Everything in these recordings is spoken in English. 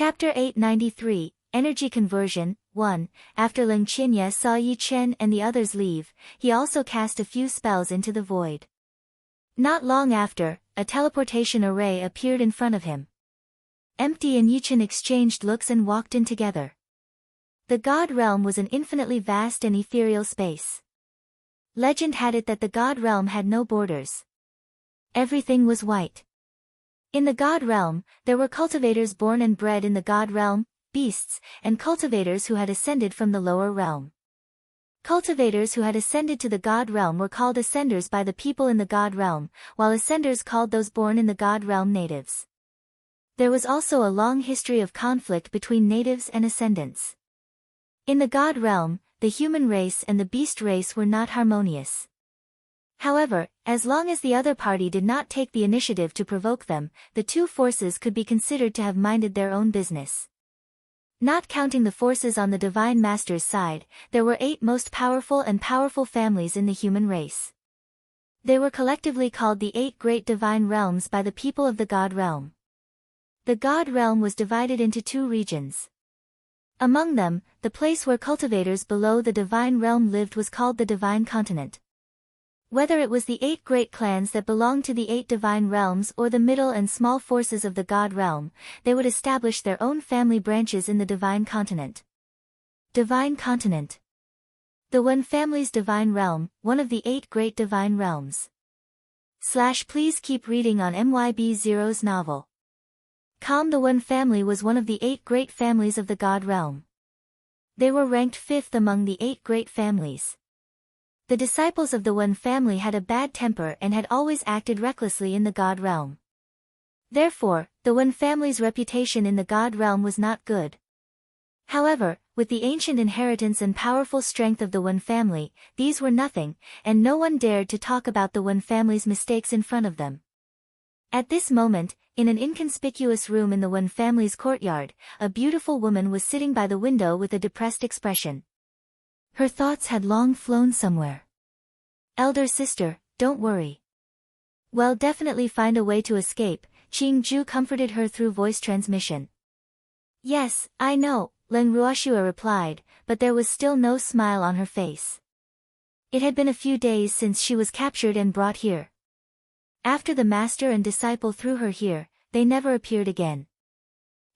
Chapter 893, Energy Conversion, 1. After Ling Qianye saw Yi Chen and the others leave, he also cast a few spells into the void. Not long after, a teleportation array appeared in front of him. Empty and Yi Chen exchanged looks and walked in together. The God Realm was an infinitely vast and ethereal space. Legend had it that the God Realm had no borders. Everything was white. In the God Realm, there were cultivators born and bred in the God Realm, beasts, and cultivators who had ascended from the lower realm. Cultivators who had ascended to the God Realm were called Ascenders by the people in the God Realm, while Ascenders called those born in the God Realm natives. There was also a long history of conflict between natives and ascendants. In the God Realm, the human race and the beast race were not harmonious. However, as long as the other party did not take the initiative to provoke them, the two forces could be considered to have minded their own business. Not counting the forces on the Divine Master's side, there were 8 most powerful and powerful families in the human race. They were collectively called the 8 Great Divine Realms by the people of the God Realm. The God Realm was divided into 2 regions. Among them, the place where cultivators below the Divine Realm lived was called the Divine Continent. Whether it was the 8 great clans that belonged to the 8 divine realms or the middle and small forces of the God Realm, they would establish their own family branches in the Divine Continent. Divine Continent. The One Family's Divine Realm, one of the 8 great divine realms. Please keep reading on MYB0's novel. The One Family was one of the 8 great families of the God Realm. They were ranked 5th among the 8 great families. The disciples of the One Family had a bad temper and had always acted recklessly in the God Realm. Therefore, the One Family's reputation in the God Realm was not good. However, with the ancient inheritance and powerful strength of the One Family, these were nothing, and no one dared to talk about the One Family's mistakes in front of them. At this moment, in an inconspicuous room in the One Family's courtyard, a beautiful woman was sitting by the window with a depressed expression. Her thoughts had long flown somewhere. Elder sister, don't worry. We'll definitely find a way to escape, Qing Ju comforted her through voice transmission. Yes, I know, Leng Ruoxue replied, but there was still no smile on her face. It had been a few days since she was captured and brought here. After the master and disciple threw her here, they never appeared again.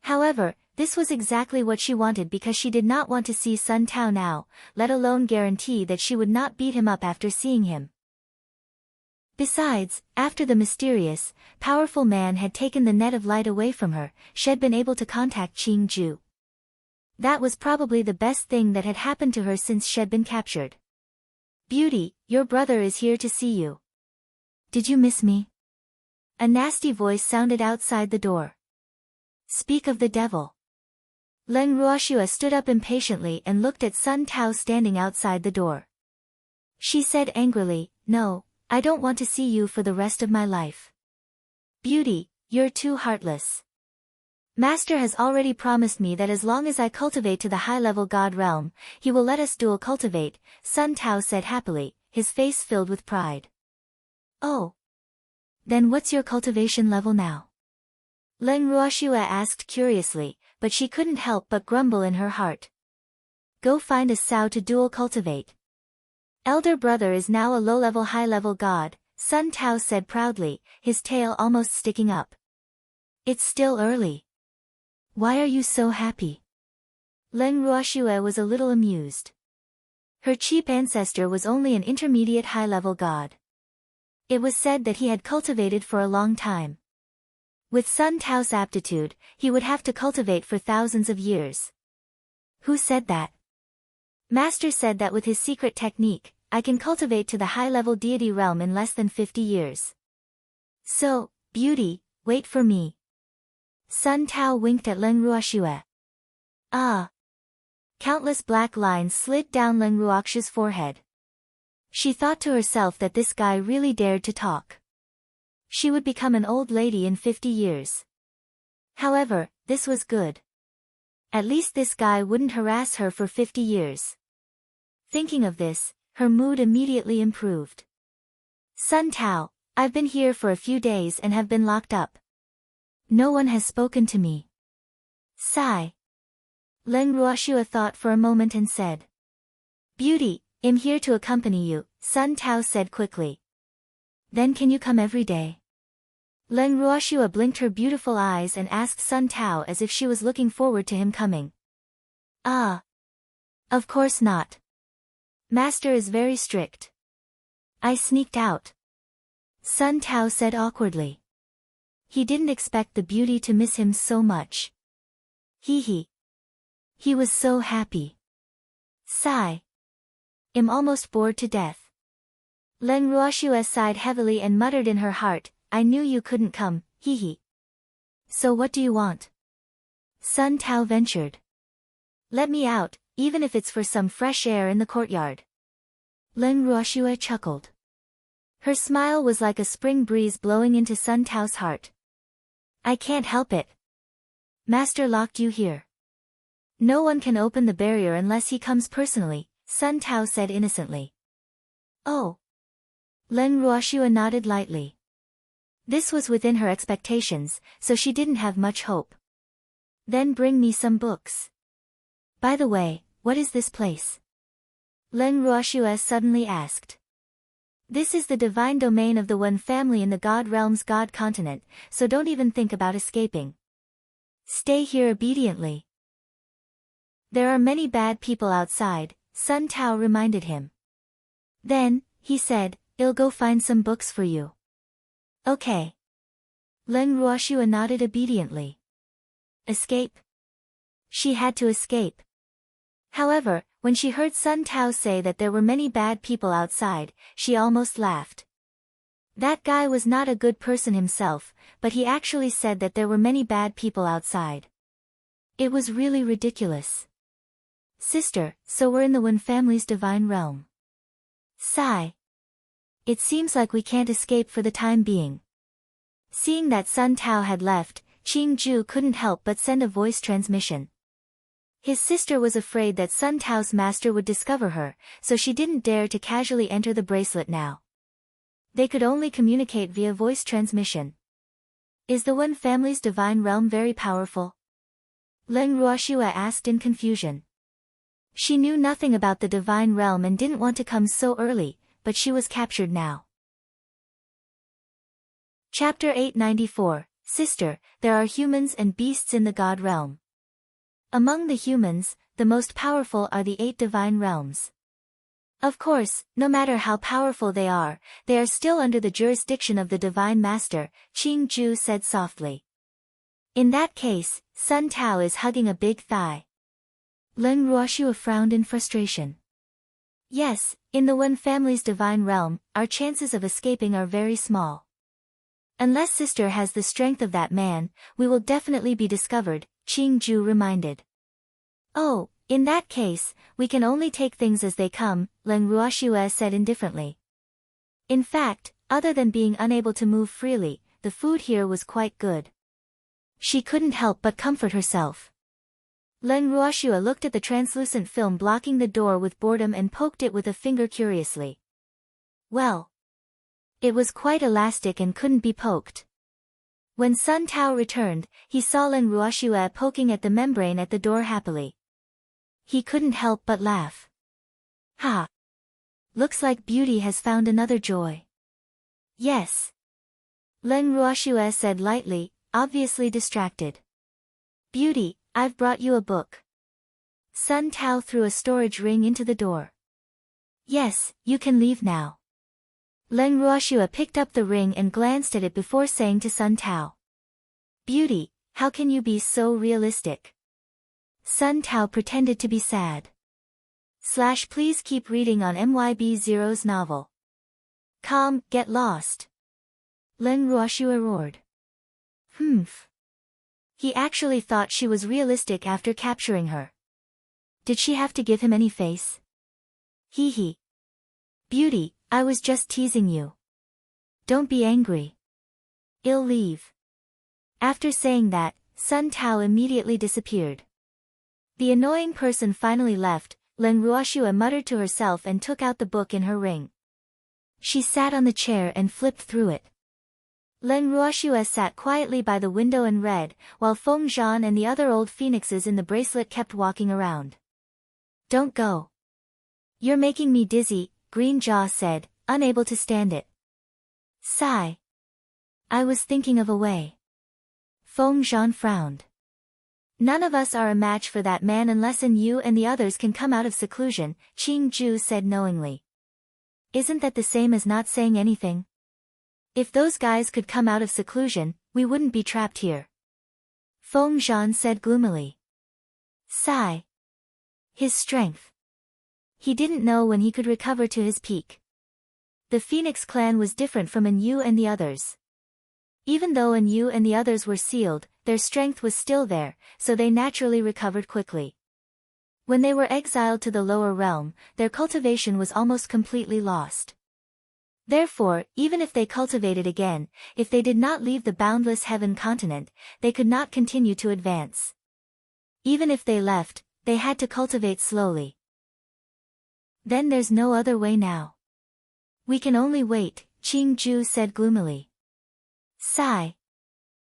However, this was exactly what she wanted because she did not want to see Sun Tao now, let alone guarantee that she would not beat him up after seeing him. Besides, after the mysterious, powerful man had taken the net of light away from her, she had been able to contact Qing Ju. That was probably the best thing that had happened to her since she had been captured. Beauty, your brother is here to see you. Did you miss me? A nasty voice sounded outside the door. Speak of the devil. Leng Ruoxue stood up impatiently and looked at Sun Tao standing outside the door. She said angrily, No, I don't want to see you for the rest of my life. Beauty, you're too heartless. Master has already promised me that as long as I cultivate to the high-level God Realm, he will let us dual cultivate, Sun Tao said happily, his face filled with pride. Oh. Then what's your cultivation level now? Leng Ruoxue asked curiously, but she couldn't help but grumble in her heart. Go find a sow to dual cultivate. Elder brother is now a low-level high-level god, Sun Tao said proudly, his tail almost sticking up. It's still early. Why are you so happy? Leng Ruoxue was a little amused. Her cheap ancestor was only an intermediate high-level god. It was said that he had cultivated for a long time. With Sun Tao's aptitude, he would have to cultivate for thousands of years. Who said that? Master said that with his secret technique, I can cultivate to the high-level deity realm in less than 50 years. So, beauty, wait for me. Sun Tao winked at Leng Ruoxue. Ah. Countless black lines slid down Leng Ruoxue's forehead. She thought to herself that this guy really dared to talk. She would become an old lady in 50 years. However, this was good. At least this guy wouldn't harass her for 50 years. Thinking of this, her mood immediately improved. Sun Tao, I've been here for a few days and have been locked up. No one has spoken to me. Sigh. Leng Ruoxua thought for a moment and said. Beauty, I'm here to accompany you, Sun Tao said quickly. Then can you come every day? Leng Ruoxua blinked her beautiful eyes and asked Sun Tao as if she was looking forward to him coming. Ah. Of course not. Master is very strict. I sneaked out. Sun Tao said awkwardly. He didn't expect the beauty to miss him so much. He was so happy. Sigh. I'm almost bored to death. Leng Ruoxua sighed heavily and muttered in her heart, I knew you couldn't come, So what do you want? Sun Tao ventured. Let me out, even if it's for some fresh air in the courtyard. Leng Ruoxua chuckled. Her smile was like a spring breeze blowing into Sun Tao's heart. I can't help it. Master locked you here. No one can open the barrier unless he comes personally, Sun Tao said innocently. Oh. Leng Ruoxua nodded lightly. This was within her expectations, so she didn't have much hope. Then bring me some books. By the way, what is this place? Leng Ruoxua suddenly asked. This is the divine domain of the One family in the God Realm's God continent, so don't even think about escaping. Stay here obediently. There are many bad people outside, Sun Tao reminded him. Then, he said, I'll go find some books for you. Okay. Leng Ruoxua nodded obediently. Escape? She had to escape. However, when she heard Sun Tao say that there were many bad people outside, she almost laughed. That guy was not a good person himself, but he actually said that there were many bad people outside. It was really ridiculous. Sister, so we're in the Wen family's divine realm. Sigh. It seems like we can't escape for the time being. Seeing that Sun Tao had left, Qing Ju couldn't help but send a voice transmission. His sister was afraid that Sun Tao's master would discover her, so she didn't dare to casually enter the bracelet now. They could only communicate via voice transmission. Is the Wen family's divine realm very powerful? Leng Ruoxua asked in confusion. She knew nothing about the divine realm and didn't want to come so early, but she was captured now. Chapter 894, Sister, there are humans and beasts in the God realm. Among the humans, the most powerful are the 8 divine realms. Of course, no matter how powerful they are still under the jurisdiction of the Divine Master, Qing Ju said softly. In that case, Sun Tao is hugging a big thigh. Leng Ruoxua frowned in frustration. Yes, in the Wen family's divine realm, our chances of escaping are very small. Unless Sister has the strength of that man, we will definitely be discovered, Qing Ju reminded. Oh, in that case, we can only take things as they come, Leng Ruoxua said indifferently. In fact, other than being unable to move freely, the food here was quite good. She couldn't help but comfort herself. Leng Ruoxua looked at the translucent film blocking the door with boredom and poked it with a finger curiously. Well. It was quite elastic and couldn't be poked. When Sun Tao returned, he saw Leng Ruoxua poking at the membrane at the door happily. He couldn't help but laugh. Ha! Looks like Beauty has found another joy. Yes. Leng Ruoxua said lightly, obviously distracted. Beauty, I've brought you a book. Sun Tao threw a storage ring into the door. Yes, you can leave now. Leng Ruoxua picked up the ring and glanced at it before saying to Sun Tao. Beauty, how can you be so realistic? Sun Tao pretended to be sad. Please keep reading on MYB Zero's novel. Get lost. Leng Ruoxua roared. Humph. He actually thought she was realistic after capturing her. Did she have to give him any face? Hee. Beauty, I was just teasing you. Don't be angry. I'll leave. After saying that, Sun Tao immediately disappeared. The annoying person finally left, Leng Ruoxua muttered to herself and took out the book in her ring. She sat on the chair and flipped through it. Leng Ruoxue sat quietly by the window and read, while Feng Zhan and the other old phoenixes in the bracelet kept walking around. Don't go. You're making me dizzy, Green Jaw said, unable to stand it. Sigh. I was thinking of a way. Feng Zhan frowned. None of us are a match for that man unless you and the others can come out of seclusion, Qing Ju said knowingly. Isn't that the same as not saying anything? If those guys could come out of seclusion, we wouldn't be trapped here. Feng Zhan said gloomily. Sigh. His strength. He didn't know when he could recover to his peak. The Phoenix clan was different from Yu and the others. Even though Yu and the others were sealed, their strength was still there, so they naturally recovered quickly. When they were exiled to the lower realm, their cultivation was almost completely lost. Therefore, even if they cultivated again, if they did not leave the boundless heaven continent, they could not continue to advance. Even if they left, they had to cultivate slowly. Then there's no other way now. We can only wait, Qing Ju said gloomily. Sigh.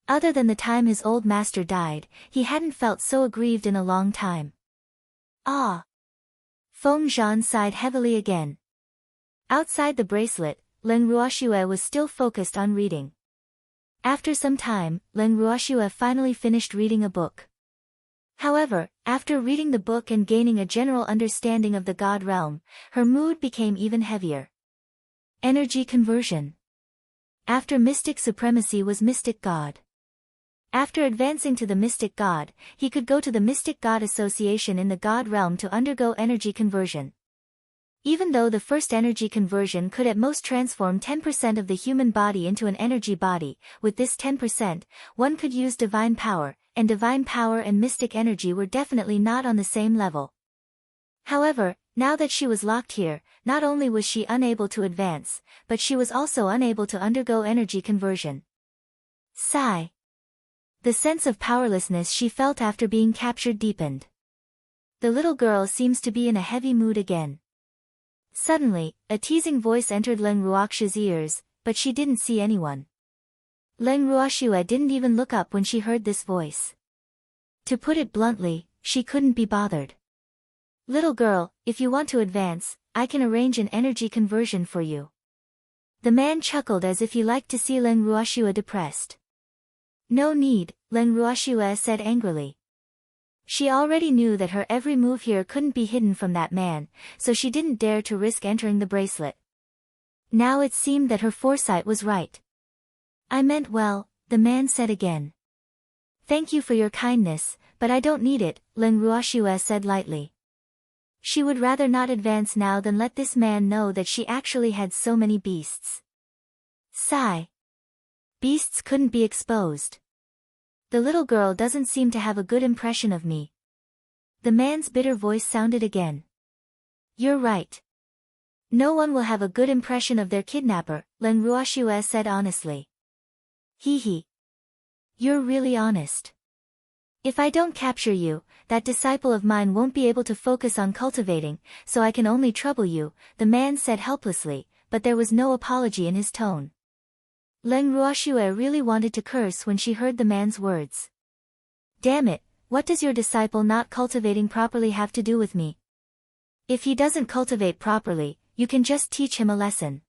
Other than the time his old master died, he hadn't felt so aggrieved in a long time. Ah. Feng Zhan sighed heavily again. Outside the bracelet, Leng Ruoxue was still focused on reading. After some time, Leng Ruoxue finally finished reading a book. However, after reading the book and gaining a general understanding of the God realm, her mood became even heavier. Energy conversion. After mystic supremacy was mystic God. After advancing to the mystic God, he could go to the mystic God association in the God realm to undergo energy conversion. Even though the first energy conversion could at most transform 10% of the human body into an energy body, with this 10%, one could use divine power, and divine power and mystic energy were definitely not on the same level. However, now that she was locked here, not only was she unable to advance, but she was also unable to undergo energy conversion. Sigh. The sense of powerlessness she felt after being captured deepened. The little girl seems to be in a heavy mood again. Suddenly, a teasing voice entered Leng Ruoxue's ears, but she didn't see anyone. Leng Ruoxue didn't even look up when she heard this voice. To put it bluntly, she couldn't be bothered. Little girl, if you want to advance, I can arrange an energy conversion for you. The man chuckled as if he liked to see Leng Ruoxue depressed. No need, Leng Ruoxue said angrily. She already knew that her every move here couldn't be hidden from that man, so she didn't dare to risk entering the bracelet. Now it seemed that her foresight was right. I meant well, the man said again. Thank you for your kindness, but I don't need it, Leng Ruoxue said lightly. She would rather not advance now than let this man know that she actually had so many beasts. Sigh. Beasts couldn't be exposed. The little girl doesn't seem to have a good impression of me. The man's bitter voice sounded again. You're right. No one will have a good impression of their kidnapper, Leng Ruoxue said honestly. Hee hee. You're really honest. If I don't capture you, that disciple of mine won't be able to focus on cultivating, so I can only trouble you, the man said helplessly, but there was no apology in his tone. Leng Ruoxue really wanted to curse when she heard the man's words. Damn it, what does your disciple not cultivating properly have to do with me? If he doesn't cultivate properly, you can just teach him a lesson.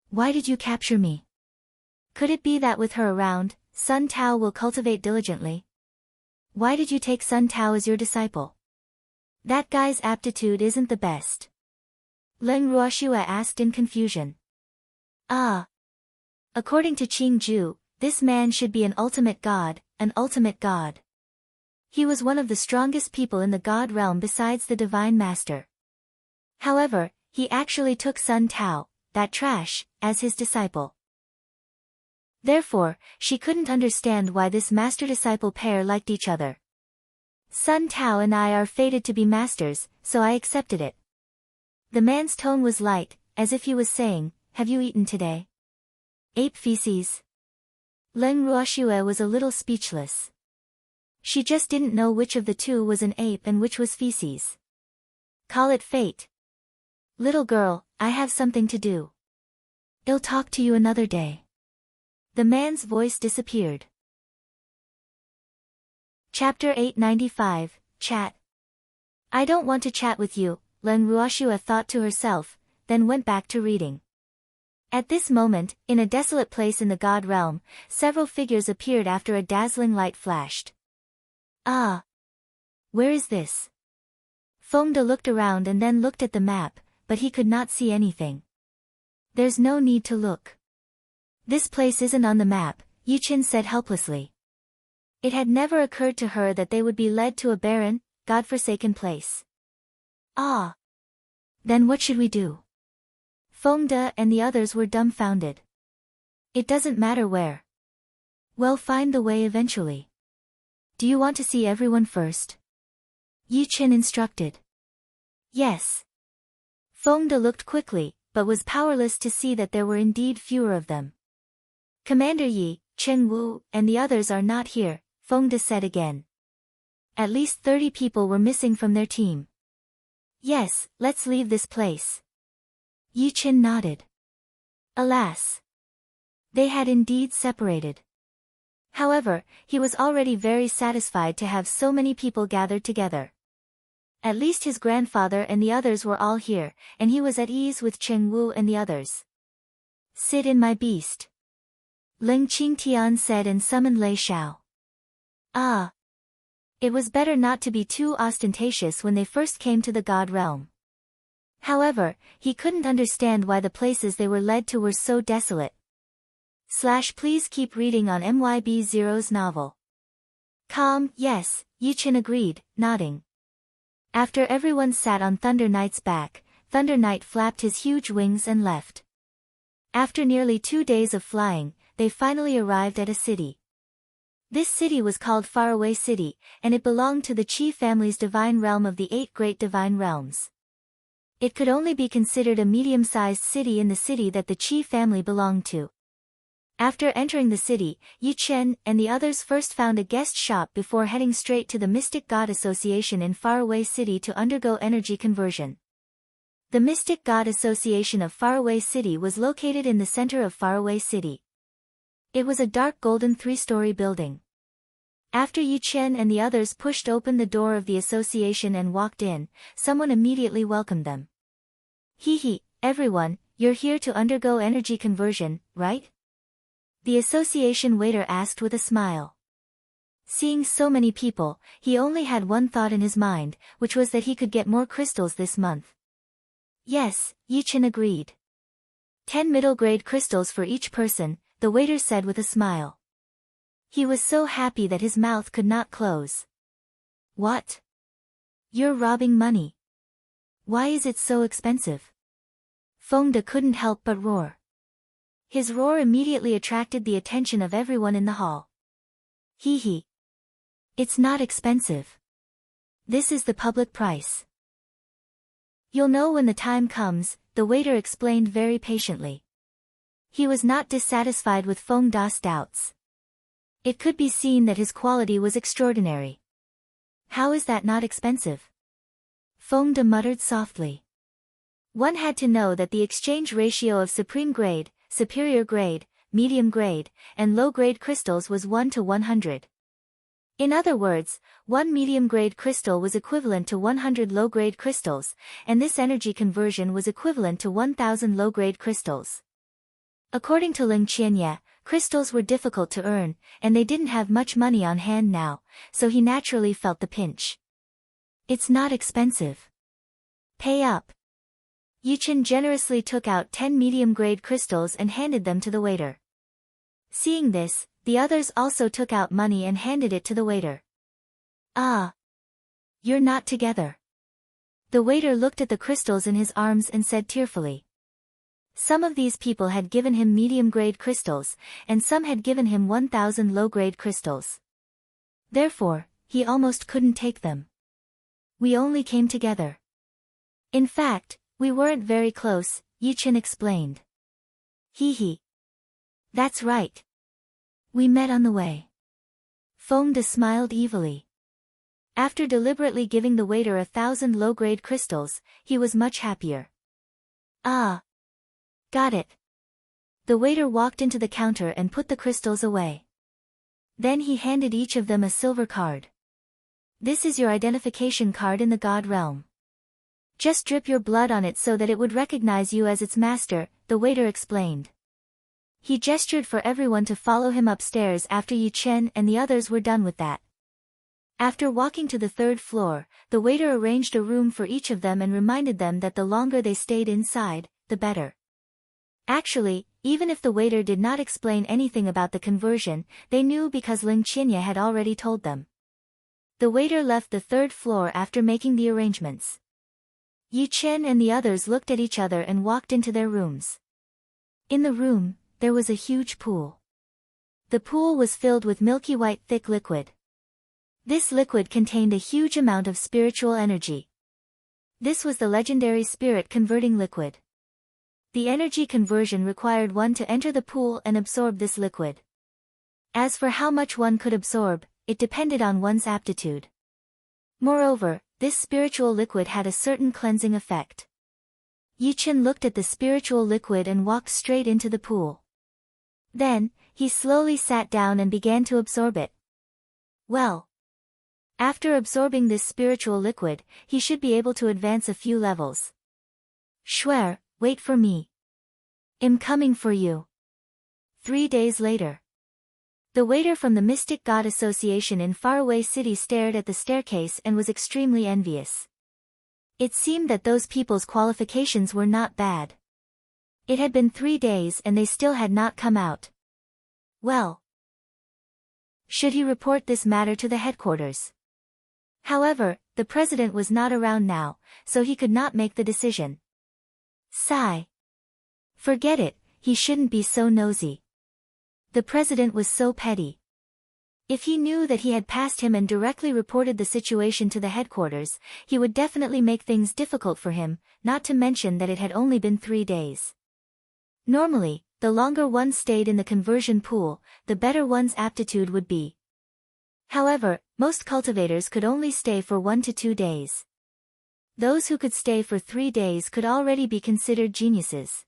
Why did you capture me? Could it be that with her around, Sun Tao will cultivate diligently? Why did you take Sun Tao as your disciple? That guy's aptitude isn't the best. Leng Ruoxue asked in confusion. Ah. According to Qing Ju, this man should be an ultimate god, an ultimate god. He was one of the strongest people in the god realm besides the divine master. However, he actually took Sun Tao, that trash, as his disciple. Therefore, she couldn't understand why this master-disciple pair liked each other. Sun Tao and I are fated to be masters, so I accepted it. The man's tone was light, as if he was saying, have you eaten today? Ape feces. Leng Ruoxue was a little speechless. She just didn't know which of the two was an ape and which was feces. Call it fate. Little girl, I have something to do. I'll talk to you another day. The man's voice disappeared. Chapter 895, Chat. I don't want to chat with you, Len Ruoshua thought to herself, then went back to reading. At this moment, in a desolate place in the god realm, several figures appeared after a dazzling light flashed. Ah! Where is this? Fengde looked around and then looked at the map, but he could not see anything. There's no need to look. This place isn't on the map, Yuqin said helplessly. It had never occurred to her that they would be led to a barren, godforsaken place. Ah! Then what should we do? Fengde and the others were dumbfounded. It doesn't matter where. We'll find the way eventually. Do you want to see everyone first? Yuqin instructed. Yes. Fengde looked quickly, but was powerless to see that there were indeed fewer of them. Commander Yi, Chen Wu, and the others are not here, Fengde said again. At least 30 people were missing from their team. Yes, let's leave this place. Yuqin nodded. Alas! They had indeed separated. However, he was already very satisfied to have so many people gathered together. At least his grandfather and the others were all here, and he was at ease with Cheng Wu and the others. Sit in my beast. Ling Qingtian said and summoned Lei Shao. Ah! It was better not to be too ostentatious when they first came to the god realm. However, he couldn't understand why the places they were led to were so desolate. Please keep reading on MYB0's novel. Calm, yes, Yuqin agreed, nodding. After everyone sat on Thunder Knight's back, Thunder Knight flapped his huge wings and left. After nearly 2 days of flying, they finally arrived at a city. This city was called Faraway City, and it belonged to the Qi family's divine realm of the 8 great divine realms. It could only be considered a medium-sized city in the city that the Qi family belonged to. After entering the city, Yuqin and the others first found a guest shop before heading straight to the Mystic God Association in Faraway City to undergo energy conversion. The Mystic God Association of Faraway City was located in the center of Faraway City. It was a dark golden 3-story building. After Yuqin and the others pushed open the door of the association and walked in, someone immediately welcomed them. Hee, everyone, you're here to undergo energy conversion, right? The association waiter asked with a smile. Seeing so many people, he only had one thought in his mind, which was that he could get more crystals this month. Yes, Yuqin agreed. 10 middle-grade crystals for each person, the waiter said with a smile. He was so happy that his mouth could not close. What? You're robbing money. Why is it so expensive? Fengde couldn't help but roar. His roar immediately attracted the attention of everyone in the hall. Hee. It's not expensive. This is the public price. You'll know when the time comes, the waiter explained very patiently. He was not dissatisfied with Fengde's doubts. It could be seen that his quality was extraordinary. How is that not expensive? Fengde muttered softly. One had to know that the exchange ratio of supreme grade, superior grade, medium grade, and low grade crystals was 1 to 100. In other words, 1 medium grade crystal was equivalent to 100 low grade crystals, and this energy conversion was equivalent to 1000 low grade crystals. According to Ling Qianye, crystals were difficult to earn, and they didn't have much money on hand now, so he naturally felt the pinch. It's not expensive. Pay up. Yuqin generously took out 10 medium-grade crystals and handed them to the waiter. Seeing this, the others also took out money and handed it to the waiter. Ah! You're not together. The waiter looked at the crystals in his arms and said tearfully. Some of these people had given him medium-grade crystals, and some had given him 1000 low-grade crystals. Therefore, he almost couldn't take them. We only came together. In fact, we weren't very close, Yuqin explained. Hee. That's right. We met on the way. Fengde smiled evilly. After deliberately giving the waiter 1000 low-grade crystals, he was much happier. Ah! Got it. The waiter walked into the counter and put the crystals away. Then he handed each of them a silver card. This is your identification card in the God realm. Just drip your blood on it so that it would recognize you as its master, the waiter explained. He gestured for everyone to follow him upstairs after Yi Chen and the others were done with that. After walking to the third floor, the waiter arranged a room for each of them and reminded them that the longer they stayed inside, the better. Actually, even if the waiter did not explain anything about the conversion, they knew because Ling Qianye had already told them. The waiter left the third floor after making the arrangements. Yi Chen and the others looked at each other and walked into their rooms. In the room, there was a huge pool. The pool was filled with milky white thick liquid. This liquid contained a huge amount of spiritual energy. This was the legendary spirit-converting liquid. The energy conversion required one to enter the pool and absorb this liquid. As for how much one could absorb, it depended on one's aptitude. Moreover, this spiritual liquid had a certain cleansing effect. Yi Chen looked at the spiritual liquid and walked straight into the pool. Then, he slowly sat down and began to absorb it. Well, after absorbing this spiritual liquid, he should be able to advance a few levels. Shuer, wait for me. I'm coming for you. 3 days later. The waiter from the Mystic God Association in faraway city stared at the staircase and was extremely envious. It seemed that those people's qualifications were not bad. It had been 3 days and they still had not come out. Well, should he report this matter to the headquarters? However, the president was not around now, so he could not make the decision. Sigh. Forget it, he shouldn't be so nosy. The president was so petty. If he knew that he had passed him and directly reported the situation to the headquarters, he would definitely make things difficult for him, not to mention that it had only been 3 days. Normally, the longer one stayed in the conversion pool, the better one's aptitude would be. However, most cultivators could only stay for 1 to 2 days. Those who could stay for 3 days could already be considered geniuses.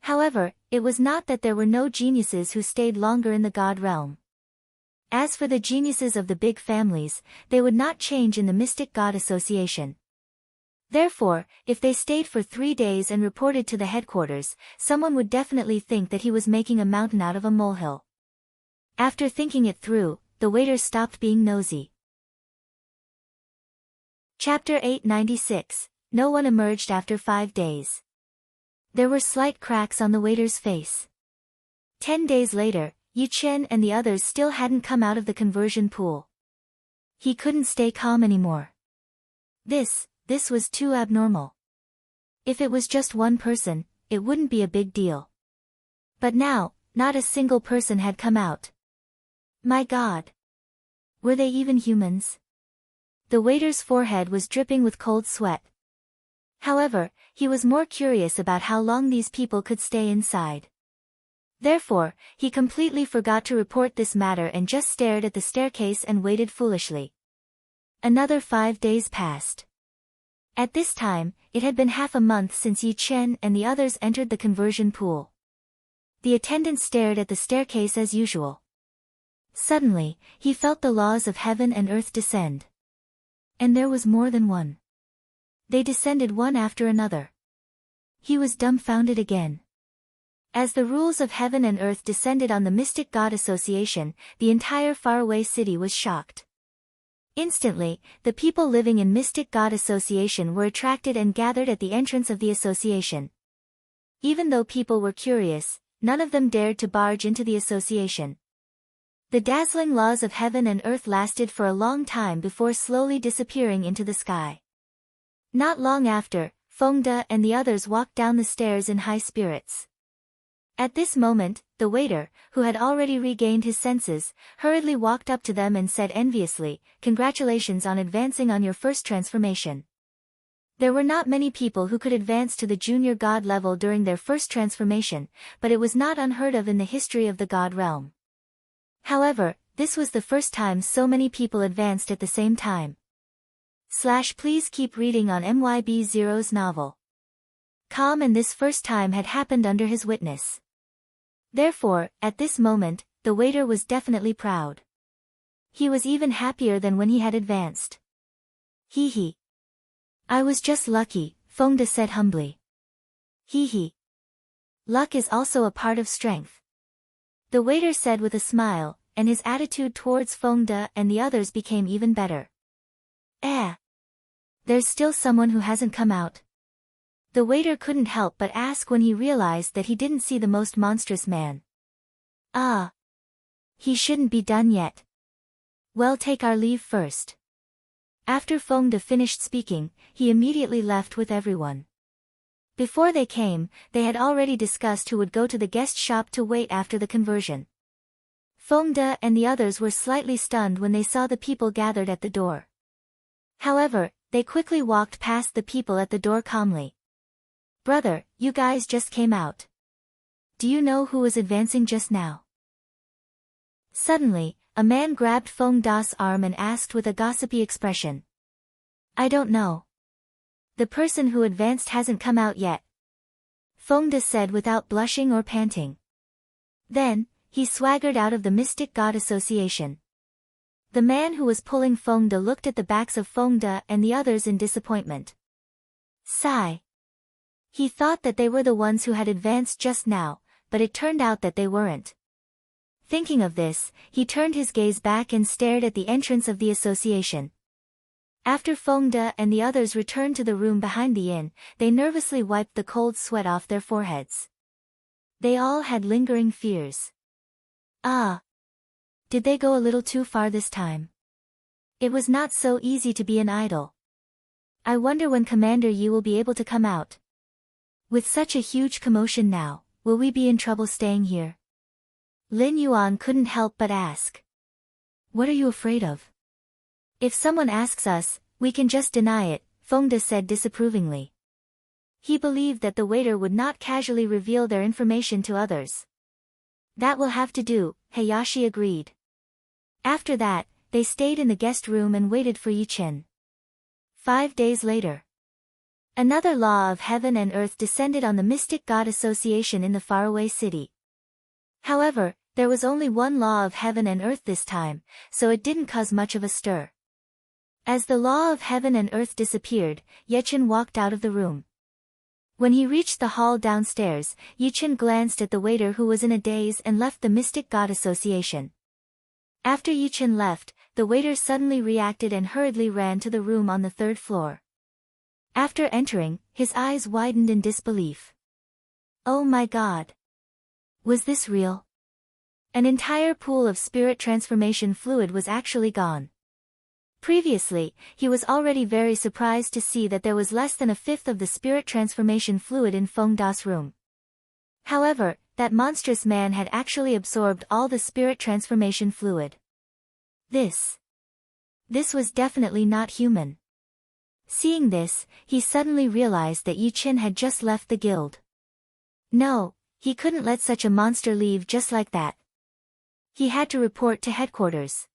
However, it was not that there were no geniuses who stayed longer in the God realm. As for the geniuses of the big families, they would not change in the Mystic God Association. Therefore, if they stayed for 3 days and reported to the headquarters, someone would definitely think that he was making a mountain out of a molehill. After thinking it through, the waiter stopped being nosy. Chapter 896. No one emerged after 5 days. There were slight cracks on the waiter's face. 10 days later, Yi Chen and the others still hadn't come out of the conversion pool. He couldn't stay calm anymore. This was too abnormal. If it was just one person, it wouldn't be a big deal. But now, not a single person had come out. My God! Were they even humans? The waiter's forehead was dripping with cold sweat. However, he was more curious about how long these people could stay inside. Therefore, he completely forgot to report this matter and just stared at the staircase and waited foolishly. Another 5 days passed. At this time, it had been half a month since Yi Chen and the others entered the conversion pool. The attendant stared at the staircase as usual. Suddenly, he felt the laws of heaven and earth descend. And there was more than one. They descended one after another. He was dumbfounded again. As the rules of heaven and earth descended on the Mystic God Association, the entire faraway city was shocked. Instantly, the people living in Mystic God Association were attracted and gathered at the entrance of the association. Even though people were curious, none of them dared to barge into the association. The dazzling laws of heaven and earth lasted for a long time before slowly disappearing into the sky. Not long after, Fengde and the others walked down the stairs in high spirits. At this moment, the waiter, who had already regained his senses, hurriedly walked up to them and said enviously, "Congratulations on advancing on your first transformation." There were not many people who could advance to the junior god level during their first transformation, but it was not unheard of in the history of the god realm. However, this was the first time so many people advanced at the same time. Please keep reading on MYB Zero's novel. Calm, and this first time had happened under his witness. Therefore, at this moment, the waiter was definitely proud. He was even happier than when he had advanced. Hee hee. I was just lucky, Fengde said humbly. Hee hee. Luck is also a part of strength. The waiter said with a smile, and his attitude towards Fengde and the others became even better. There's still someone who hasn't come out. The waiter couldn't help but ask when he realized that he didn't see the most monstrous man. He shouldn't be done yet. Well, take our leave first. After Fengde finished speaking, he immediately left with everyone. Before they came, they had already discussed who would go to the guest shop to wait after the conversion. Fengde and the others were slightly stunned when they saw the people gathered at the door. However, they quickly walked past the people at the door calmly. Brother, you guys just came out. Do you know who was advancing just now? Suddenly, a man grabbed Fengde's arm and asked with a gossipy expression. I don't know. The person who advanced hasn't come out yet. Fengde said without blushing or panting. Then, he swaggered out of the Mystic God Association. The man who was pulling Fengde looked at the backs of Fengde and the others in disappointment. Sigh. He thought that they were the ones who had advanced just now, but it turned out that they weren't. Thinking of this, he turned his gaze back and stared at the entrance of the association. After Fengde and the others returned to the room behind the inn, they nervously wiped the cold sweat off their foreheads. They all had lingering fears. Did they go a little too far this time? It was not so easy to be an idol. I wonder when Commander Yi will be able to come out. With such a huge commotion now, will we be in trouble staying here? Lin Yuan couldn't help but ask. What are you afraid of? If someone asks us, we can just deny it, Fengde said disapprovingly. He believed that the waiter would not casually reveal their information to others. That will have to do, Hayashi agreed. After that, they stayed in the guest room and waited for Yichen. 5 days later. Another law of heaven and earth descended on the Mystic God Association in the faraway city. However, there was only one law of heaven and earth this time, so it didn't cause much of a stir. As the law of heaven and earth disappeared, Yichen walked out of the room. When he reached the hall downstairs, Yichen glanced at the waiter who was in a daze and left the Mystic God Association. After Yichen left, the waiter suddenly reacted and hurriedly ran to the room on the 3rd floor. After entering, his eyes widened in disbelief. Oh my God! Was this real? An entire pool of spirit transformation fluid was actually gone. Previously, he was already very surprised to see that there was less than a fifth of the spirit transformation fluid in Fengde's room. However, that monstrous man had actually absorbed all the spirit transformation fluid. This was definitely not human. Seeing this, he suddenly realized that Yichen had just left the guild. No, he couldn't let such a monster leave just like that. He had to report to headquarters.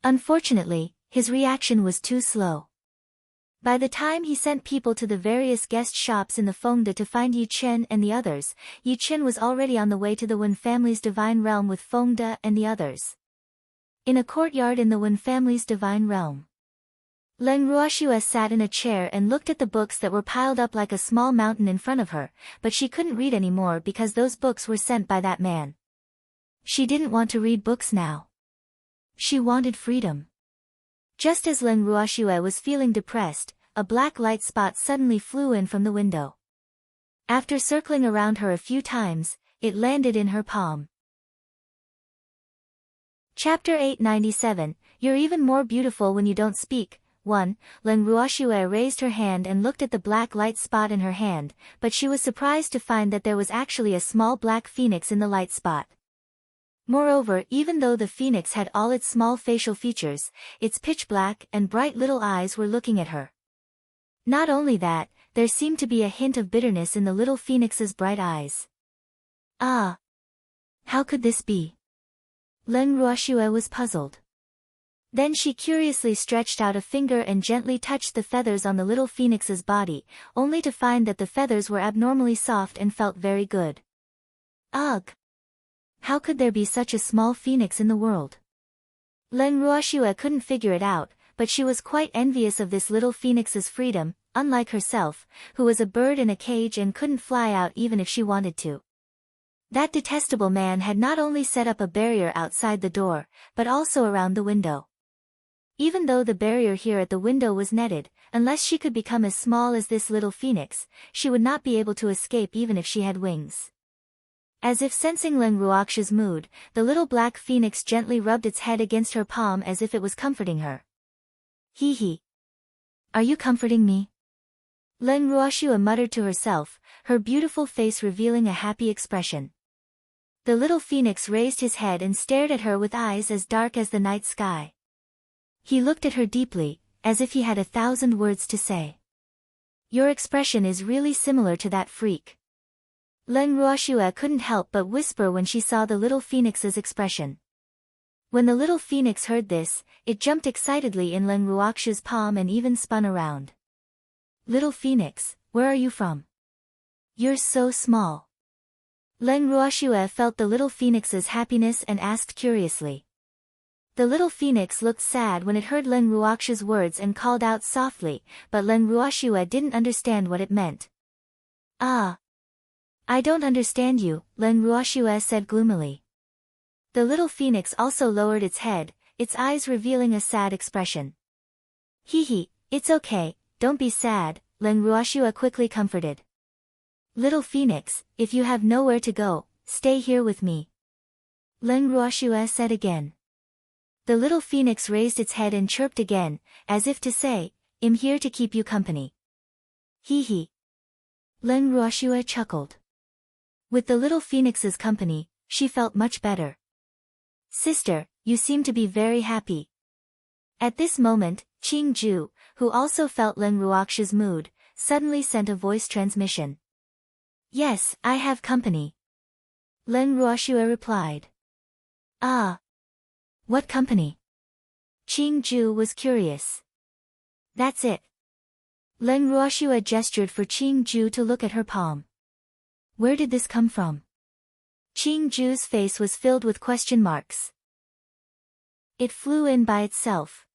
Unfortunately, his reaction was too slow. By the time he sent people to the various guest shops in the Fengde to find Yichen and the others, Yichen was already on the way to the Wen family's divine realm with Fengde and the others. In a courtyard in the Wen family's divine realm, Leng Ruoxue sat in a chair and looked at the books that were piled up like a small mountain in front of her, but she couldn't read anymore because those books were sent by that man. She didn't want to read books now. She wanted freedom. Just as Leng Ruoxue was feeling depressed, a black light spot suddenly flew in from the window. After circling around her a few times, it landed in her palm. Chapter 897, You're even more beautiful when you don't speak. 1. Leng Ruoxue raised her hand and looked at the black light spot in her hand, but she was surprised to find that there was actually a small black phoenix in the light spot. Moreover, even though the phoenix had all its small facial features, its pitch black and bright little eyes were looking at her. Not only that, there seemed to be a hint of bitterness in the little phoenix's bright eyes. How could this be? Leng Ruoxue was puzzled. Then she curiously stretched out a finger and gently touched the feathers on the little phoenix's body, only to find that the feathers were abnormally soft and felt very good. Ugh! How could there be such a small phoenix in the world? Leng Ruoxue couldn't figure it out, but she was quite envious of this little phoenix's freedom, unlike herself, who was a bird in a cage and couldn't fly out even if she wanted to. That detestable man had not only set up a barrier outside the door, but also around the window. Even though the barrier here at the window was netted, unless she could become as small as this little phoenix, she would not be able to escape even if she had wings. As if sensing Leng Ruoxue's mood, the little black phoenix gently rubbed its head against her palm as if it was comforting her. Hee hee. Are you comforting me? Leng Ruoxue muttered to herself, her beautiful face revealing a happy expression. The little phoenix raised his head and stared at her with eyes as dark as the night sky. He looked at her deeply, as if he had 1,000 words to say. Your expression is really similar to that freak. Leng Ruoxue couldn't help but whisper when she saw the little phoenix's expression. When the little phoenix heard this, it jumped excitedly in Leng Ruoxue's palm and even spun around. Little phoenix, where are you from? You're so small. Leng Ruoxue felt the little phoenix's happiness and asked curiously. The little phoenix looked sad when it heard Leng Ruoxue's words and called out softly, but Leng Ruoxue didn't understand what it meant. Ah. I don't understand you, Leng Ruoxue said gloomily. The little phoenix also lowered its head, its eyes revealing a sad expression. Hee hee, it's okay, don't be sad, Leng Ruoxue quickly comforted. Little phoenix, if you have nowhere to go, stay here with me. Leng Ruoxue said again. The little phoenix raised its head and chirped again, as if to say, I'm here to keep you company. Hee hee. Leng Ruoxue chuckled. With the little phoenix's company, she felt much better. Sister, you seem to be very happy. At this moment, Qing Ju, who also felt Leng Ruoxue's mood, suddenly sent a voice transmission. Yes, I have company. Leng Ruoxue replied. Ah. What company? Qing Ju was curious. That's it. Leng Ruoxue gestured for Qing Ju to look at her palm. Where did this come from? Qing Ju's face was filled with question marks. It flew in by itself.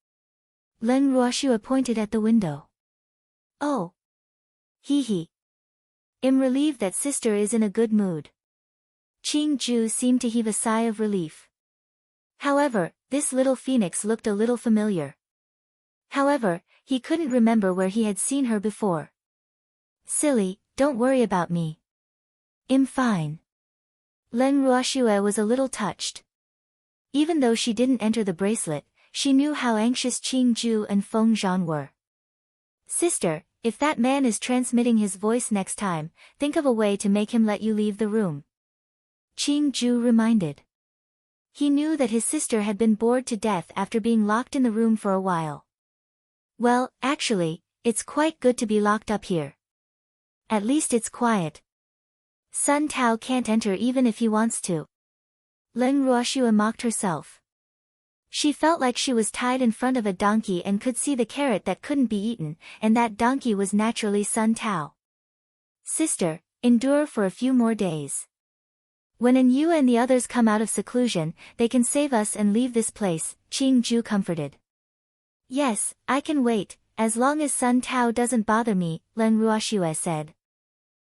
Leng Ruoxue pointed at the window. Oh. Hee hee. I'm relieved that sister is in a good mood. Qing Ju seemed to heave a sigh of relief. However, this little phoenix looked a little familiar. However, he couldn't remember where he had seen her before. Silly, don't worry about me. I'm fine. Leng Ruoxue was a little touched. Even though she didn't enter the bracelet, she knew how anxious Qing Ju and Feng Zhan were. Sister, if that man is transmitting his voice next time, think of a way to make him let you leave the room. Qing Ju reminded. He knew that his sister had been bored to death after being locked in the room for a while. Well, actually, it's quite good to be locked up here. At least it's quiet. Sun Tao can't enter even if he wants to. Leng Ruoxue mocked herself. She felt like she was tied in front of a donkey and could see the carrot that couldn't be eaten, and that donkey was naturally Sun Tao. Sister, endure for a few more days. When you and the others come out of seclusion, they can save us and leave this place, Qing Ju comforted. Yes, I can wait, as long as Sun Tao doesn't bother me, Leng Ruoxue said.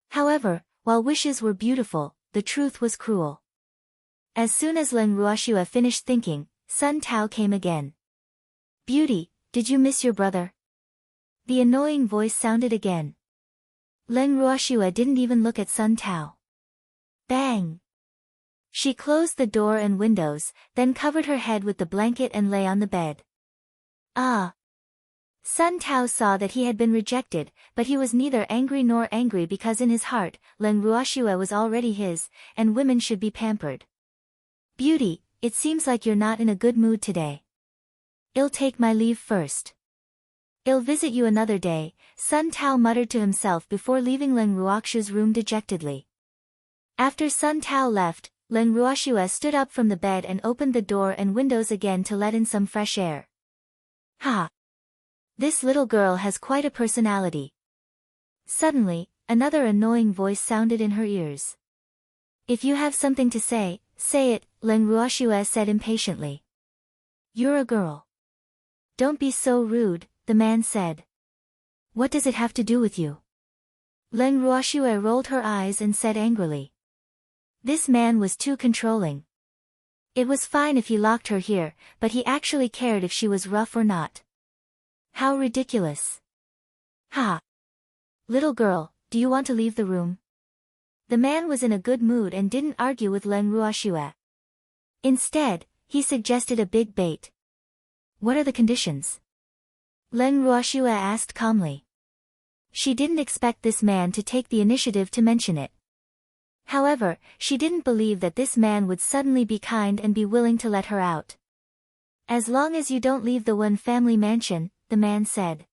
However, while wishes were beautiful, the truth was cruel. As soon as Leng Ruoxue finished thinking, Sun Tao came again. Beauty, did you miss your brother? The annoying voice sounded again. Leng Ruoxue didn't even look at Sun Tao. Bang! She closed the door and windows, then covered her head with the blanket and lay on the bed. Ah! Sun Tao saw that he had been rejected, but he was neither angry nor angry because in his heart, Leng Ruoxue was already his, and women should be pampered. Beauty, it seems like you're not in a good mood today. I'll take my leave first. I'll visit you another day, Sun Tao muttered to himself before leaving Leng Ruoxue's room dejectedly. After Sun Tao left, Leng Ruoxue stood up from the bed and opened the door and windows again to let in some fresh air. Ha! This little girl has quite a personality. Suddenly, another annoying voice sounded in her ears. If you have something to say, Say it, Leng Ruoxue said impatiently. You're a girl. Don't be so rude, the man said. What does it have to do with you? Leng Ruoxue rolled her eyes and said angrily. This man was too controlling. It was fine if he locked her here, but he actually cared if she was rough or not. How ridiculous. Ha! Little girl, do you want to leave the room? The man was in a good mood and didn't argue with Leng Ruoxue. Instead, he suggested a big bait. What are the conditions? Leng Ruoxue asked calmly. She didn't expect this man to take the initiative to mention it. However, she didn't believe that this man would suddenly be kind and be willing to let her out. As long as you don't leave the one family mansion, the man said.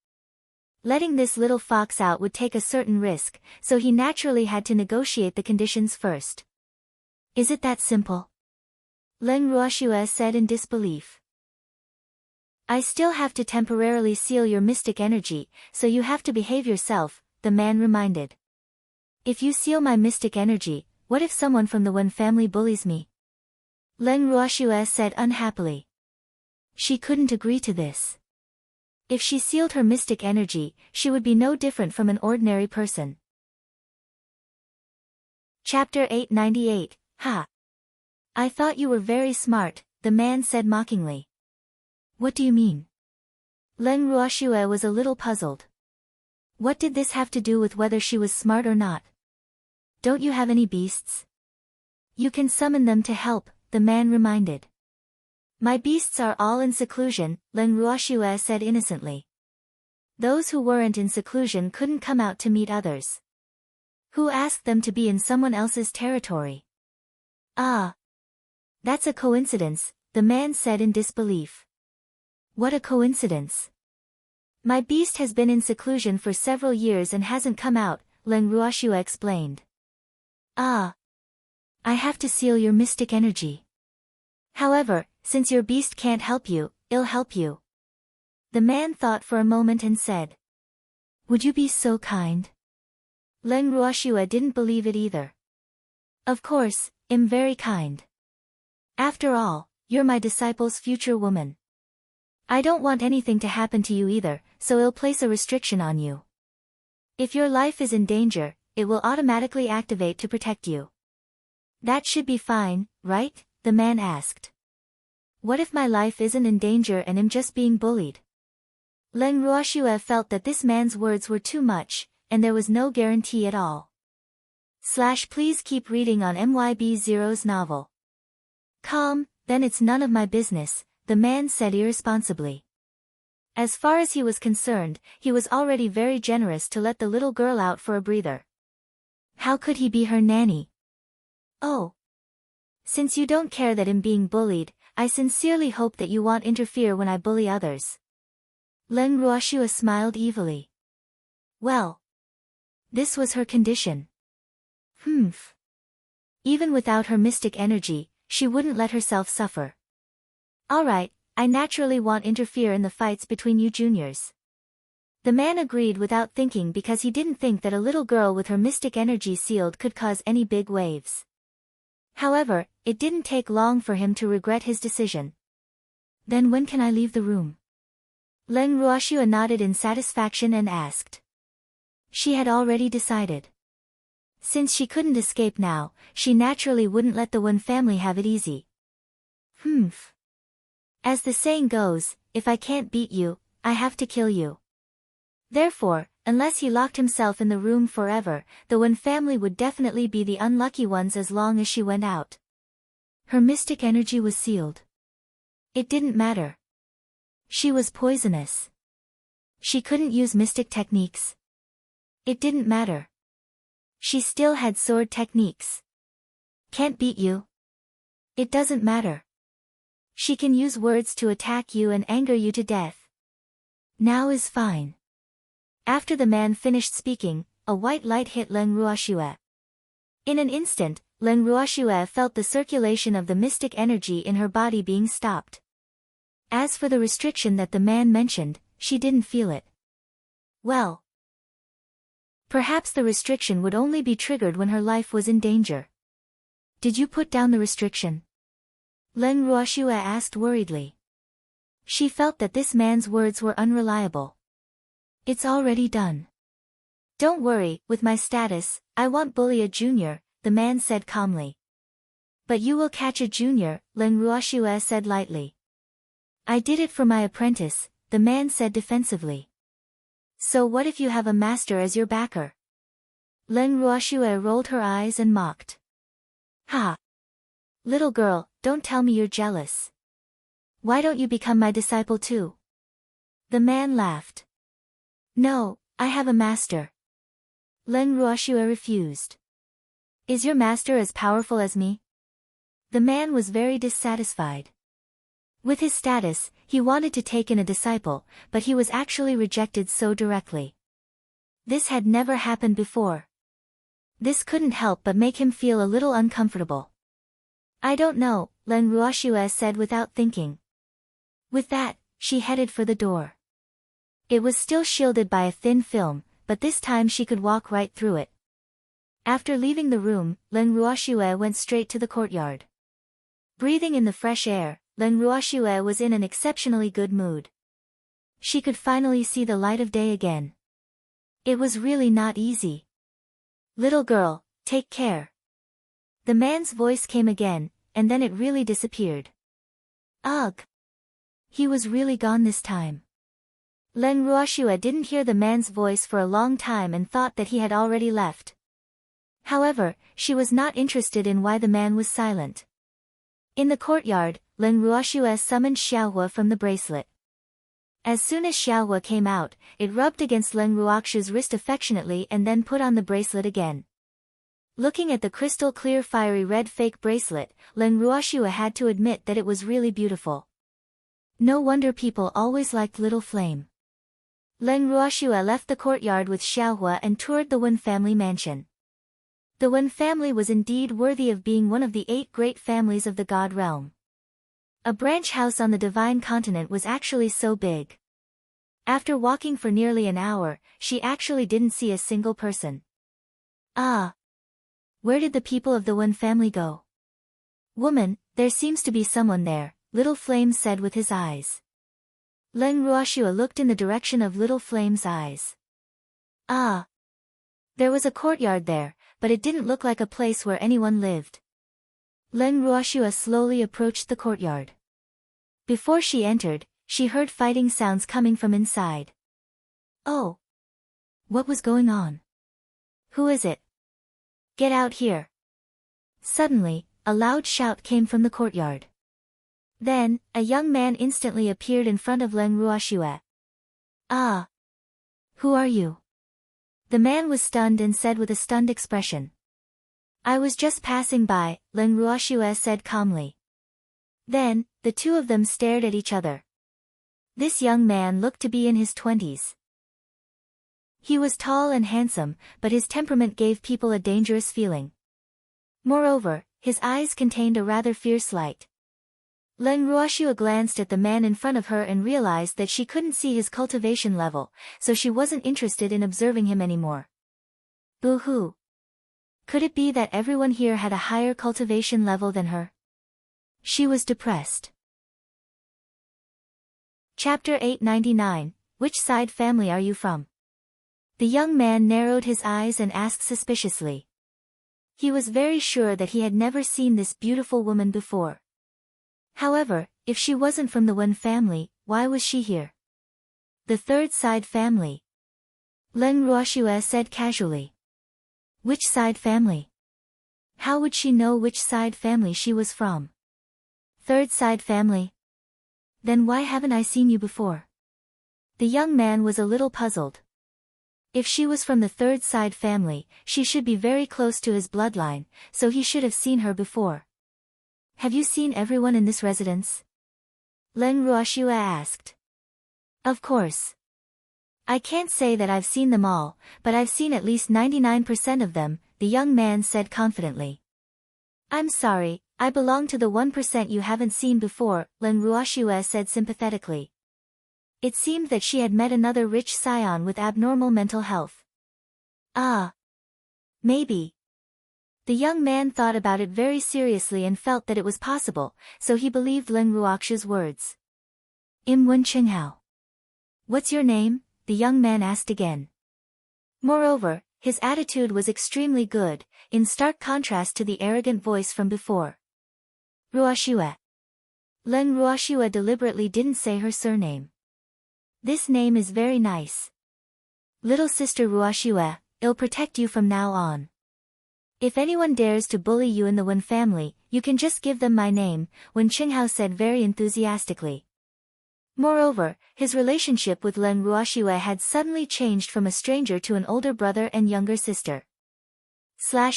Letting this little fox out would take a certain risk, so he naturally had to negotiate the conditions first. Is it that simple? Leng Ruoxue said in disbelief. I still have to temporarily seal your mystic energy, so you have to behave yourself, the man reminded. If you seal my mystic energy, what if someone from the Wen family bullies me? Leng Ruoxue said unhappily. She couldn't agree to this. If she sealed her mystic energy, she would be no different from an ordinary person. Chapter 898, Ha! I thought you were very smart, the man said mockingly. What do you mean? Leng Ruoxue was a little puzzled. What did this have to do with whether she was smart or not? Don't you have any beasts? You can summon them to help, the man reminded. My beasts are all in seclusion, Leng Ruoxue said innocently. Those who weren't in seclusion couldn't come out to meet others. Who asked them to be in someone else's territory? Ah. That's a coincidence, the man said in disbelief. What a coincidence. My beast has been in seclusion for several years and hasn't come out, Leng Ruoxue explained. Ah. I have to seal your mystic energy. However, since your beast can't help you, it'll help you. The man thought for a moment and said. Would you be so kind? Leng Ruoxue didn't believe it either. Of course, I'm very kind. After all, you're my disciple's future woman. I don't want anything to happen to you either, so I'll place a restriction on you. If your life is in danger, it will automatically activate to protect you. That should be fine, right? The man asked. What if my life isn't in danger and I'm just being bullied? Leng Ruoxue felt that this man's words were too much, and there was no guarantee at all. Please keep reading on MYB0's novel. Calm, then it's none of my business, the man said irresponsibly. As far as he was concerned, he was already very generous to let the little girl out for a breather. How could he be her nanny? Oh. Since you don't care that I'm being bullied, I sincerely hope that you won't interfere when I bully others. Leng Ruoxue smiled evilly. Well. This was her condition. Even without her mystic energy, she wouldn't let herself suffer. Alright, I naturally won't interfere in the fights between you juniors. The man agreed without thinking because he didn't think that a little girl with her mystic energy sealed could cause any big waves. However, it didn't take long for him to regret his decision. Then when can I leave the room? Leng Ruoxue nodded in satisfaction and asked. She had already decided. Since she couldn't escape now, she naturally wouldn't let the Wen family have it easy. As the saying goes, if I can't beat you, I have to kill you. Therefore, unless he locked himself in the room forever, the Wen family would definitely be the unlucky ones as long as she went out. Her mystic energy was sealed. It didn't matter. She was poisonous. She couldn't use mystic techniques. It didn't matter. She still had sword techniques. Can't beat you. It doesn't matter. She can use words to attack you and anger you to death. Now is fine. After the man finished speaking, a white light hit Leng Ruoxue. In an instant, Leng Ruoxue felt the circulation of the mystic energy in her body being stopped. As for the restriction that the man mentioned, she didn't feel it. Well. Perhaps the restriction would only be triggered when her life was in danger. Did you put down the restriction? Len Ruoxue asked worriedly. She felt that this man's words were unreliable. It's already done. Don't worry, with my status, I won't bully a junior, the man said calmly. But you will catch a junior, Len Ruoxue said lightly. I did it for my apprentice, the man said defensively. So what if you have a master as your backer? Len Ruoxue rolled her eyes and mocked. Ha! Little girl, don't tell me you're jealous. Why don't you become my disciple too? The man laughed. No, I have a master. Len Ruoxue refused. Is your master as powerful as me? The man was very dissatisfied. With his status, he wanted to take in a disciple, but he was actually rejected so directly. This had never happened before. This couldn't help but make him feel a little uncomfortable. I don't know, Len Ruoxue said without thinking. With that, she headed for the door. It was still shielded by a thin film, but this time she could walk right through it. After leaving the room, Len Ruoxue went straight to the courtyard. Breathing in the fresh air, Len Ruoxue was in an exceptionally good mood. She could finally see the light of day again. It was really not easy. Little girl, take care. The man's voice came again, and then it really disappeared. Ugh! He was really gone this time. Len Ruoxue didn't hear the man's voice for a long time and thought that he had already left. However, she was not interested in why the man was silent. In the courtyard, Len Ruoxue summoned Xiaohua from the bracelet. As soon as Xiaohua came out, it rubbed against Len Ruoxue's wrist affectionately and then put on the bracelet again. Looking at the crystal-clear fiery red fake bracelet, Len Ruoxue had to admit that it was really beautiful. No wonder people always liked Little Flame. Len Ruoxue left the courtyard with Xiaohua and toured the Wen family mansion. The Wen family was indeed worthy of being one of the 8 great families of the God realm. A branch house on the divine continent was actually so big. After walking for nearly an hour, she actually didn't see a single person. Ah! Where did the people of the Wen family go? Woman, there seems to be someone there, Little Flame said with his eyes. Len Ruoxue looked in the direction of Little Flame's eyes. Ah! There was a courtyard there, but it didn't look like a place where anyone lived. Len Ruoxue slowly approached the courtyard. Before she entered, she heard fighting sounds coming from inside. Oh! What was going on? Who is it? Get out here! Suddenly, a loud shout came from the courtyard. Then, a young man instantly appeared in front of Len Ruoxue. Ah! Who are you? The man was stunned and said with a stunned expression. I was just passing by, Len Ruoxue said calmly. Then, the two of them stared at each other. This young man looked to be in his 20s. He was tall and handsome, but his temperament gave people a dangerous feeling. Moreover, his eyes contained a rather fierce light. Len Ruoxue glanced at the man in front of her and realized that she couldn't see his cultivation level, so she wasn't interested in observing him anymore. Boo-hoo! Could it be that everyone here had a higher cultivation level than her? She was depressed. Chapter 899, Which side family are you from? The young man narrowed his eyes and asked suspiciously. He was very sure that he had never seen this beautiful woman before. However, if she wasn't from the Wen family, why was she here? The third side family. Len Ruoxue said casually. Which side family? How would she know which side family she was from? Third side family? Then why haven't I seen you before? The young man was a little puzzled. If she was from the third side family, she should be very close to his bloodline, so he should have seen her before. Have you seen everyone in this residence? Len Ruoxue asked. Of course. I can't say that I've seen them all, but I've seen at least 99% of them, the young man said confidently. I'm sorry, I belong to the 1% you haven't seen before, Len Ruoxue said sympathetically. It seemed that she had met another rich scion with abnormal mental health. Ah. Maybe. The young man thought about it very seriously and felt that it was possible, so he believed Leng Ruoxiu's words. Wen Qinghao. What's your name? The young man asked again. Moreover, his attitude was extremely good, in stark contrast to the arrogant voice from before. Ruoxiue. Leng Ruoxiue deliberately didn't say her surname. This name is very nice. Little sister Ruoxiue, I'll protect you from now on. If anyone dares to bully you in the Wen family, you can just give them my name, Wen Qinghao said very enthusiastically. Moreover, his relationship with Leng Ruoxiue had suddenly changed from a stranger to an older brother and younger sister.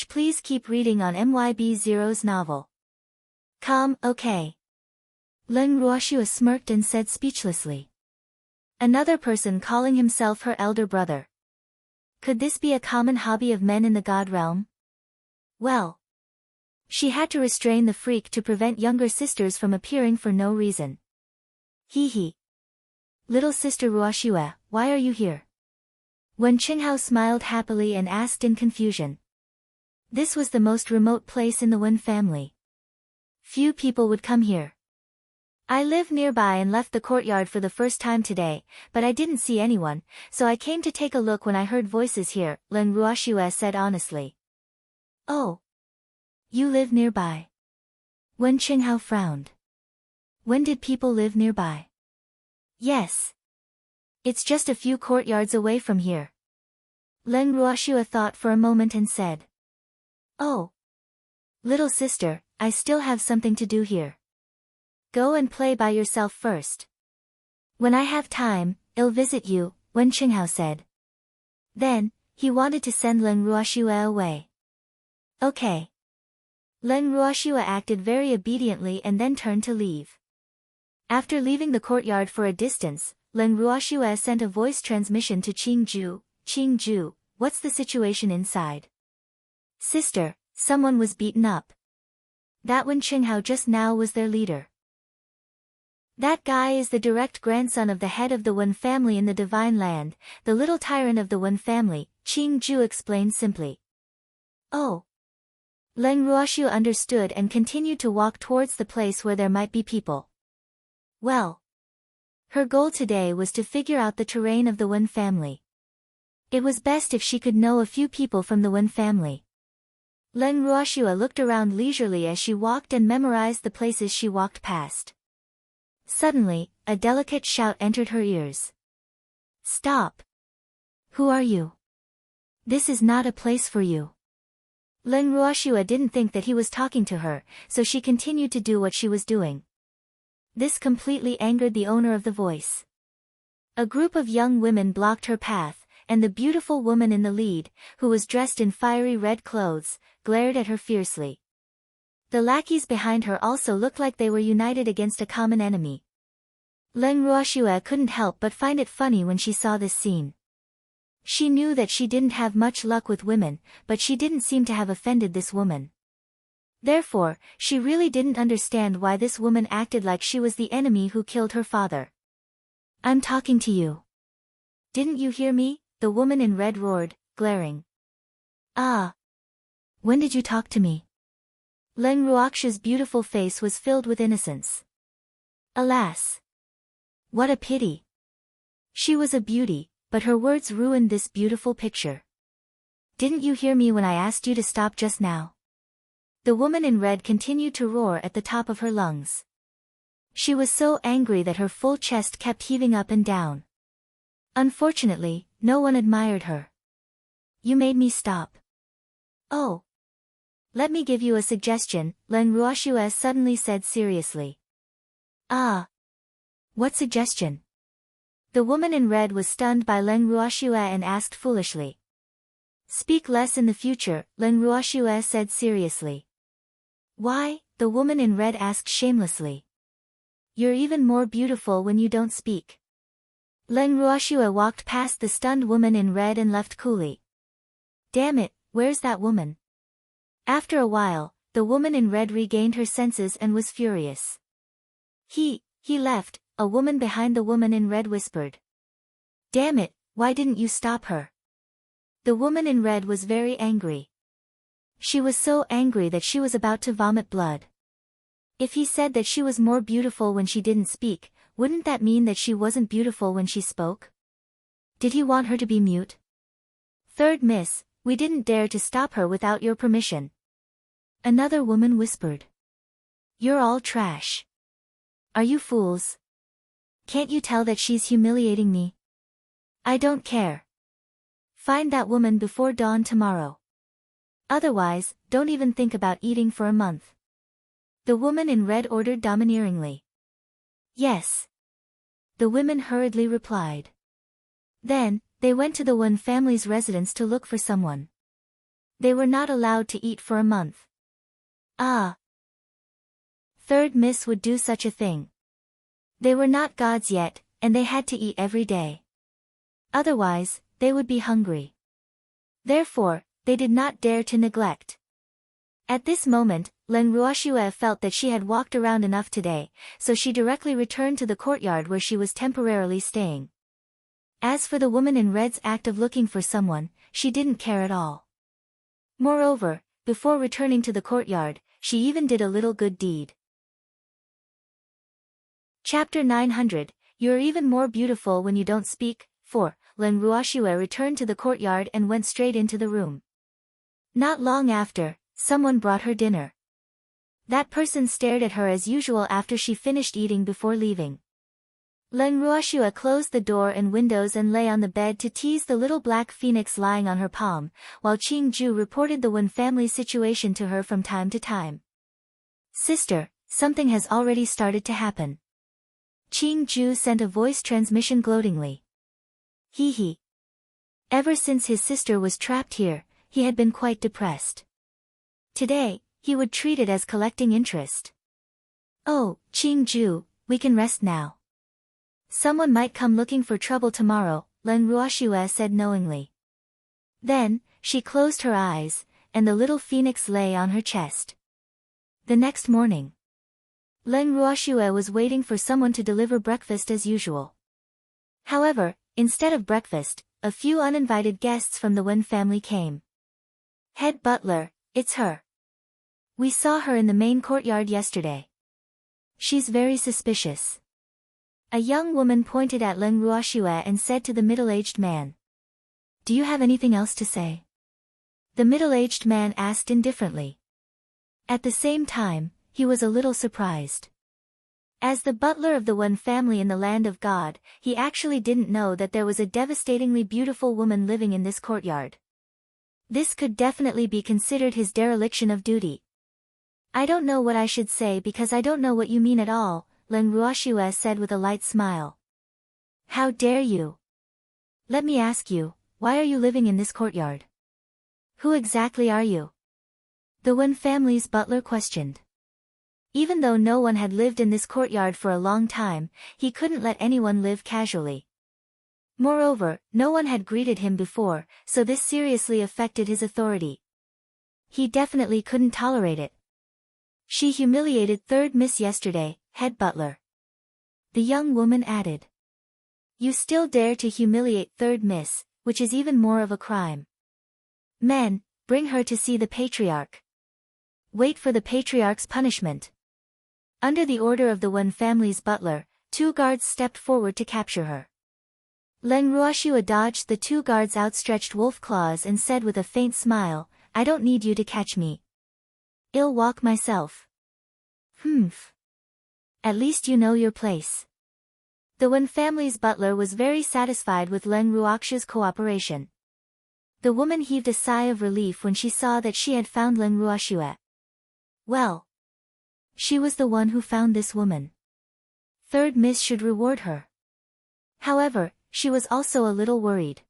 Please keep reading on MYB0's novel. Okay. Leng Ruoxiue smirked and said speechlessly. Another person calling himself her elder brother. Could this be a common hobby of men in the god realm? Well. She had to restrain the freak to prevent younger sisters from appearing for no reason. Hee. Little sister Ruoxiue, why are you here? Wen Qinghao smiled happily and asked in confusion. This was the most remote place in the Wen family. Few people would come here. I live nearby and left the courtyard for the first time today, but I didn't see anyone, so I came to take a look when I heard voices here, Leng Ruoxiue said honestly. Oh. You live nearby. Wen Qinghao frowned. When did people live nearby? Yes. It's just a few courtyards away from here. Leng Ruoxiue thought for a moment and said. Oh. Little sister, I still have something to do here. Go and play by yourself first. When I have time, I'll visit you, Wen Qinghao said. Then, he wanted to send Leng Ruoxiue away. Okay. Leng Ruoxiue acted very obediently and then turned to leave. After leaving the courtyard for a distance, Leng Ruoxiue sent a voice transmission to Qingju. Qingju, what's the situation inside? Sister, someone was beaten up. That Wen Qinghao just now was their leader. That guy is the direct grandson of the head of the Wen family in the Divine Land, the little tyrant of the Wen family, Qingju explained simply. Oh. Leng Ruoxiue understood and continued to walk towards the place where there might be people. Well. Her goal today was to figure out the terrain of the Wen family. It was best if she could know a few people from the Wen family. Leng Ruoxiue looked around leisurely as she walked and memorized the places she walked past. Suddenly, a delicate shout entered her ears. Stop! Who are you? This is not a place for you. Leng Ruoxiue didn't think that he was talking to her, so she continued to do what she was doing. This completely angered the owner of the voice. A group of young women blocked her path, and the beautiful woman in the lead, who was dressed in fiery red clothes, glared at her fiercely. The lackeys behind her also looked like they were united against a common enemy. Leng Ruoxiue couldn't help but find it funny when she saw this scene. She knew that she didn't have much luck with women, but she didn't seem to have offended this woman. Therefore, she really didn't understand why this woman acted like she was the enemy who killed her father. I'm talking to you. Didn't you hear me? The woman in red roared, glaring. Ah. When did you talk to me? Leng Ruoxiue's beautiful face was filled with innocence. Alas! What a pity! She was a beauty, but her words ruined this beautiful picture. Didn't you hear me when I asked you to stop just now? The woman in red continued to roar at the top of her lungs. She was so angry that her full chest kept heaving up and down. Unfortunately, no one admired her. You made me stop. Oh. Let me give you a suggestion, Leng Ruoxiue suddenly said seriously. Ah. What suggestion? The woman in red was stunned by Leng Ruoxiue and asked foolishly. Speak less in the future, Leng Ruoxiue said seriously. Why? The woman in red asked shamelessly. You're even more beautiful when you don't speak. Leng Ruoxiue walked past the stunned woman in red and left coolly. Damn it, where's that woman? After a while, the woman in red regained her senses and was furious. He left, a woman behind the woman in red whispered. Damn it, why didn't you stop her? The woman in red was very angry. She was so angry that she was about to vomit blood. If he said that she was more beautiful when she didn't speak, wouldn't that mean that she wasn't beautiful when she spoke? Did he want her to be mute? Third Miss, we didn't dare to stop her without your permission. Another woman whispered. You're all trash. Are you fools? Can't you tell that she's humiliating me? I don't care. Find that woman before dawn tomorrow. Otherwise, don't even think about eating for a month. The woman in red ordered domineeringly. Yes. The women hurriedly replied. Then, they went to the Wen family's residence to look for someone. They were not allowed to eat for a month. Ah. Third Miss would do such a thing. They were not gods yet, and they had to eat every day. Otherwise, they would be hungry. Therefore, they did not dare to neglect. At this moment, Len Ruoxue felt that she had walked around enough today, so she directly returned to the courtyard where she was temporarily staying. As for the woman in red's act of looking for someone, she didn't care at all. Moreover, before returning to the courtyard, she even did a little good deed. Chapter 900, You're even more beautiful when you don't speak. 4. Len Ruoxue returned to the courtyard and went straight into the room. Not long after, someone brought her dinner. That person stared at her as usual after she finished eating before leaving. Len Ruoxue closed the door and windows and lay on the bed to tease the little black phoenix lying on her palm, while Qing Ju reported the Wen family's situation to her from time to time. Sister, something has already started to happen. Qing Ju sent a voice transmission gloatingly. Hee hee. Ever since his sister was trapped here, he had been quite depressed. Today, he would treat it as collecting interest. Oh, Qing Ju, we can rest now. Someone might come looking for trouble tomorrow, Len Ruoxue said knowingly. Then, she closed her eyes, and the little phoenix lay on her chest. The next morning, Len Ruoxue was waiting for someone to deliver breakfast as usual. However, instead of breakfast, a few uninvited guests from the Wen family came. Head butler, it's her. We saw her in the main courtyard yesterday. She's very suspicious. A young woman pointed at Len Ruoxue and said to the middle-aged man. Do you have anything else to say? The middle-aged man asked indifferently. At the same time, he was a little surprised. As the butler of the Wen family in the land of God, he actually didn't know that there was a devastatingly beautiful woman living in this courtyard. This could definitely be considered his dereliction of duty. I don't know what I should say because I don't know what you mean at all, Len Ruoxue said with a light smile. How dare you? Let me ask you, why are you living in this courtyard? Who exactly are you? The Wen family's butler questioned. Even though no one had lived in this courtyard for a long time, he couldn't let anyone live casually. Moreover, no one had greeted him before, so this seriously affected his authority. He definitely couldn't tolerate it. She humiliated Third Miss yesterday, head butler. The young woman added. You still dare to humiliate Third Miss, which is even more of a crime. Men, bring her to see the Patriarch. Wait for the Patriarch's punishment. Under the order of the Wen family's butler, 2 guards stepped forward to capture her. Len Ruoxue dodged the 2 guards' outstretched wolf claws and said with a faint smile, I don't need you to catch me. I'll walk myself. Humph. At least you know your place. The Wen family's butler was very satisfied with Len Ruoxue's cooperation. The woman heaved a sigh of relief when she saw that she had found Len Ruoxue. Well. She was the one who found this woman. Third Miss should reward her. However, she was also a little worried.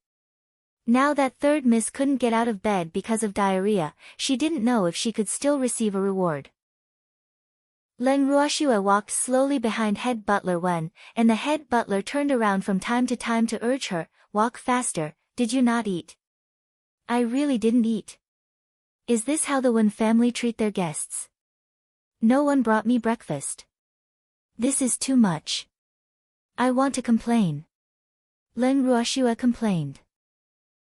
Now that Third Miss couldn't get out of bed because of diarrhea, she didn't know if she could still receive a reward. Len Ruoxue walked slowly behind head butler Wen, and the head butler turned around from time to time to urge her, walk faster, did you not eat? I really didn't eat. Is this how the Wen family treat their guests? No one brought me breakfast. This is too much. I want to complain. Len Ruoxue complained.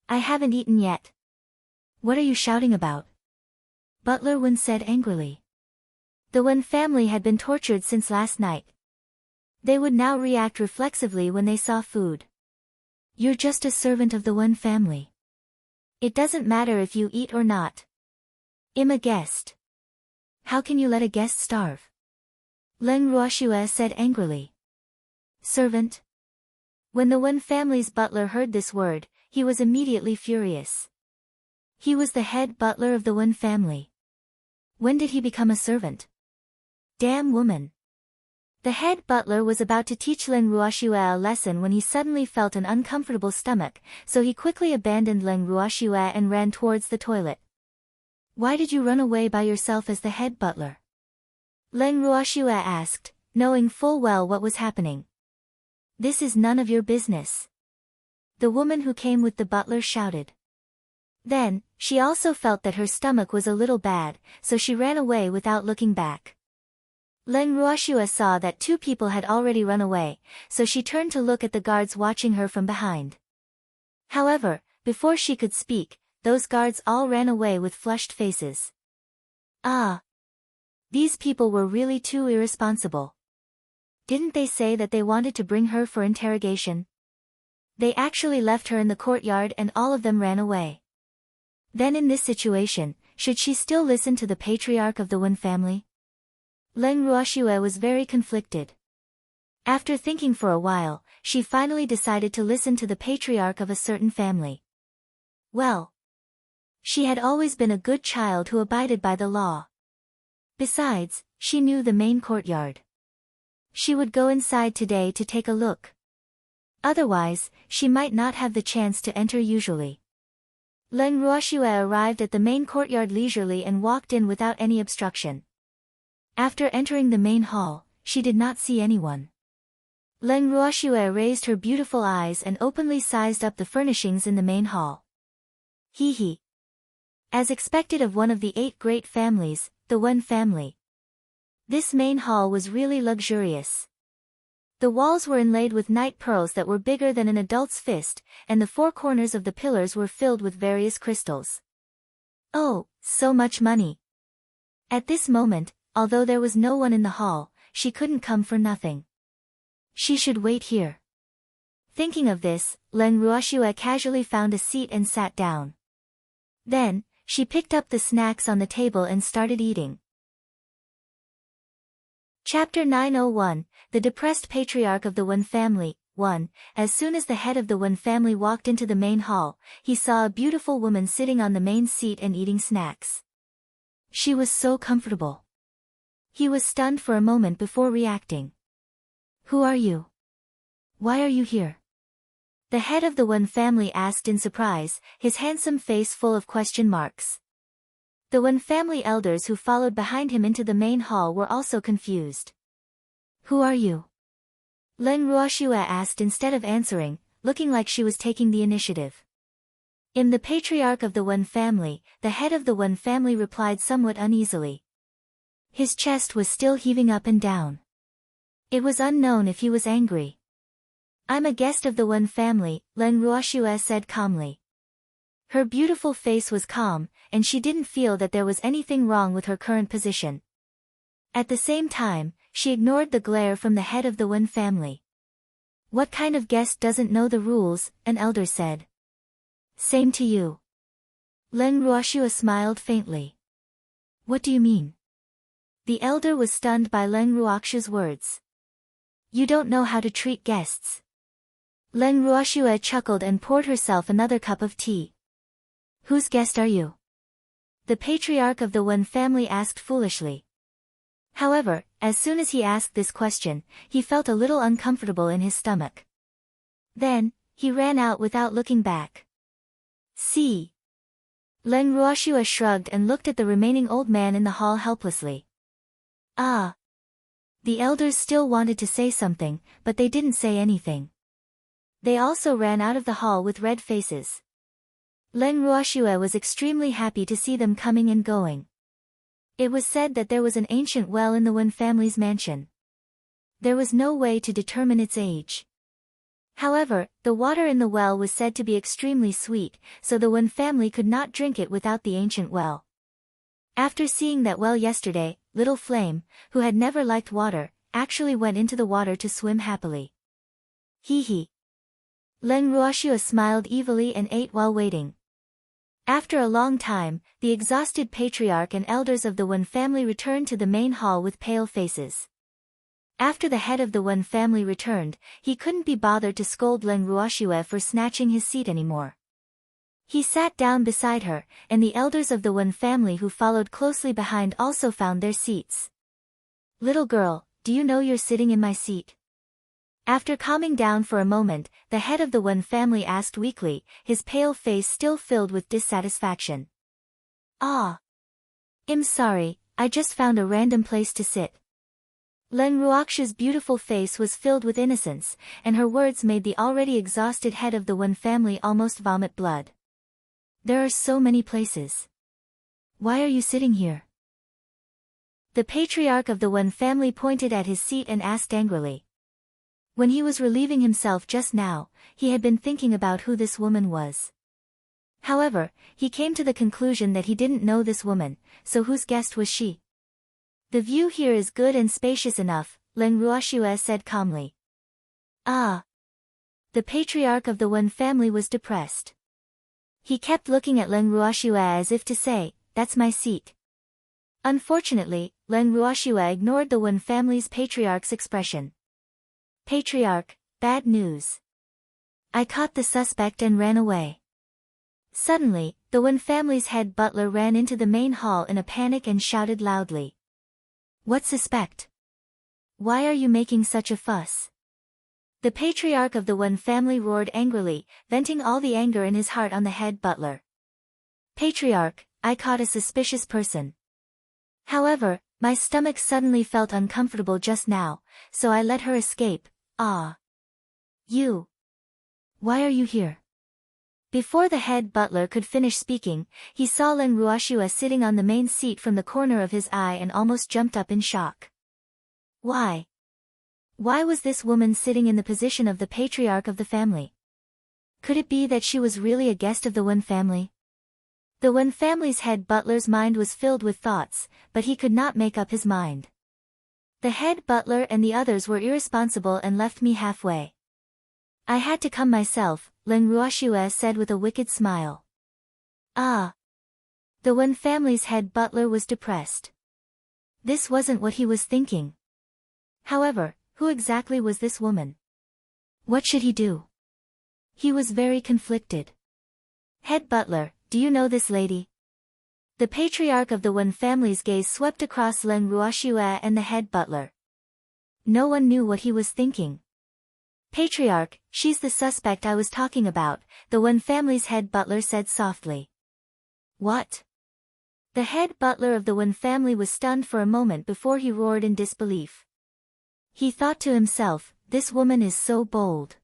I haven't eaten yet. What are you shouting about? Butler Wen said angrily. The Wen family had been tortured since last night. They would now react reflexively when they saw food. You're just a servant of the Wen family. It doesn't matter if you eat or not. I'm a guest. How can you let a guest starve? Leng Ruoxue said angrily. Servant? When the Wen family's butler heard this word, he was immediately furious. He was the head butler of the Wen family. When did he become a servant? Damn woman. The head butler was about to teach Leng Ruoxue a lesson when he suddenly felt an uncomfortable stomach, so he quickly abandoned Leng Ruoxue and ran towards the toilet. Why did you run away by yourself as the head butler? Leng Ruoxue asked, knowing full well what was happening. This is none of your business. The woman who came with the butler shouted. Then, she also felt that her stomach was a little bad, so she ran away without looking back. Leng Ruoxue saw that two people had already run away, so she turned to look at the guards watching her from behind. However, before she could speak, those guards all ran away with flushed faces. Ah! These people were really too irresponsible. Didn't they say that they wanted to bring her for interrogation? They actually left her in the courtyard and all of them ran away. Then in this situation, should she still listen to the patriarch of the Wen family? Leng Ruoxue was very conflicted. After thinking for a while, she finally decided to listen to the patriarch of a certain family. Well, she had always been a good child who abided by the law. Besides, she knew the main courtyard. She would go inside today to take a look. Otherwise, she might not have the chance to enter usually. Leng Ruoxue arrived at the main courtyard leisurely and walked in without any obstruction. After entering the main hall, she did not see anyone. Leng Ruoxue raised her beautiful eyes and openly sized up the furnishings in the main hall. Hee hee. As expected of one of the 8 great families, the Wen family. This main hall was really luxurious. The walls were inlaid with night pearls that were bigger than an adult's fist, and the 4 corners of the pillars were filled with various crystals. Oh, so much money. At this moment, although there was no one in the hall, she couldn't come for nothing. She should wait here. Thinking of this, Leng Ruoxue casually found a seat and sat down. Then, she picked up the snacks on the table and started eating. Chapter 901, The Depressed Patriarch of the Wen Family. 1. As soon as the head of the Wen family walked into the main hall, he saw a beautiful woman sitting on the main seat and eating snacks. She was so comfortable. He was stunned for a moment before reacting. Who are you? Why are you here? The head of the Wen family asked in surprise, his handsome face full of question marks. The Wen family elders who followed behind him into the main hall were also confused. Who are you? Leng Ruoxue asked instead of answering, looking like she was taking the initiative. I'm the patriarch of the Wen family, the head of the Wen family replied somewhat uneasily. His chest was still heaving up and down. It was unknown if he was angry. I'm a guest of the Wen family, Leng Ruoxue said calmly. Her beautiful face was calm, and she didn't feel that there was anything wrong with her current position. At the same time, she ignored the glare from the head of the Wen family. What kind of guest doesn't know the rules, an elder said. Same to you. Leng Ruoxue smiled faintly. What do you mean? The elder was stunned by Leng Ruoxue's words. You don't know how to treat guests. Leng Ruoxue chuckled and poured herself another cup of tea. Whose guest are you? The patriarch of the Wen family asked foolishly. However, as soon as he asked this question, he felt a little uncomfortable in his stomach. Then, he ran out without looking back. See. Leng Ruoxue shrugged and looked at the remaining old man in the hall helplessly. Ah. The elders still wanted to say something, but they didn't say anything. They also ran out of the hall with red faces. Leng Ruoxue was extremely happy to see them coming and going. It was said that there was an ancient well in the Wen family's mansion. There was no way to determine its age. However, the water in the well was said to be extremely sweet, so the Wen family could not drink it without the ancient well. After seeing that well yesterday, little Flame, who had never liked water, actually went into the water to swim happily. Hee hee. Leng Ruoxue smiled evilly and ate while waiting. After a long time, the exhausted patriarch and elders of the Wen family returned to the main hall with pale faces. After the head of the Wen family returned, he couldn't be bothered to scold Leng Ruoxue for snatching his seat anymore. He sat down beside her, and the elders of the Wen family who followed closely behind also found their seats. Little girl, do you know you're sitting in my seat? After calming down for a moment, the head of the Wen family asked weakly, his pale face still filled with dissatisfaction. Ah. I'm sorry, I just found a random place to sit. Leng Ruoxue's beautiful face was filled with innocence, and her words made the already exhausted head of the Wen family almost vomit blood. There are so many places. Why are you sitting here? The patriarch of the Wen family pointed at his seat and asked angrily. When he was relieving himself just now, he had been thinking about who this woman was. However, he came to the conclusion that he didn't know this woman, so whose guest was she? The view here is good and spacious enough, Leng Ruoxue said calmly. Ah. The patriarch of the Wen family was depressed. He kept looking at Leng Ruoxue as if to say, that's my seat. Unfortunately, Leng Ruoxue ignored the Wen family's patriarch's expression. Patriarch, bad news. I caught the suspect and ran away. Suddenly, the Wen family's head butler ran into the main hall in a panic and shouted loudly. What suspect? Why are you making such a fuss? The patriarch of the Wen family roared angrily, venting all the anger in his heart on the head butler. Patriarch, I caught a suspicious person. However, my stomach suddenly felt uncomfortable just now, so I let her escape. Ah. You. Why are you here? Before the head butler could finish speaking, he saw Leng Ruoxue sitting on the main seat from the corner of his eye and almost jumped up in shock. Why? Why was this woman sitting in the position of the patriarch of the family? Could it be that she was really a guest of the Wen family? The Wen family's head butler's mind was filled with thoughts, but he could not make up his mind. The head butler and the others were irresponsible and left me halfway. I had to come myself, Leng Ruoxue said with a wicked smile. Ah. The Wen family's head butler was depressed. This wasn't what he was thinking. However, who exactly was this woman? What should he do? He was very conflicted. Head butler, do you know this lady? The patriarch of the Wen family's gaze swept across Leng Ruoxue and the head butler. No one knew what he was thinking. Patriarch, she's the suspect I was talking about, the Wen family's head butler said softly. What? The head butler of the Wen family was stunned for a moment before he roared in disbelief. He thought to himself, this woman is so bold.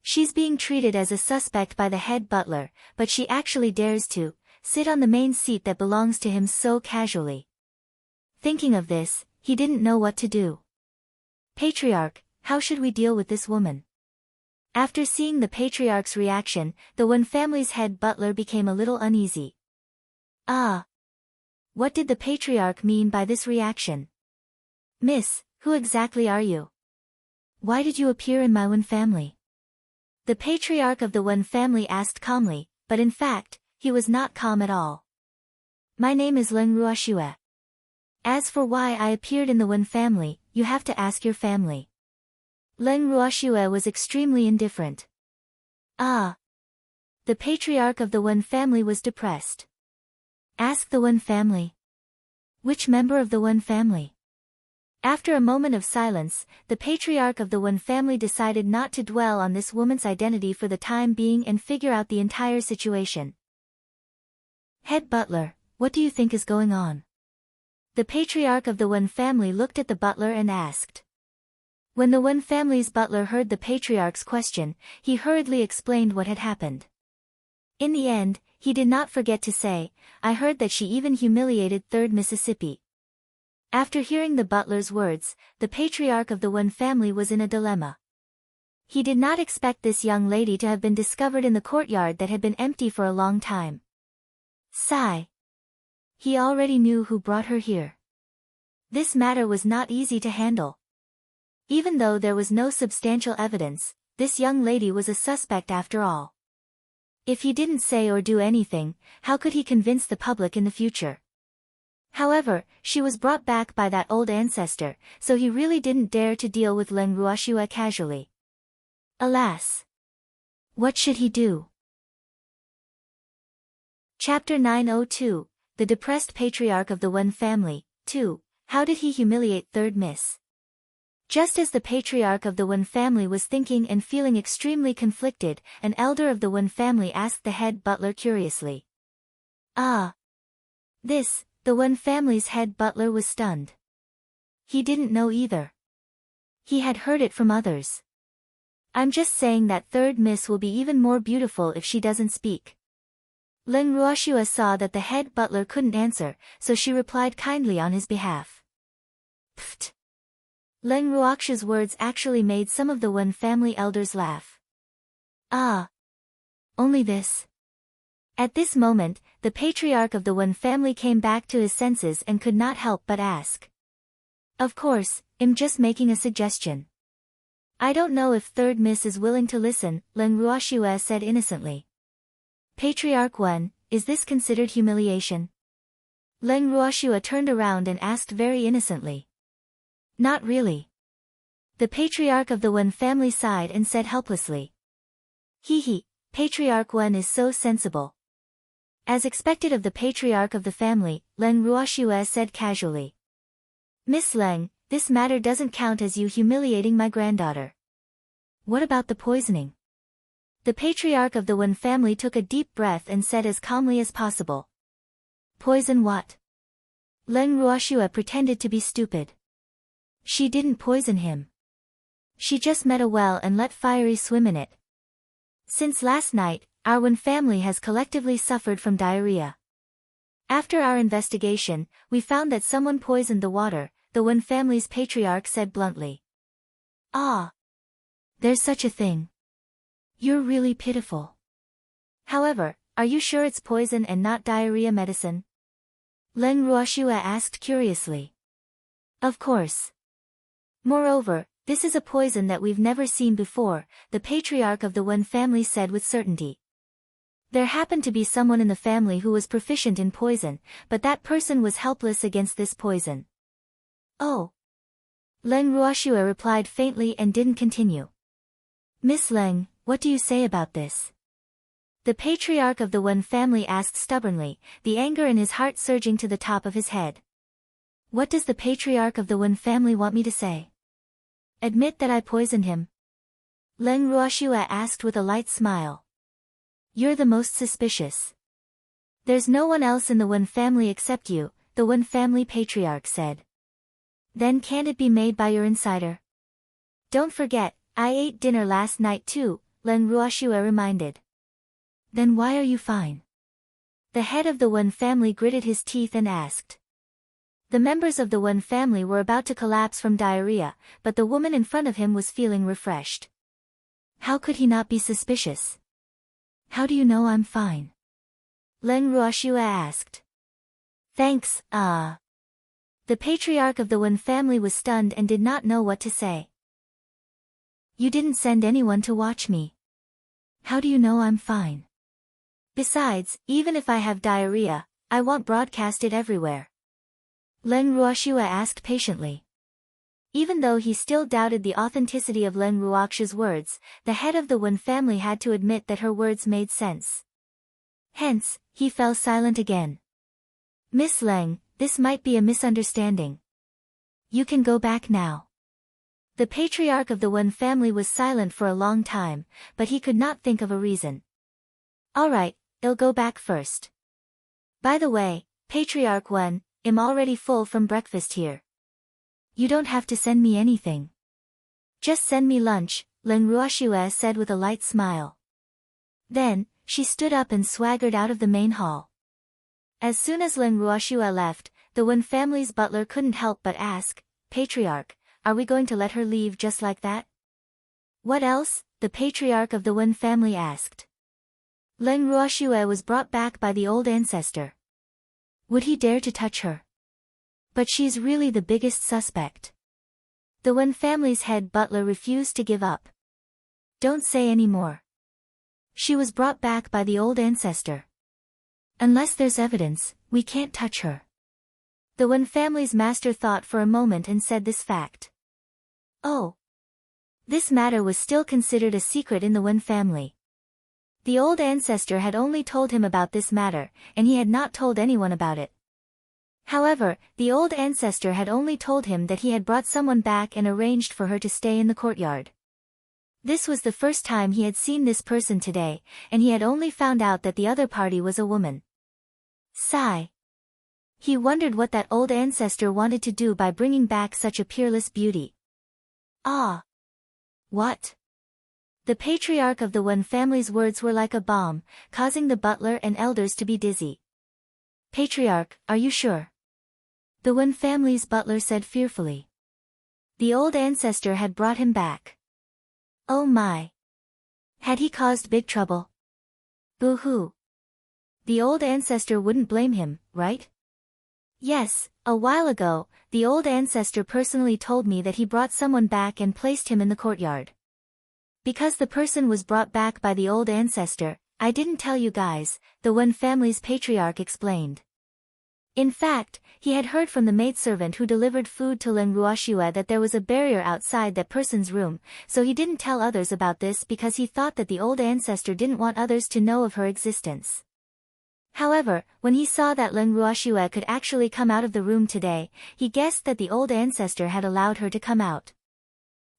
She's being treated as a suspect by the head butler, but she actually dares to sit on the main seat that belongs to him so casually. Thinking of this, he didn't know what to do. Patriarch, how should we deal with this woman? After seeing the patriarch's reaction, the Wen family's head butler became a little uneasy. Ah. What did the patriarch mean by this reaction? Miss, who exactly are you? Why did you appear in my Wen family? The patriarch of the Wen family asked calmly, but in fact, he was not calm at all. My name is Leng Ruoxue. As for why I appeared in the Wen family, you have to ask your family. Leng Ruoxue was extremely indifferent. Ah. The patriarch of the Wen family was depressed. Ask the Wen family. Which member of the Wen family? After a moment of silence, the patriarch of the Wen family decided not to dwell on this woman's identity for the time being and figure out the entire situation. Head butler, what do you think is going on? The patriarch of the Wen family looked at the butler and asked. When the Wen family's butler heard the patriarch's question, he hurriedly explained what had happened. In the end, he did not forget to say, I heard that she even humiliated 3rd Mississippi. After hearing the butler's words, the patriarch of the Wen family was in a dilemma. He did not expect this young lady to have been discovered in the courtyard that had been empty for a long time. Sigh. He already knew who brought her here. This matter was not easy to handle. Even though there was no substantial evidence, this young lady was a suspect after all. If he didn't say or do anything, how could he convince the public in the future? However, she was brought back by that old ancestor, so he really didn't dare to deal with Leng Ruoxue casually. Alas! What should he do? Chapter 902, The Depressed Patriarch of the Wen Family, 2. How did he humiliate Third Miss? Just as the patriarch of the Wen family was thinking and feeling extremely conflicted, an elder of the Wen family asked the head butler curiously. Ah! The Wen family's head butler was stunned. He didn't know either. He had heard it from others. I'm just saying that Third Miss will be even more beautiful if she doesn't speak. Leng Ruoxue saw that the head butler couldn't answer, so she replied kindly on his behalf. Pfft! Leng Ruoxue's words actually made some of the Wen family elders laugh. Ah! Only this. At this moment, the patriarch of the Wen family came back to his senses and could not help but ask. Of course, I'm just making a suggestion. I don't know if Third Miss is willing to listen, Leng Ruoxue said innocently. Patriarch Wen, is this considered humiliation? Leng Ruoxue turned around and asked very innocently. Not really. The patriarch of the Wen family sighed and said helplessly. Patriarch Wen is so sensible. As expected of the patriarch of the family, Leng Ruoxue said casually. Miss Leng, this matter doesn't count as you humiliating my granddaughter. What about the poisoning? The patriarch of the Wen family took a deep breath and said as calmly as possible. Poison what? Leng Ruoxue pretended to be stupid. She didn't poison him. She just met a well and let Fiery swim in it. Since last night, our Wen family has collectively suffered from diarrhea. After our investigation, we found that someone poisoned the water, the Wen family's patriarch said bluntly. Ah! There's such a thing. You're really pitiful. However, are you sure it's poison and not diarrhea medicine? Leng Ruoxue asked curiously. Of course. Moreover, this is a poison that we've never seen before, the patriarch of the Wen family said with certainty. There happened to be someone in the family who was proficient in poison, but that person was helpless against this poison. Oh. Leng Ruoxue replied faintly and didn't continue. Miss Leng, what do you say about this? The patriarch of the Wen family asked stubbornly, the anger in his heart surging to the top of his head. What does the patriarch of the Wen family want me to say? Admit that I poisoned him? Leng Ruoxue asked with a light smile. You're the most suspicious. There's no one else in the Wen family except you, the Wen family patriarch said. Then can't it be made by your insider? Don't forget, I ate dinner last night too, Leng Ruoxue reminded. Then why are you fine? The head of the Wen family gritted his teeth and asked. The members of the Wen family were about to collapse from diarrhea, but the woman in front of him was feeling refreshed. How could he not be suspicious? How do you know I'm fine? Leng Ruoxue asked. Thanks, The patriarch of the Wen family was stunned and did not know what to say. You didn't send anyone to watch me. How do you know I'm fine? Besides, even if I have diarrhea, I won't broadcast it everywhere. Leng Ruoxue asked patiently. Even though he still doubted the authenticity of Leng Ruoxue's words, the head of the Wen family had to admit that her words made sense. Hence, he fell silent again. Miss Leng, this might be a misunderstanding. You can go back now. The patriarch of the Wen family was silent for a long time, but he could not think of a reason. All right, I'll go back first. By the way, Patriarch Wen, I'm already full from breakfast here. You don't have to send me anything. Just send me lunch, Leng Ruoxue said with a light smile. Then, she stood up and swaggered out of the main hall. As soon as Leng Ruoxue left, the Wen family's butler couldn't help but ask, Patriarch, are we going to let her leave just like that? What else? The patriarch of the Wen family asked. Leng Ruoxue was brought back by the old ancestor. Would he dare to touch her? But she's really the biggest suspect. The Wen family's head butler refused to give up. Don't say any more. She was brought back by the old ancestor. Unless there's evidence, we can't touch her. The Wen family's master thought for a moment and said this fact. Oh. This matter was still considered a secret in the Wen family. The old ancestor had only told him about this matter, and he had not told anyone about it. However, the old ancestor had only told him that he had brought someone back and arranged for her to stay in the courtyard. This was the first time he had seen this person today, and he had only found out that the other party was a woman. Sigh. He wondered what that old ancestor wanted to do by bringing back such a peerless beauty. Ah. What? The patriarch of the Wen family's words were like a bomb, causing the butler and elders to be dizzy. Patriarch, are you sure? The Wen family's butler said fearfully. The old ancestor had brought him back. Oh my. Had he caused big trouble? Boo-hoo. The old ancestor wouldn't blame him, right? Yes, a while ago, the old ancestor personally told me that he brought someone back and placed him in the courtyard. Because the person was brought back by the old ancestor, I didn't tell you guys, the Wen family's patriarch explained. In fact, he had heard from the maidservant who delivered food to Len Ruoxue that there was a barrier outside that person's room, so he didn't tell others about this because he thought that the old ancestor didn't want others to know of her existence. However, when he saw that Len Ruoxue could actually come out of the room today, he guessed that the old ancestor had allowed her to come out.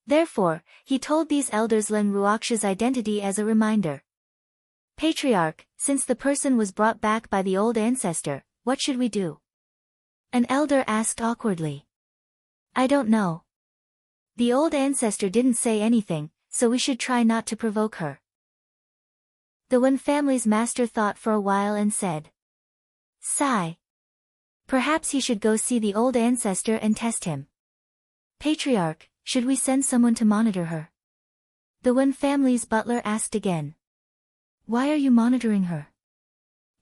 Therefore, he told these elders Len Ruoxue's identity as a reminder. Patriarch, since the person was brought back by the old ancestor, what should we do? An elder asked awkwardly. I don't know. The old ancestor didn't say anything, so we should try not to provoke her. The Wen family's master thought for a while and said. Sigh. Perhaps he should go see the old ancestor and test him. Patriarch, should we send someone to monitor her? The Wen family's butler asked again. Why are you monitoring her?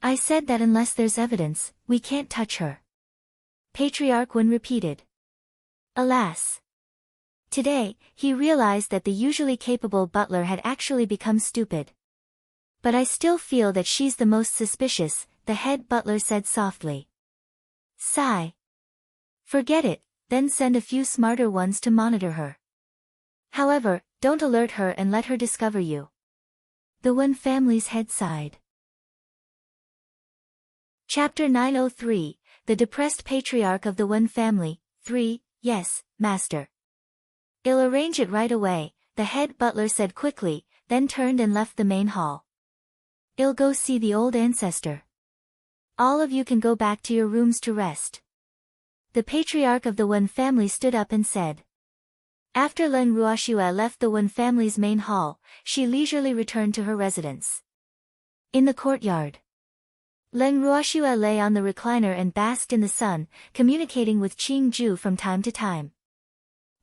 I said that unless there's evidence, we can't touch her. Patriarch Wen repeated. Alas. Today, he realized that the usually capable butler had actually become stupid. But I still feel that she's the most suspicious, the head butler said softly. Sigh. Forget it, then send a few smarter ones to monitor her. However, don't alert her and let her discover you. The Wen family's head sighed. Chapter 903, The Depressed Patriarch of the Wen Family, 3, Yes, Master. I'll arrange it right away, the head butler said quickly, then turned and left the main hall. I'll go see the old ancestor. All of you can go back to your rooms to rest. The patriarch of the Wen family stood up and said. After Len Ruoxue left the Wen family's main hall, she leisurely returned to her residence. In the courtyard. Len Ruoxue lay on the recliner and basked in the sun, communicating with Qing Ju from time to time.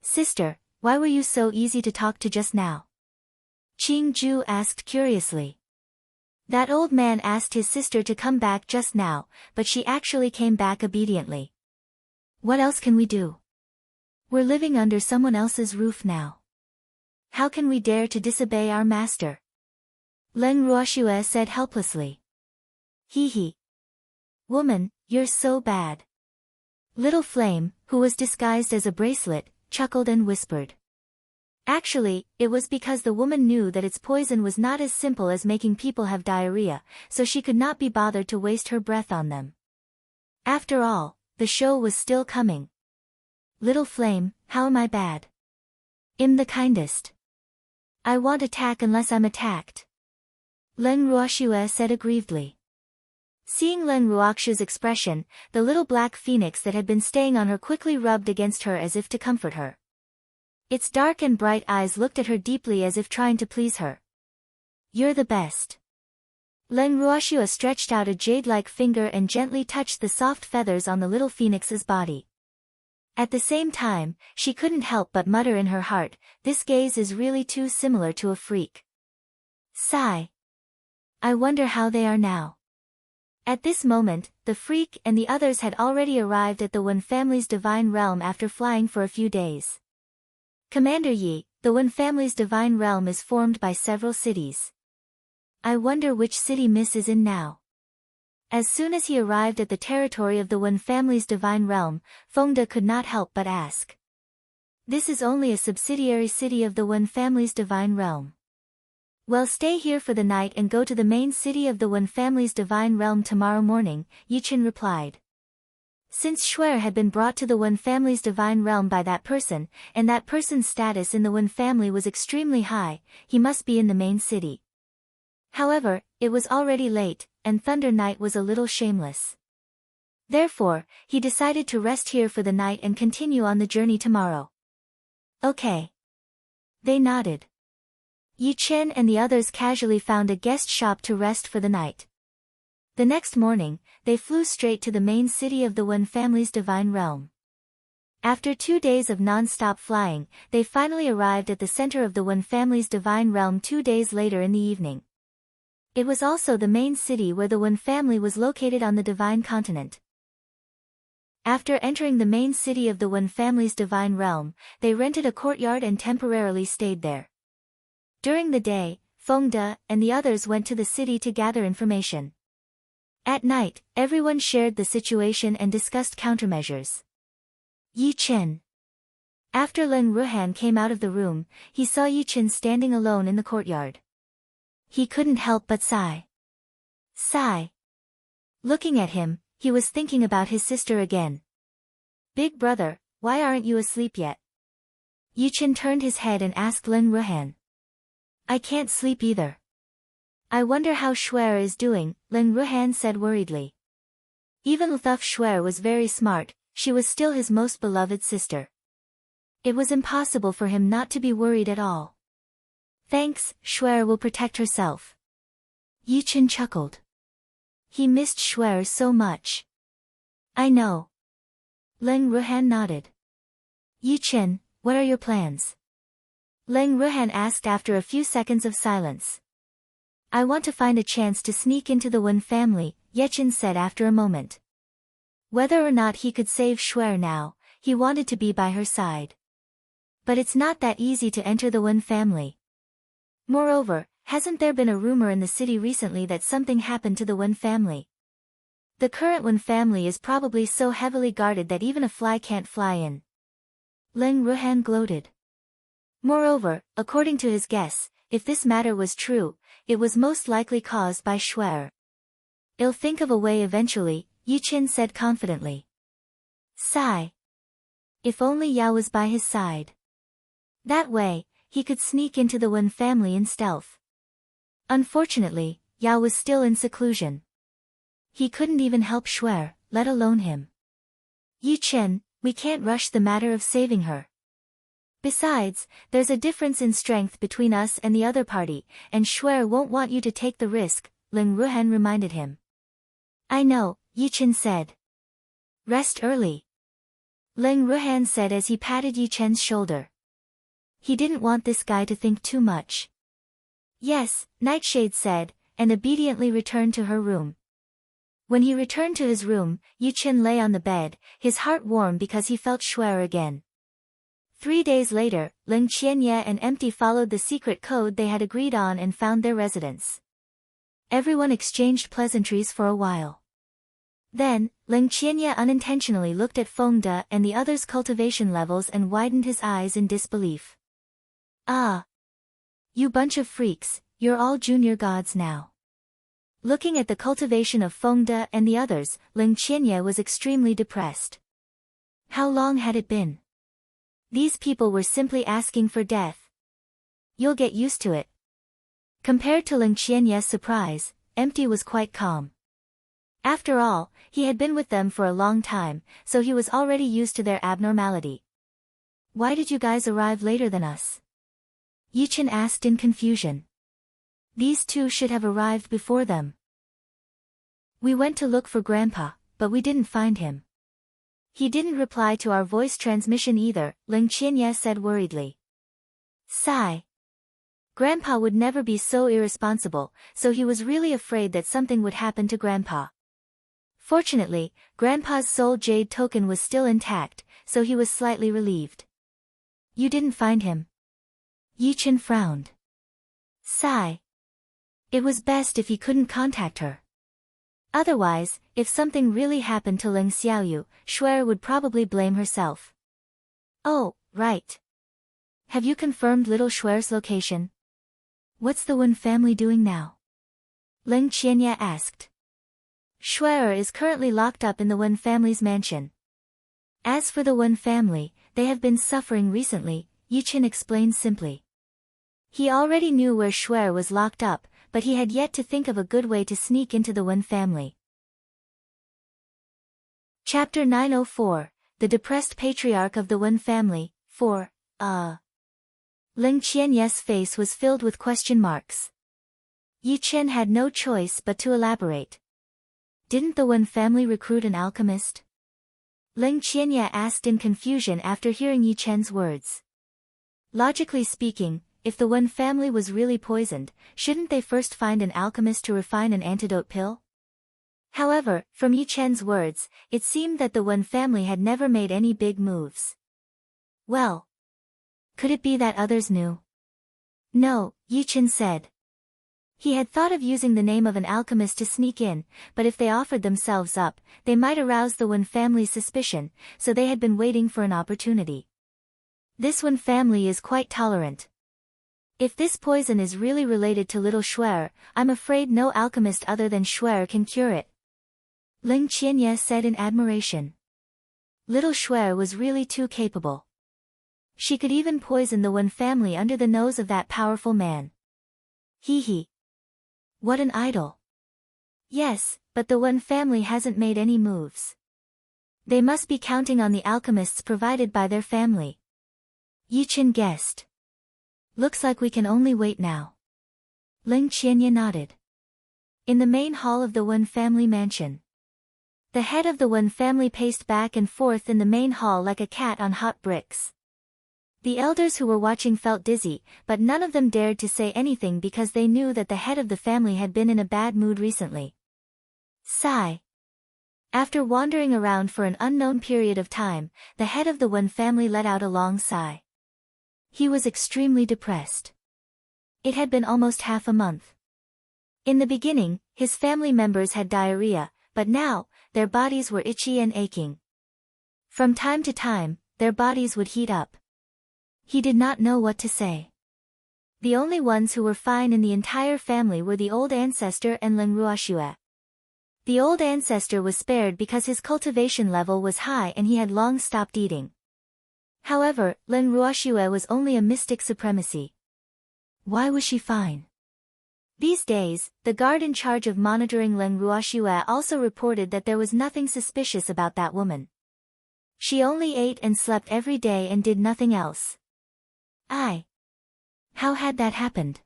Sister, why were you so easy to talk to just now? Qing Ju asked curiously. That old man asked his sister to come back just now, but she actually came back obediently. What else can we do? We're living under someone else's roof now. How can we dare to disobey our master? Len Ruoxue said helplessly. Hee hee. Woman, you're so bad. Little Flame, who was disguised as a bracelet, chuckled and whispered. Actually, it was because the woman knew that its poison was not as simple as making people have diarrhea, so she could not be bothered to waste her breath on them. After all, the show was still coming. Little Flame, how am I bad? I'm the kindest. I won't attack unless I'm attacked. Len Ruoxue said aggrievedly. Seeing Len Ruoxue's expression, the little black phoenix that had been staying on her quickly rubbed against her as if to comfort her. Its dark and bright eyes looked at her deeply as if trying to please her. You're the best. Len Ruoxue stretched out a jade-like finger and gently touched the soft feathers on the little phoenix's body. At the same time, she couldn't help but mutter in her heart, this gaze is really too similar to a freak. Sigh. I wonder how they are now. At this moment, the freak and the others had already arrived at the Wen family's divine realm after flying for a few days. Commander Yi, the Wen family's divine realm is formed by several cities. I wonder which city Miss is in now. As soon as he arrived at the territory of the Wen family's divine realm, Fengde could not help but ask. This is only a subsidiary city of the Wen family's divine realm. Well, stay here for the night and go to the main city of the Wen family's divine realm tomorrow morning, Yichen replied. Since Shuer had been brought to the Wen family's divine realm by that person, and that person's status in the Wen family was extremely high, he must be in the main city. However, it was already late, and Thunder Knight was a little shameless. Therefore, he decided to rest here for the night and continue on the journey tomorrow. Okay. They nodded. Yi Chen and the others casually found a guest shop to rest for the night. The next morning, they flew straight to the main city of the Wen family's divine realm. After 2 days of non-stop flying, they finally arrived at the center of the Wen family's divine realm 2 days later in the evening. It was also the main city where the Wen family was located on the divine continent. After entering the main city of the Wen family's divine realm, they rented a courtyard and temporarily stayed there. During the day, Fengde and the others went to the city to gather information. At night, everyone shared the situation and discussed countermeasures. Yi Chen. After Lin Ruhan came out of the room, he saw Yi Chen standing alone in the courtyard. He couldn't help but sigh. Sigh. Looking at him, he was thinking about his sister again. Big brother, why aren't you asleep yet? Yi Chen turned his head and asked Lin Ruhan. I can't sleep either. I wonder how Shuer is doing, Lin Ruhan said worriedly. Even though Shuer was very smart, she was still his most beloved sister. It was impossible for him not to be worried at all. Thanks, Shuer will protect herself. Yi Chen chuckled. He missed Shuer so much. I know. Lin Ruhan nodded. Yi Chen, what are your plans? Lin Ruhan asked after a few seconds of silence. I want to find a chance to sneak into the Wen family, Yechen said after a moment. Whether or not he could save Shuer now, he wanted to be by her side. But it's not that easy to enter the Wen family. Moreover, hasn't there been a rumor in the city recently that something happened to the Wen family? The current Wen family is probably so heavily guarded that even a fly can't fly in. Lin Ruhan gloated. Moreover, according to his guess, if this matter was true, it was most likely caused by Shuer. I'll think of a way eventually, Yi Chen said confidently. Sigh. If only Yao was by his side. That way, he could sneak into the Wen family in stealth. Unfortunately, Yao was still in seclusion. He couldn't even help Shuer, let alone him. Yi Chen, we can't rush the matter of saving her. Besides, there's a difference in strength between us and the other party, and Shuer won't want you to take the risk, Lin Ruhan reminded him. I know, Yi Chen said. Rest early. Lin Ruhan said as he patted Yi Chen's shoulder. He didn't want this guy to think too much. Yes, Nightshade said, and obediently returned to her room. When he returned to his room, Yi Chen lay on the bed, his heart warm because he felt Shuer again. 3 days later, Ling Qianye and Empty followed the secret code they had agreed on and found their residence. Everyone exchanged pleasantries for a while. Then, Ling Qianye unintentionally looked at Fengde and the others' cultivation levels and widened his eyes in disbelief. Ah! You bunch of freaks, you're all junior gods now. Looking at the cultivation of Fengde and the others, Ling Qianye was extremely depressed. How long had it been? These people were simply asking for death. You'll get used to it. Compared to Ling Qianye's surprise, Empty was quite calm. After all, he had been with them for a long time, so he was already used to their abnormality. Why did you guys arrive later than us? Yi Chen asked in confusion. These two should have arrived before them. We went to look for Grandpa, but we didn't find him. He didn't reply to our voice transmission either, Ling Qianye said worriedly. Sigh. Grandpa would never be so irresponsible, so he was really afraid that something would happen to Grandpa. Fortunately, Grandpa's soul jade token was still intact, so he was slightly relieved. You didn't find him? Yichen frowned. Sigh. It was best if he couldn't contact her. Otherwise, if something really happened to Ling Xiaoyu, Shuer would probably blame herself. Oh, right. Have you confirmed little Shuer's location? What's the Wen family doing now? Ling Qianye asked. Shuer is currently locked up in the Wen family's mansion. As for the Wen family, they have been suffering recently, Yichen explained simply. He already knew where Shuer was locked up, but he had yet to think of a good way to sneak into the Wen family. Chapter 904, The Depressed Patriarch of the Wen Family, 4, Ling Qianye's face was filled with question marks. Yichen had no choice but to elaborate. Didn't the Wen family recruit an alchemist? Ling Qianye asked in confusion after hearing Yichen's words. Logically speaking, if the Wen family was really poisoned, shouldn't they first find an alchemist to refine an antidote pill? However, from Yichen's words, it seemed that the Wen family had never made any big moves. Well, could it be that others knew? No, Yichen said. He had thought of using the name of an alchemist to sneak in, but if they offered themselves up, they might arouse the Wen family's suspicion, so they had been waiting for an opportunity. This Wen family is quite tolerant. If this poison is really related to little Shuer, I'm afraid no alchemist other than Shuer can cure it. Ling Qianye said in admiration. Little Shuer was really too capable. She could even poison the Wen family under the nose of that powerful man. Hee hee. What an idol. Yes, but the Wen family hasn't made any moves. They must be counting on the alchemists provided by their family. Yichen guessed. Looks like we can only wait now. Ling Qianye nodded. In the main hall of the Wen family mansion. The head of the Wen family paced back and forth in the main hall like a cat on hot bricks. The elders who were watching felt dizzy, but none of them dared to say anything because they knew that the head of the family had been in a bad mood recently. Sigh. After wandering around for an unknown period of time, the head of the Wen family let out a long sigh. He was extremely depressed. It had been almost half a month. In the beginning, his family members had diarrhea, but now, their bodies were itchy and aching. From time to time, their bodies would heat up. He did not know what to say. The only ones who were fine in the entire family were the old ancestor and Ling Ruoxue. The old ancestor was spared because his cultivation level was high and he had long stopped eating. However, Ling Ruoxue was only a mystic supremacy. Why was she fine? These days, the guard in charge of monitoring Ling Ruoxue also reported that there was nothing suspicious about that woman. She only ate and slept every day and did nothing else. How had that happened?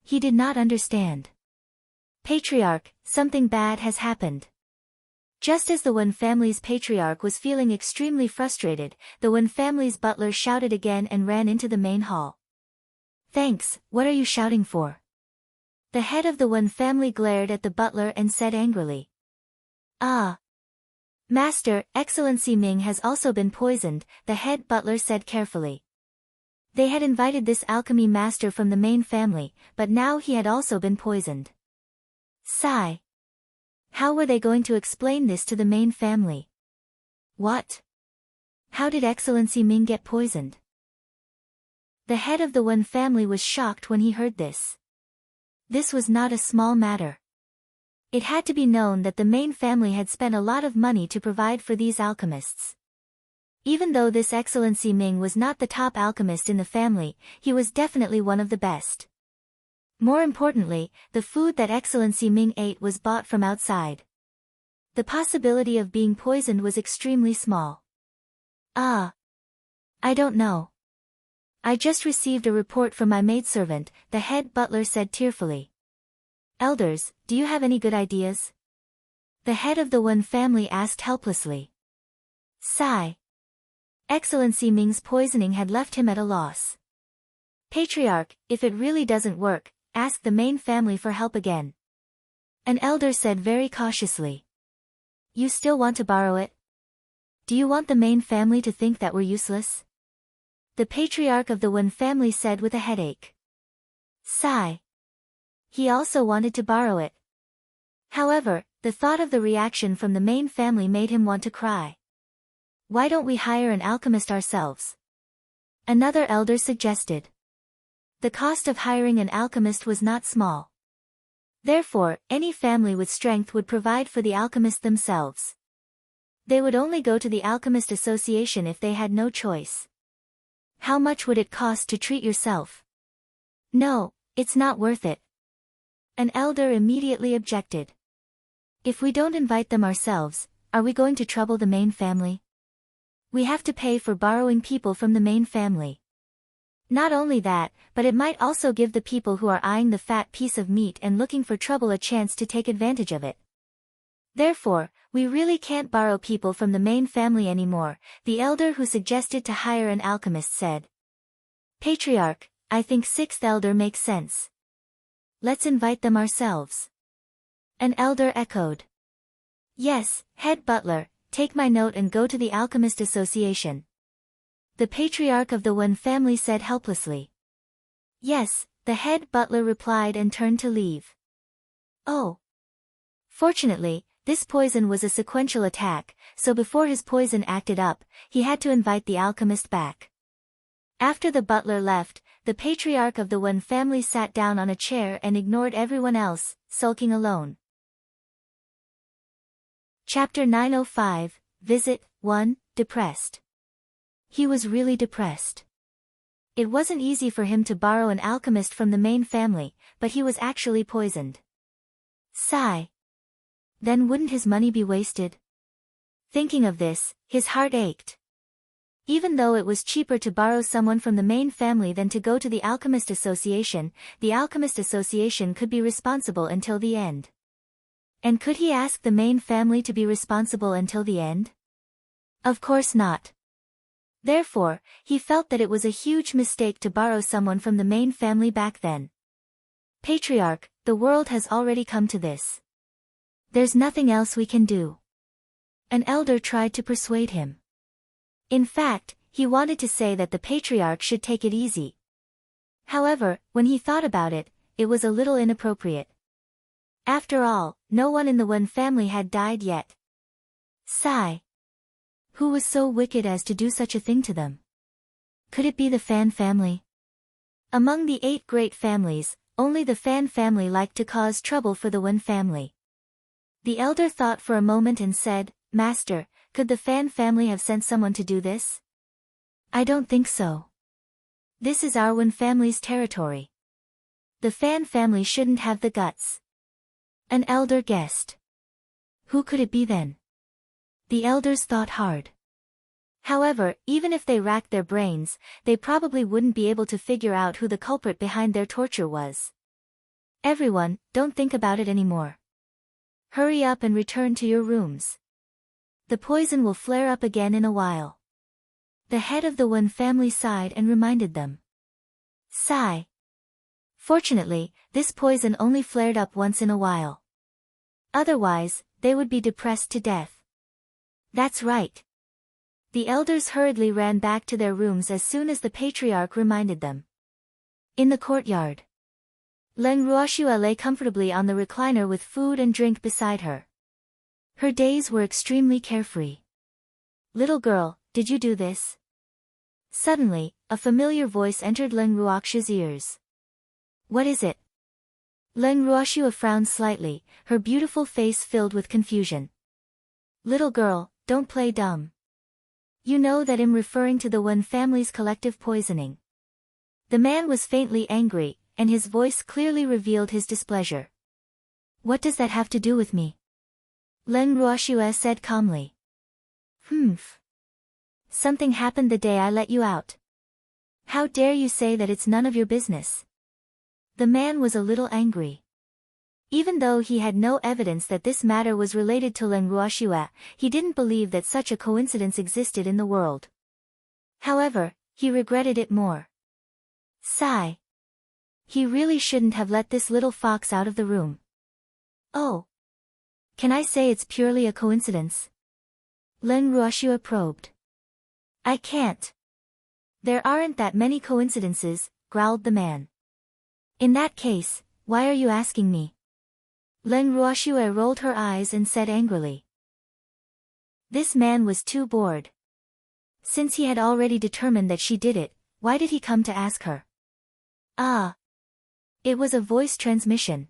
He did not understand. Patriarch, something bad has happened. Just as the Wen family's patriarch was feeling extremely frustrated, the Wen family's butler shouted again and ran into the main hall. Thanks, what are you shouting for? The head of the Wen family glared at the butler and said angrily. Master, Excellency Ming has also been poisoned, the head butler said carefully. They had invited this alchemy master from the main family, but now he had also been poisoned. Sigh. How were they going to explain this to the main family? What? How did Excellency Ming get poisoned? The head of the Wen family was shocked when he heard this. This was not a small matter. It had to be known that the main family had spent a lot of money to provide for these alchemists. Even though this Excellency Ming was not the top alchemist in the family, he was definitely one of the best. More importantly, the food that Excellency Ming ate was bought from outside. The possibility of being poisoned was extremely small. I don't know. I just received a report from my maidservant, the head butler said tearfully. Elders, do you have any good ideas? The head of the Wen family asked helplessly. Sigh. Excellency Ming's poisoning had left him at a loss. Patriarch, if it really doesn't work, ask the main family for help again. An elder said very cautiously. you still want to borrow it? Do you want the main family to think that we're useless? The patriarch of the Wen family said with a headache. Sigh. He also wanted to borrow it. However, the thought of the reaction from the main family made him want to cry. Why don't we hire an alchemist ourselves? Another elder suggested. The cost of hiring an alchemist was not small. Therefore, any family with strength would provide for the alchemist themselves. They would only go to the Alchemist Association if they had no choice. How much would it cost to treat yourself? No, it's not worth it. An elder immediately objected. If we don't invite them ourselves, are we going to trouble the main family? We have to pay for borrowing people from the main family. Not only that, but it might also give the people who are eyeing the fat piece of meat and looking for trouble a chance to take advantage of it. Therefore, we really can't borrow people from the main family anymore, the elder who suggested to hire an alchemist said. Patriarch, I think sixth elder makes sense. Let's invite them ourselves. An elder echoed. Yes, head butler, take my note and go to the Alchemist Association. The patriarch of the Wen family said helplessly. Yes, the head butler replied and turned to leave. Oh. Fortunately, this poison was a sequential attack, so before his poison acted up, he had to invite the alchemist back. After the butler left, the patriarch of the Wen family sat down on a chair and ignored everyone else, sulking alone. Chapter 905, Visit 1, Depressed. He was really depressed. It wasn't easy for him to borrow an alchemist from the main family, but he was actually poisoned. Sigh. Then wouldn't his money be wasted? Thinking of this, his heart ached. Even though it was cheaper to borrow someone from the main family than to go to the Alchemist Association, the Alchemist Association could be responsible until the end. And could he ask the main family to be responsible until the end? Of course not. Therefore, he felt that it was a huge mistake to borrow someone from the main family back then. Patriarch, the world has already come to this. There's nothing else we can do. An elder tried to persuade him. In fact, he wanted to say that the patriarch should take it easy. However, when he thought about it, it was a little inappropriate. After all, no one in the Wen family had died yet. Sigh. Who was so wicked as to do such a thing to them? Could it be the Fan family? Among the 8 great families, only the Fan family liked to cause trouble for the Wen family. The elder thought for a moment and said, Master, could the Fan family have sent someone to do this? I don't think so. This is our Wen family's territory. The Fan family shouldn't have the guts. An elder guessed. Who could it be then? The elders thought hard. However, even if they racked their brains, they probably wouldn't be able to figure out who the culprit behind their torture was. Everyone, don't think about it anymore. Hurry up and return to your rooms. The poison will flare up again in a while. The head of the Wen family sighed and reminded them. Sigh. Fortunately, this poison only flared up once in a while. Otherwise, they would be depressed to death. That's right. The elders hurriedly ran back to their rooms as soon as the patriarch reminded them. In the courtyard, Leng Ruoxua lay comfortably on the recliner with food and drink beside her. Her days were extremely carefree. Little girl, did you do this? Suddenly, a familiar voice entered Leng Ruoxua's ears. What is it? Leng Ruoxua frowned slightly, her beautiful face filled with confusion. Little girl, don't play dumb. You know that I'm referring to the Wen family's collective poisoning. The man was faintly angry, and his voice clearly revealed his displeasure. What does that have to do with me? Leng Ruoxua said calmly. Something happened the day I let you out. How dare you say that it's none of your business? The man was a little angry. Even though he had no evidence that this matter was related to Leng Ruoxua, he didn't believe that such a coincidence existed in the world. However, he regretted it more. Sigh. He really shouldn't have let this little fox out of the room. Oh. Can I say it's purely a coincidence? Leng Ruoxue probed. I can't. There aren't that many coincidences, growled the man. In that case, why are you asking me? Leng Ruoxue rolled her eyes and said angrily. This man was too bored. Since he had already determined that she did it, why did he come to ask her? Ah. It was a voice transmission.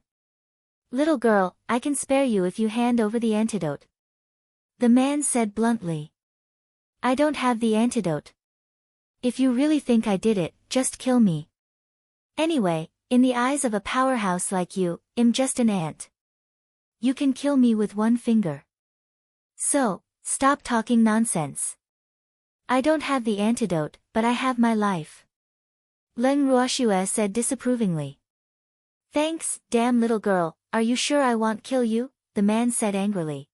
Little girl, I can spare you if you hand over the antidote. The man said bluntly. I don't have the antidote. If you really think I did it, just kill me. Anyway, in the eyes of a powerhouse like you, I'm just an ant. You can kill me with one finger. So, stop talking nonsense. I don't have the antidote, but I have my life. Leng Ruoxue said disapprovingly. Thanks, damn little girl, are you sure I won't kill you? The man said angrily.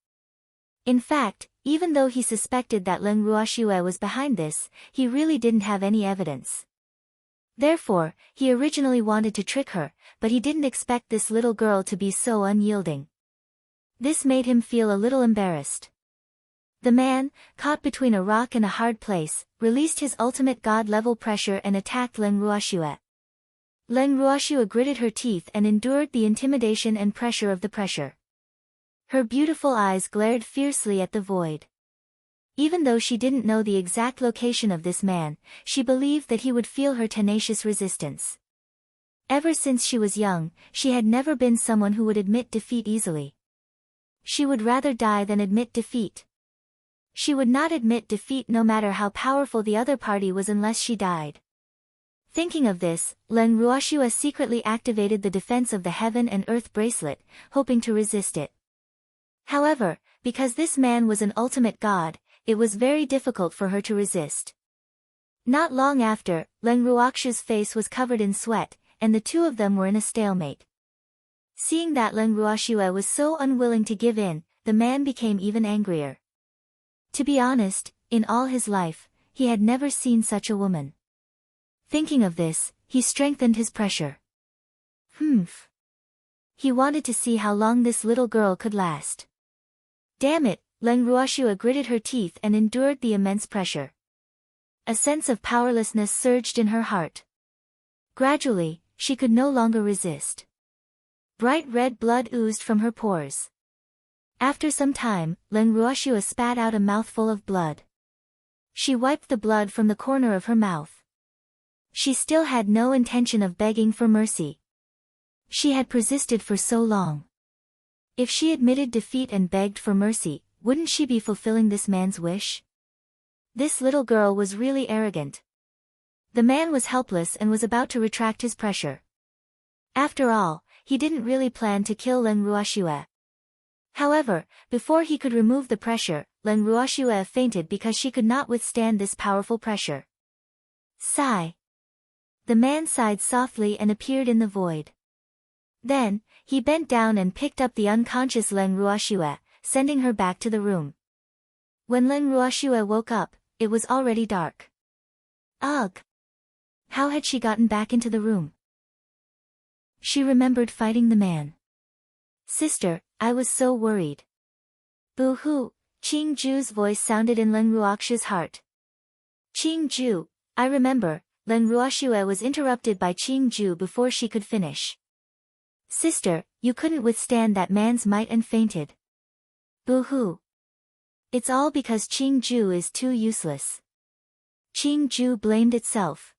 In fact, even though he suspected that Leng Ruoxue was behind this, he really didn't have any evidence. Therefore, he originally wanted to trick her, but he didn't expect this little girl to be so unyielding. This made him feel a little embarrassed. The man, caught between a rock and a hard place, released his ultimate god-level pressure and attacked Leng Ruoxue. Leng Ruoxue gritted her teeth and endured the intimidation and pressure of the pressure. Her beautiful eyes glared fiercely at the void. Even though she didn't know the exact location of this man, she believed that he would feel her tenacious resistance. Ever since she was young, she had never been someone who would admit defeat easily. She would rather die than admit defeat. She would not admit defeat no matter how powerful the other party was unless she died. Thinking of this, Leng Ruoxue secretly activated the defense of the Heaven and Earth bracelet, hoping to resist it. However, because this man was an ultimate god, it was very difficult for her to resist. Not long after, Leng Ruoxue's face was covered in sweat, and the two of them were in a stalemate. Seeing that Leng Ruoxue was so unwilling to give in, the man became even angrier. To be honest, in all his life, he had never seen such a woman. Thinking of this, he strengthened his pressure. Humph. He wanted to see how long this little girl could last. Damn it, Leng Ruoxue gritted her teeth and endured the immense pressure. A sense of powerlessness surged in her heart. Gradually, she could no longer resist. Bright red blood oozed from her pores. After some time, Leng Ruoxue spat out a mouthful of blood. She wiped the blood from the corner of her mouth. She still had no intention of begging for mercy. She had persisted for so long. If she admitted defeat and begged for mercy, wouldn't she be fulfilling this man's wish? This little girl was really arrogant. The man was helpless and was about to retract his pressure. After all, he didn't really plan to kill Leng Ruoxue. However, before he could remove the pressure, Leng Ruoxue fainted because she could not withstand this powerful pressure. Sigh. The man sighed softly and appeared in the void. Then, he bent down and picked up the unconscious Leng Ruoxue, sending her back to the room. When Leng Ruoxue woke up, it was already dark. Ugh! How had she gotten back into the room? She remembered fighting the man. Sister, I was so worried. Boo-hoo, Qing Ju's voice sounded in Leng Ruoxue's heart. Qing Ju, I remember. Leng Ruoxue was interrupted by Qing Ju before she could finish. Sister, you couldn't withstand that man's might and fainted. Boo-hoo. It's all because Qing Ju is too useless. Qing Ju blamed itself.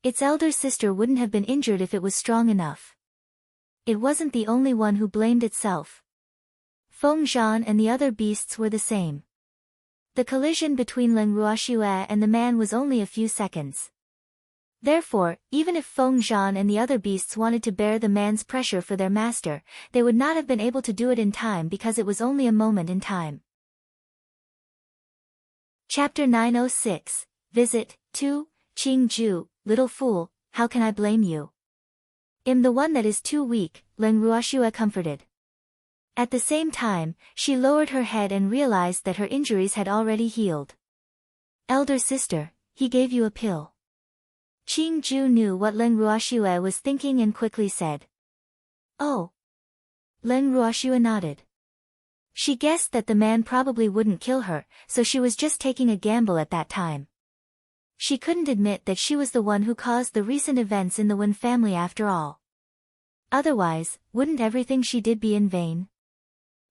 Its elder sister wouldn't have been injured if it was strong enough. It wasn't the only one who blamed itself. Feng Zhan and the other beasts were the same. The collision between Leng Ruoxue and the man was only a few seconds. Therefore, even if Feng Zhan and the other beasts wanted to bear the man's pressure for their master, they would not have been able to do it in time because it was only a moment in time. Chapter 906, Visit, 2, Qing Ju, Little Fool, how can I blame you? I'm the one that is too weak, Leng Ruoxue comforted. At the same time, she lowered her head and realized that her injuries had already healed. Elder sister, he gave you a pill. Qing Ju knew what Leng Ruoxue was thinking and quickly said. Oh. Leng Ruoxue nodded. She guessed that the man probably wouldn't kill her, so she was just taking a gamble at that time. She couldn't admit that she was the one who caused the recent events in the Wen family after all. Otherwise, wouldn't everything she did be in vain?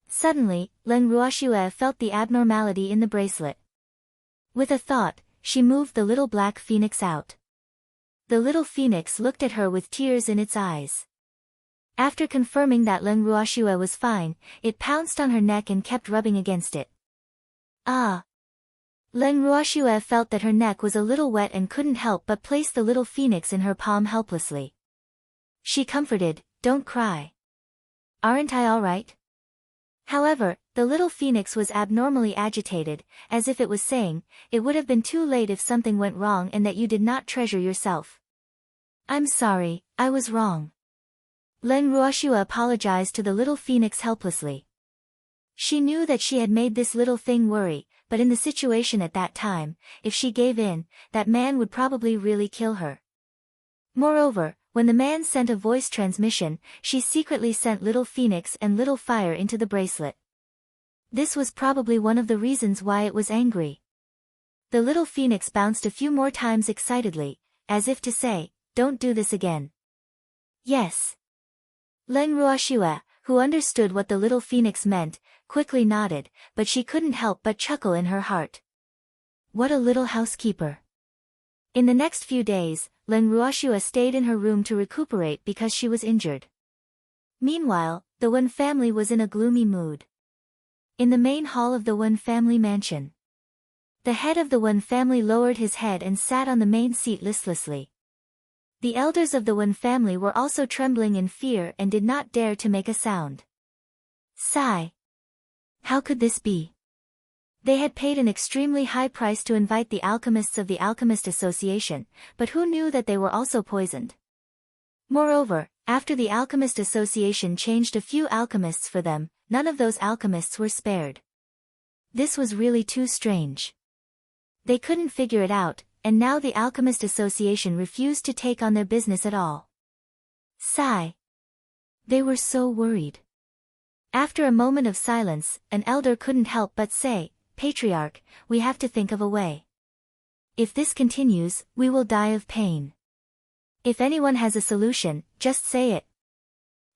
Suddenly, Leng Ruoxue felt the abnormality in the bracelet. With a thought, she moved the little black phoenix out. The little phoenix looked at her with tears in its eyes. After confirming that Leng Ruoxue was fine, it pounced on her neck and kept rubbing against it. Ah! Leng Ruoxue felt that her neck was a little wet and couldn't help but place the little phoenix in her palm helplessly. She comforted, "Don't cry. Aren't I all right?" However, the little phoenix was abnormally agitated, as if it was saying, "It would have been too late if something went wrong and that you did not treasure yourself." "I'm sorry, I was wrong." Leng Ruoxue apologized to the little phoenix helplessly. She knew that she had made this little thing worry, but in the situation at that time, if she gave in, that man would probably really kill her. Moreover, when the man sent a voice transmission, she secretly sent little phoenix and little fire into the bracelet. This was probably one of the reasons why it was angry. The little phoenix bounced a few more times excitedly, as if to say, "Don't do this again." "Yes." Leng Ruoxue, who understood what the little phoenix meant, quickly nodded, but she couldn't help but chuckle in her heart. What a little housekeeper. In the next few days, Leng Ruoxue stayed in her room to recuperate because she was injured. Meanwhile, the Wen family was in a gloomy mood. In the main hall of the Wen family mansion, the head of the Wen family lowered his head and sat on the main seat listlessly. The elders of the Wen family were also trembling in fear and did not dare to make a sound. Sigh. How could this be? They had paid an extremely high price to invite the alchemists of the Alchemist Association, but who knew that they were also poisoned? Moreover, after the Alchemist Association changed a few alchemists for them, none of those alchemists were spared. This was really too strange. They couldn't figure it out, and now the Alchemist Association refused to take on their business at all. Sigh. They were so worried. After a moment of silence, an elder couldn't help but say, "Patriarch, we have to think of a way. If this continues, we will die of pain. If anyone has a solution, just say it."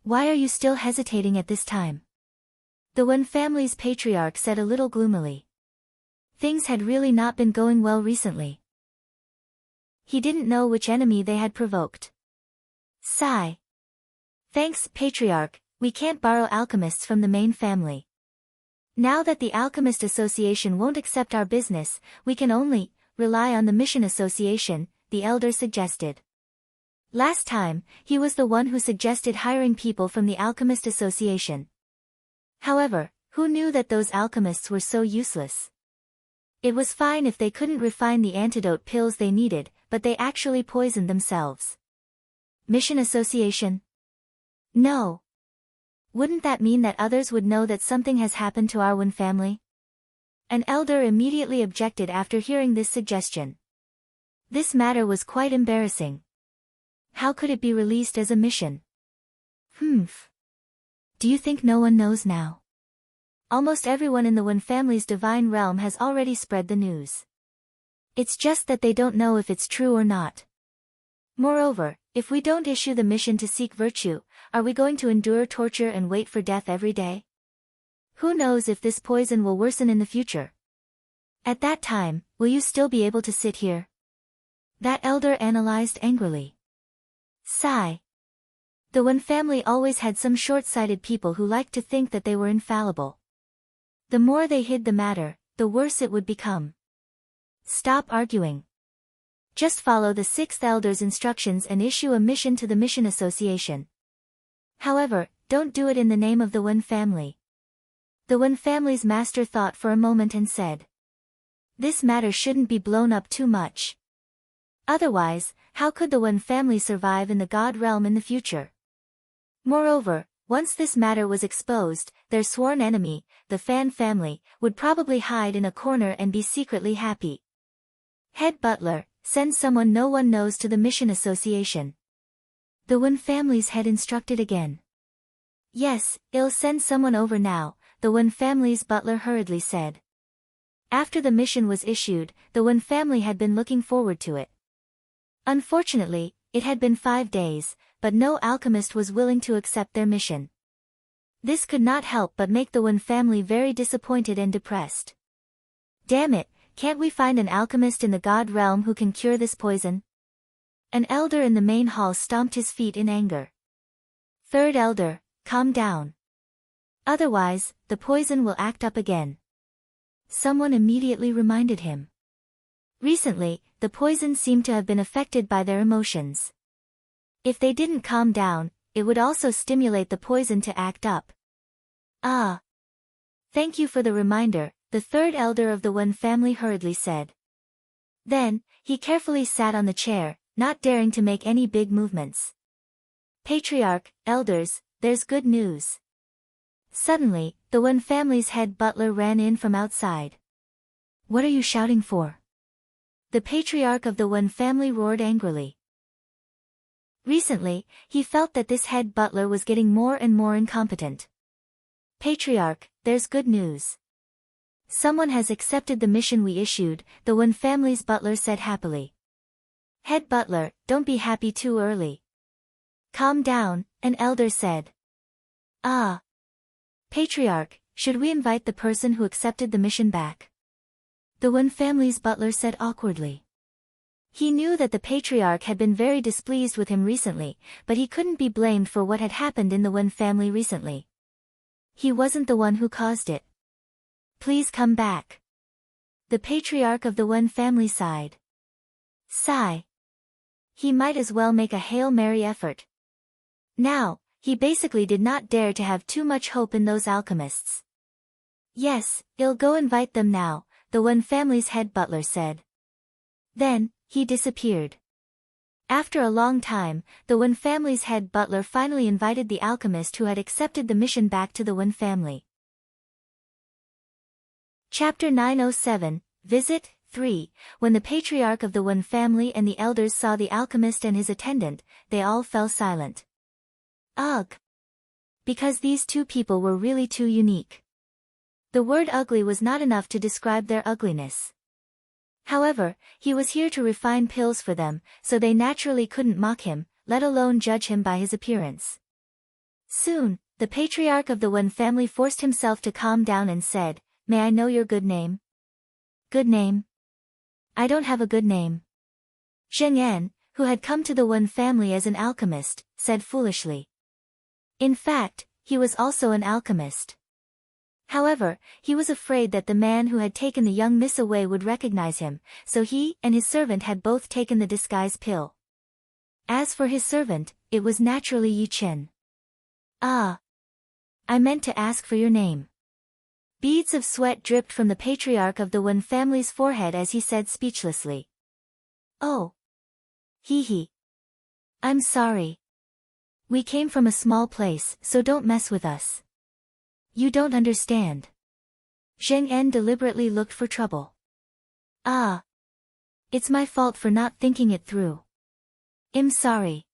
"Why are you still hesitating at this time?" The Wen family's patriarch said a little gloomily. Things had really not been going well recently. He didn't know which enemy they had provoked. Sigh. "Thanks, Patriarch, we can't borrow alchemists from the main family. Now that the Alchemist Association won't accept our business, we can only rely on the Mission Association," the elder suggested. Last time, he was the one who suggested hiring people from the Alchemist Association. However, who knew that those alchemists were so useless? It was fine if they couldn't refine the antidote pills they needed, but they actually poisoned themselves. Mission Association? No. Wouldn't that mean that others would know that something has happened to our Wen family? An elder immediately objected after hearing this suggestion. This matter was quite embarrassing. How could it be released as a mission? Humph. Do you think no one knows now? Almost everyone in the Wen family's divine realm has already spread the news. It's just that they don't know if it's true or not. Moreover, if we don't issue the mission to seek virtue, are we going to endure torture and wait for death every day? Who knows if this poison will worsen in the future? At that time, will you still be able to sit here? That elder analyzed angrily. Sigh. The Wen family always had some short-sighted people who liked to think that they were infallible. The more they hid the matter, the worse it would become. Stop arguing. Just follow the sixth elder's instructions and issue a mission to the Mission Association. However, don't do it in the name of the Wen family. The Wen family's master thought for a moment and said, "This matter shouldn't be blown up too much. Otherwise, how could the Wen family survive in the God realm in the future? Moreover, once this matter was exposed, their sworn enemy, the Fan family, would probably hide in a corner and be secretly happy. Head butler, send someone no one knows to the Mission Association." The Wen family's head instructed again. "Yes, I'll send someone over now," the Wen family's butler hurriedly said. After the mission was issued, the Wen family had been looking forward to it. Unfortunately, it had been 5 days, but no alchemist was willing to accept their mission. This could not help but make the Wen family very disappointed and depressed. Damn it, can't we find an alchemist in the god realm who can cure this poison? An elder in the main hall stomped his feet in anger. Third elder, calm down. Otherwise, the poison will act up again. Someone immediately reminded him. Recently, the poison seemed to have been affected by their emotions. If they didn't calm down, it would also stimulate the poison to act up. Ah. Thank you for the reminder, the third elder of the Wen family hurriedly said. Then, he carefully sat on the chair, not daring to make any big movements. Patriarch, elders, there's good news. Suddenly, the Wen family's head butler ran in from outside. What are you shouting for? The patriarch of the Wen family roared angrily. Recently, he felt that this head butler was getting more and more incompetent. Patriarch, there's good news. Someone has accepted the mission we issued, the Wen family's butler said happily. Head butler, don't be happy too early. Calm down, an elder said. Ah. Patriarch, should we invite the person who accepted the mission back? The Wen family's butler said awkwardly. He knew that the patriarch had been very displeased with him recently, but he couldn't be blamed for what had happened in the Wen family recently. He wasn't the one who caused it. Please come back. The patriarch of the Wen family sighed. Sigh. He might as well make a Hail Mary effort. Now, he basically did not dare to have too much hope in those alchemists. Yes, I'll go invite them now, the Wen family's head butler said. Then, he disappeared. After a long time, the Wen family's head butler finally invited the alchemist who had accepted the mission back to the Wen family. Chapter 907, Visit, 3. When the patriarch of the Wen family and the elders saw the alchemist and his attendant, they all fell silent. Ugh! Because these two people were really too unique. The word ugly was not enough to describe their ugliness. However, he was here to refine pills for them, so they naturally couldn't mock him, let alone judge him by his appearance. Soon, the patriarch of the Wen family forced himself to calm down and said, May I know your good name? Good name? I don't have a good name. Zheng En, who had come to the Wen family as an alchemist, said foolishly. In fact, he was also an alchemist. However, he was afraid that the man who had taken the young miss away would recognize him, so he and his servant had both taken the disguise pill. As for his servant, it was naturally Yi Chen. Ah. I meant to ask for your name. Beads of sweat dripped from the patriarch of the Wen family's forehead as he said speechlessly. Oh. Hee. I'm sorry. We came from a small place, so don't mess with us. You don't understand. Zheng En deliberately looked for trouble. Ah. It's my fault for not thinking it through. I'm sorry.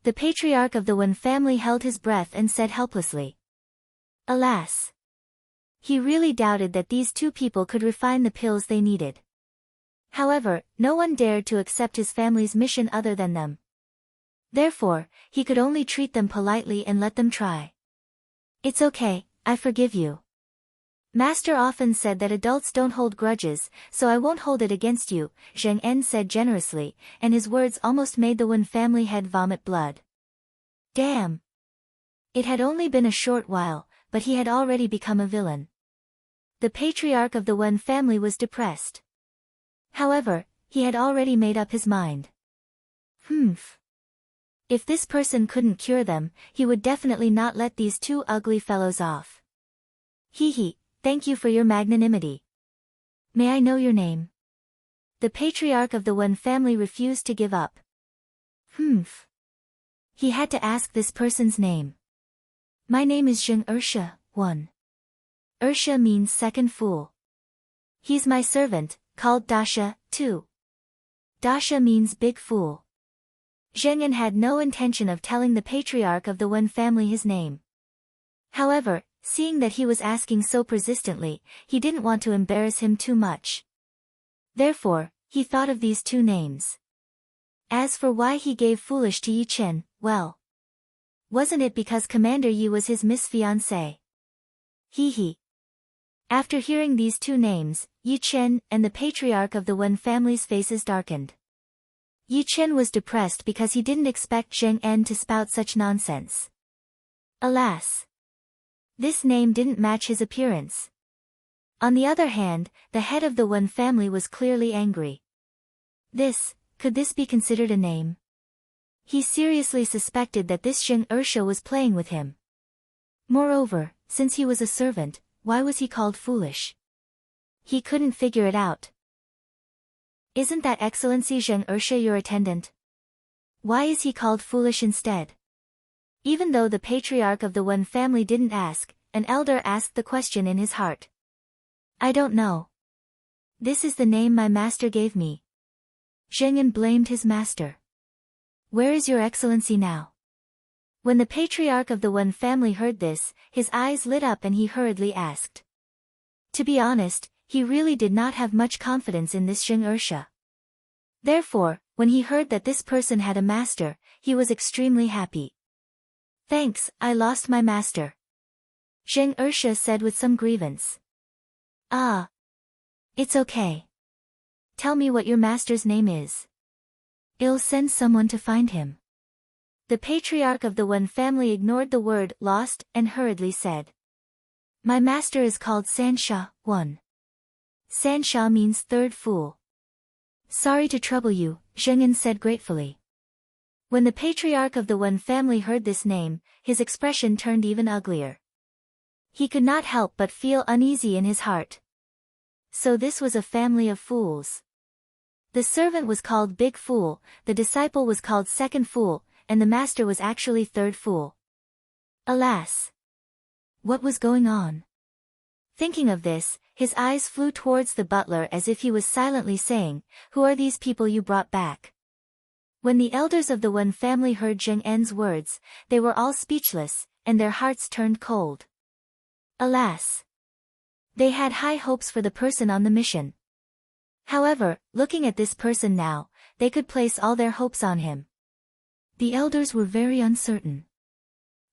The patriarch of the Wen family held his breath and said helplessly. Alas. He really doubted that these two people could refine the pills they needed. However, no one dared to accept his family's mission other than them. Therefore, he could only treat them politely and let them try. It's okay, I forgive you. Master often said that adults don't hold grudges, so I won't hold it against you, Zheng En said generously, and his words almost made the Wen family head vomit blood. Damn! It had only been a short while, but he had already become a villain. The patriarch of the Wen family was depressed. However, he had already made up his mind. If this person couldn't cure them, he would definitely not let these two ugly fellows off. Hee, thank you for your magnanimity. May I know your name? The patriarch of the Wen family refused to give up. He had to ask this person's name. My name is Zheng Ersha, 1. Ersha means second fool. He's my servant, called Dasha, 2. Dasha means big fool. Zheng En had no intention of telling the patriarch of the Wen family his name. However, Seeing that he was asking so persistently, he didn't want to embarrass him too much. Therefore, he thought of these two names. As for why he gave Foolish to Yi Chen, well, wasn't it because Commander Yi was his Miss-Fiancée? Hee. After hearing these two names, Yi Chen and the Patriarch of the Wen family's faces darkened. Yi Chen was depressed because he didn't expect Zheng En to spout such nonsense. Alas! This name didn't match his appearance. On the other hand, the head of the Wen family was clearly angry. Could this be considered a name? He seriously suspected that this Zheng Ersha was playing with him. Moreover, since he was a servant, why was he called Foolish? He couldn't figure it out. Isn't that Excellency Zheng Ersha your attendant? Why is he called Foolish instead? Even though the Patriarch of the Wen family didn't ask, an elder asked the question in his heart. I don't know. This is the name my master gave me. Zheng En blamed his master. Where is your excellency now? When the Patriarch of the Wen family heard this, his eyes lit up and he hurriedly asked. To be honest, he really did not have much confidence in this Zheng Ersha. Therefore, when he heard that this person had a master, he was extremely happy. Thanks, I lost my master. Zheng Ersha said with some grievance. Ah. It's okay. Tell me what your master's name is. I'll send someone to find him. The Patriarch of the Wen family ignored the word lost and hurriedly said. My master is called Sansha, 1. Sansha means third fool. Sorry to trouble you, Zheng En said gratefully. When the Patriarch of the Wen family heard this name, his expression turned even uglier. He could not help but feel uneasy in his heart. So this was a family of fools. The servant was called Big Fool, the disciple was called Second Fool, and the master was actually Third Fool. Alas! What was going on? Thinking of this, his eyes flew towards the butler as if he was silently saying, Who are these people you brought back? When the elders of the Wen family heard Zheng En's words, they were all speechless, and their hearts turned cold. Alas! They had high hopes for the person on the mission. However, looking at this person now, they could place all their hopes on him. The elders were very uncertain.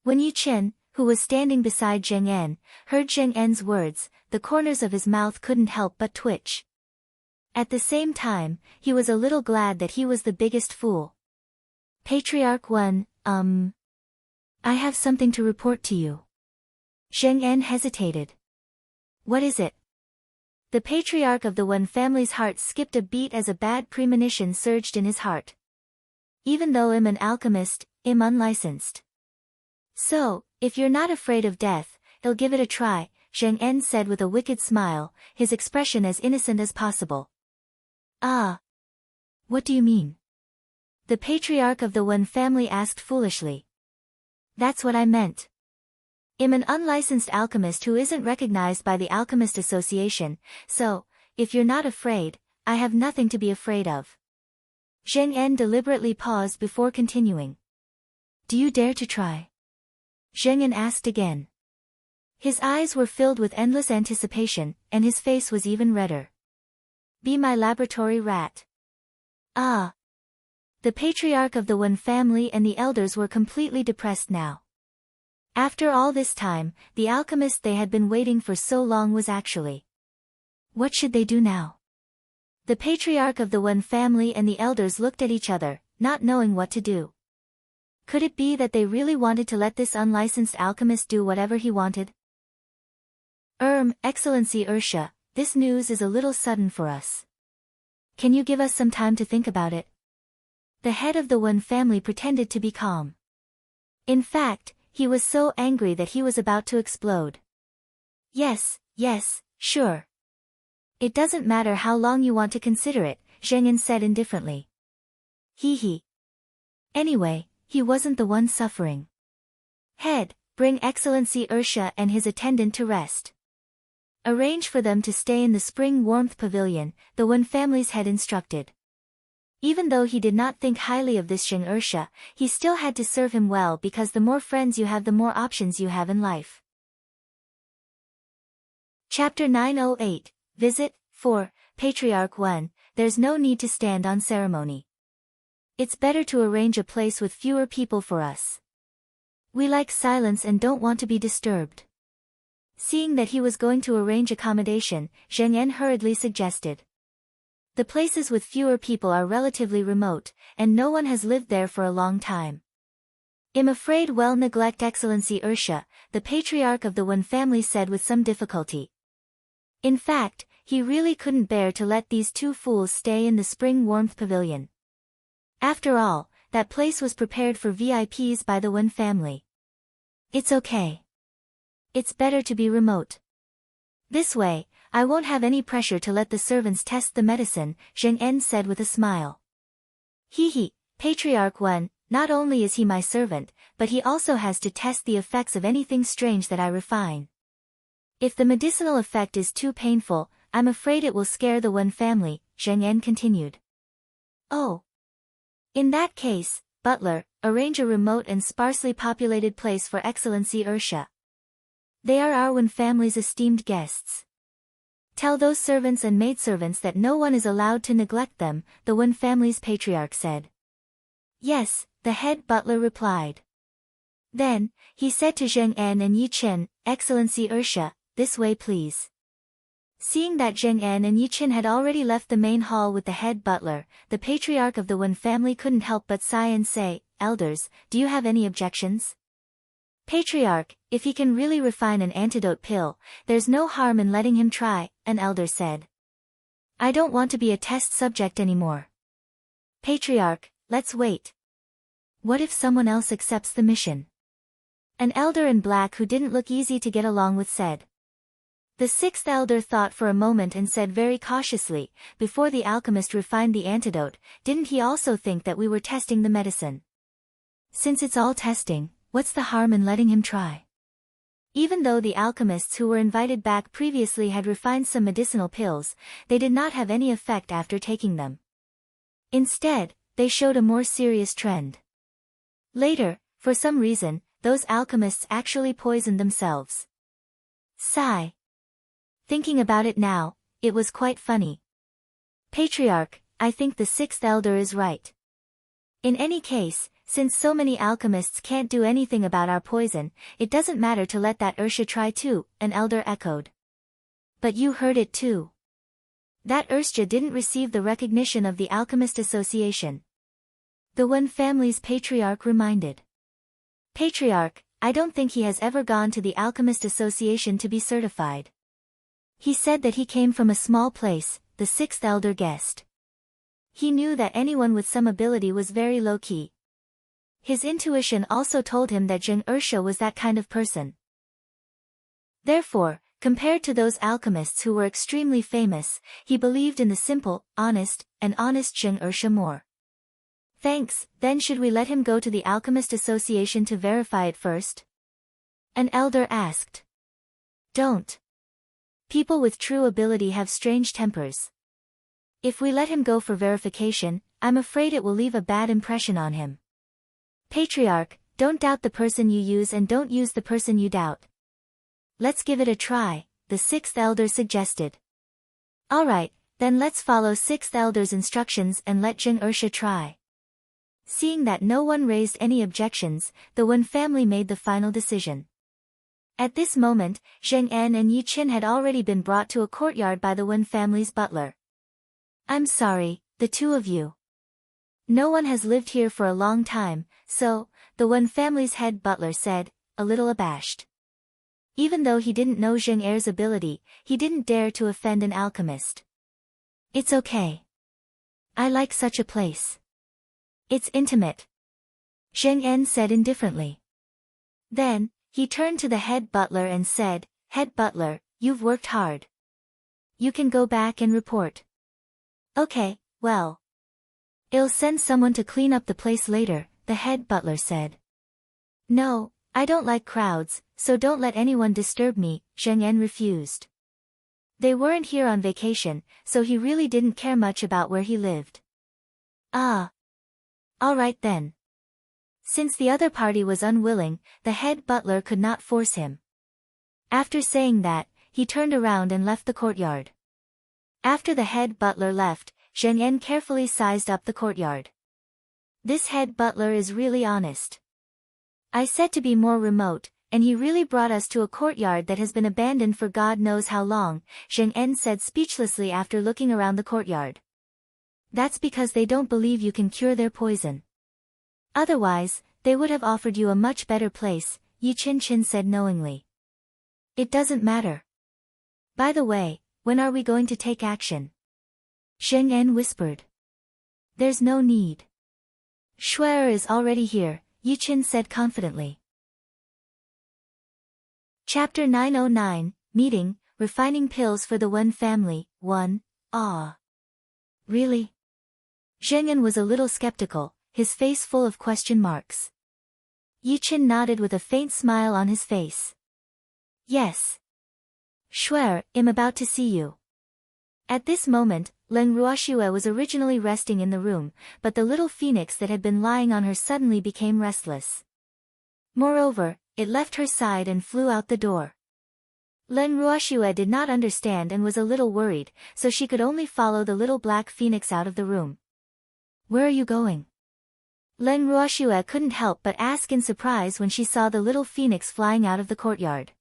When Yi Chen, who was standing beside Zheng En, heard Zheng En's words, the corners of his mouth couldn't help but twitch. At the same time, he was a little glad that he was the biggest fool. Patriarch 1, I have something to report to you. Zheng En hesitated. What is it? The Patriarch of the Wen family's heart skipped a beat as a bad premonition surged in his heart. Even though I'm an alchemist, I'm unlicensed. So, if you're not afraid of death, I'll give it a try, Zheng En said with a wicked smile, his expression as innocent as possible. Ah. What do you mean? The Patriarch of the Wen family asked foolishly. That's what I meant. I'm an unlicensed alchemist who isn't recognized by the Alchemist Association, so, if you're not afraid, I have nothing to be afraid of. Zheng En deliberately paused before continuing. Do you dare to try? Zheng En asked again. His eyes were filled with endless anticipation, and his face was even redder. Be my laboratory rat. Ah. The Patriarch of the Wen family and the elders were completely depressed now. After all this time, the alchemist they had been waiting for so long was actually. What should they do now? The Patriarch of the Wen family and the elders looked at each other, not knowing what to do. Could it be that they really wanted to let this unlicensed alchemist do whatever he wanted? Excellency Ersha, this news is a little sudden for us. Can you give us some time to think about it? The head of the Wen family pretended to be calm. In fact, he was so angry that he was about to explode. Yes, sure. It doesn't matter how long you want to consider it, Zheng En said indifferently. Hee. Anyway, he wasn't the one suffering. Head, bring Excellency Ersha and his attendant to rest. Arrange for them to stay in the spring warmth pavilion, the Wen family's head instructed. Even though he did not think highly of this Zheng Ersha, he still had to serve him well because the more friends you have the more options you have in life. Chapter 908, Visit, 4, Patriarch 1, There's no need to stand on ceremony. It's better to arrange a place with fewer people for us. We like silence and don't want to be disturbed. Seeing that he was going to arrange accommodation, Zheng En hurriedly suggested. The places with fewer people are relatively remote, and no one has lived there for a long time. I'm afraid we'll neglect Excellency Ursha, the patriarch of the Wen family said with some difficulty. In fact, he really couldn't bear to let these two fools stay in the spring warmth pavilion. After all, that place was prepared for VIPs by the Wen family. It's okay. It's better to be remote. This way, I won't have any pressure to let the servants test the medicine, Zheng En said with a smile. He, Patriarch 1, not only is he my servant, but he also has to test the effects of anything strange that I refine. If the medicinal effect is too painful, I'm afraid it will scare the Wen family, Zheng En continued. Oh. In that case, butler, arrange a remote and sparsely populated place for Excellency Ursha. They are our Wen family's esteemed guests. Tell those servants and maidservants that no one is allowed to neglect them, the Wen family's patriarch said. Yes, the head butler replied. Then, he said to Zheng En and Yi Chen, Excellency Ursha, this way please. Seeing that Zheng En and Yi Chen had already left the main hall with the head butler, the patriarch of the Wen family couldn't help but sigh and say, Elders, do you have any objections? Patriarch, if he can really refine an antidote pill, there's no harm in letting him try, an elder said. I don't want to be a test subject anymore. Patriarch, let's wait. What if someone else accepts the mission? An elder in black who didn't look easy to get along with said. The sixth elder thought for a moment and said very cautiously, before the alchemist refined the antidote, didn't he also think that we were testing the medicine? Since it's all testing, what's the harm in letting him try? Even though the alchemists who were invited back previously had refined some medicinal pills, they did not have any effect after taking them. Instead, they showed a more serious trend. Later, for some reason, those alchemists actually poisoned themselves. Sigh. Thinking about it now, it was quite funny. Patriarch, I think the sixth elder is right. In any case, since so many alchemists can't do anything about our poison, it doesn't matter to let that Ursha try too, an elder echoed. But you heard it too. That Ursha didn't receive the recognition of the Alchemist Association. The Wen family's patriarch reminded. Patriarch, I don't think he has ever gone to the Alchemist Association to be certified. He said that he came from a small place, the sixth elder guessed. He knew that anyone with some ability was very low-key. His intuition also told him that Zheng Ursha was that kind of person. Therefore, compared to those alchemists who were extremely famous, he believed in the simple, honest Zheng Ursha more. Thanks, then should we let him go to the Alchemist Association to verify it first? An elder asked. Don't. People with true ability have strange tempers. If we let him go for verification, I'm afraid it will leave a bad impression on him. Patriarch, don't doubt the person you use and don't use the person you doubt. Let's give it a try, the sixth elder suggested. Alright, then let's follow sixth elder's instructions and let Zheng Ursha try. Seeing that no one raised any objections, the Wen family made the final decision. At this moment, Zheng En and Yi Chen had already been brought to a courtyard by the Wen family's butler. I'm sorry, the two of you. No one has lived here for a long time, so, the Wen family's head butler said, a little abashed. Even though he didn't know Zheng Er's ability, he didn't dare to offend an alchemist. It's okay. I like such a place. It's intimate. Zheng En said indifferently. Then, he turned to the head butler and said, Head butler, you've worked hard. You can go back and report. Okay, well. I'll send someone to clean up the place later, the head butler said. No, I don't like crowds, so don't let anyone disturb me, Zheng En refused. They weren't here on vacation, so he really didn't care much about where he lived. Ah. All right then. Since the other party was unwilling, the head butler could not force him. After saying that, he turned around and left the courtyard. After the head butler left, Zheng En carefully sized up the courtyard. This head butler is really honest. I said to be more remote, and he really brought us to a courtyard that has been abandoned for God knows how long, Zheng En said speechlessly after looking around the courtyard. That's because they don't believe you can cure their poison. Otherwise, they would have offered you a much better place, Yi Qin said knowingly. It doesn't matter. By the way, when are we going to take action? Zheng En whispered. There's no need. Shuer is already here, Yi Qin said confidently. Chapter 909, Meeting, Refining Pills for the Wen Family, 1, Ah. Really? Zheng En was a little skeptical, his face full of question marks. Yi Qin nodded with a faint smile on his face. Yes. Shuer, I'm about to see you. At this moment, Leng Ruoxue was originally resting in the room, but the little phoenix that had been lying on her suddenly became restless. Moreover, it left her side and flew out the door. Leng Ruoxue did not understand and was a little worried, so she could only follow the little black phoenix out of the room. Where are you going? Leng Ruoxue couldn't help but ask in surprise when she saw the little phoenix flying out of the courtyard.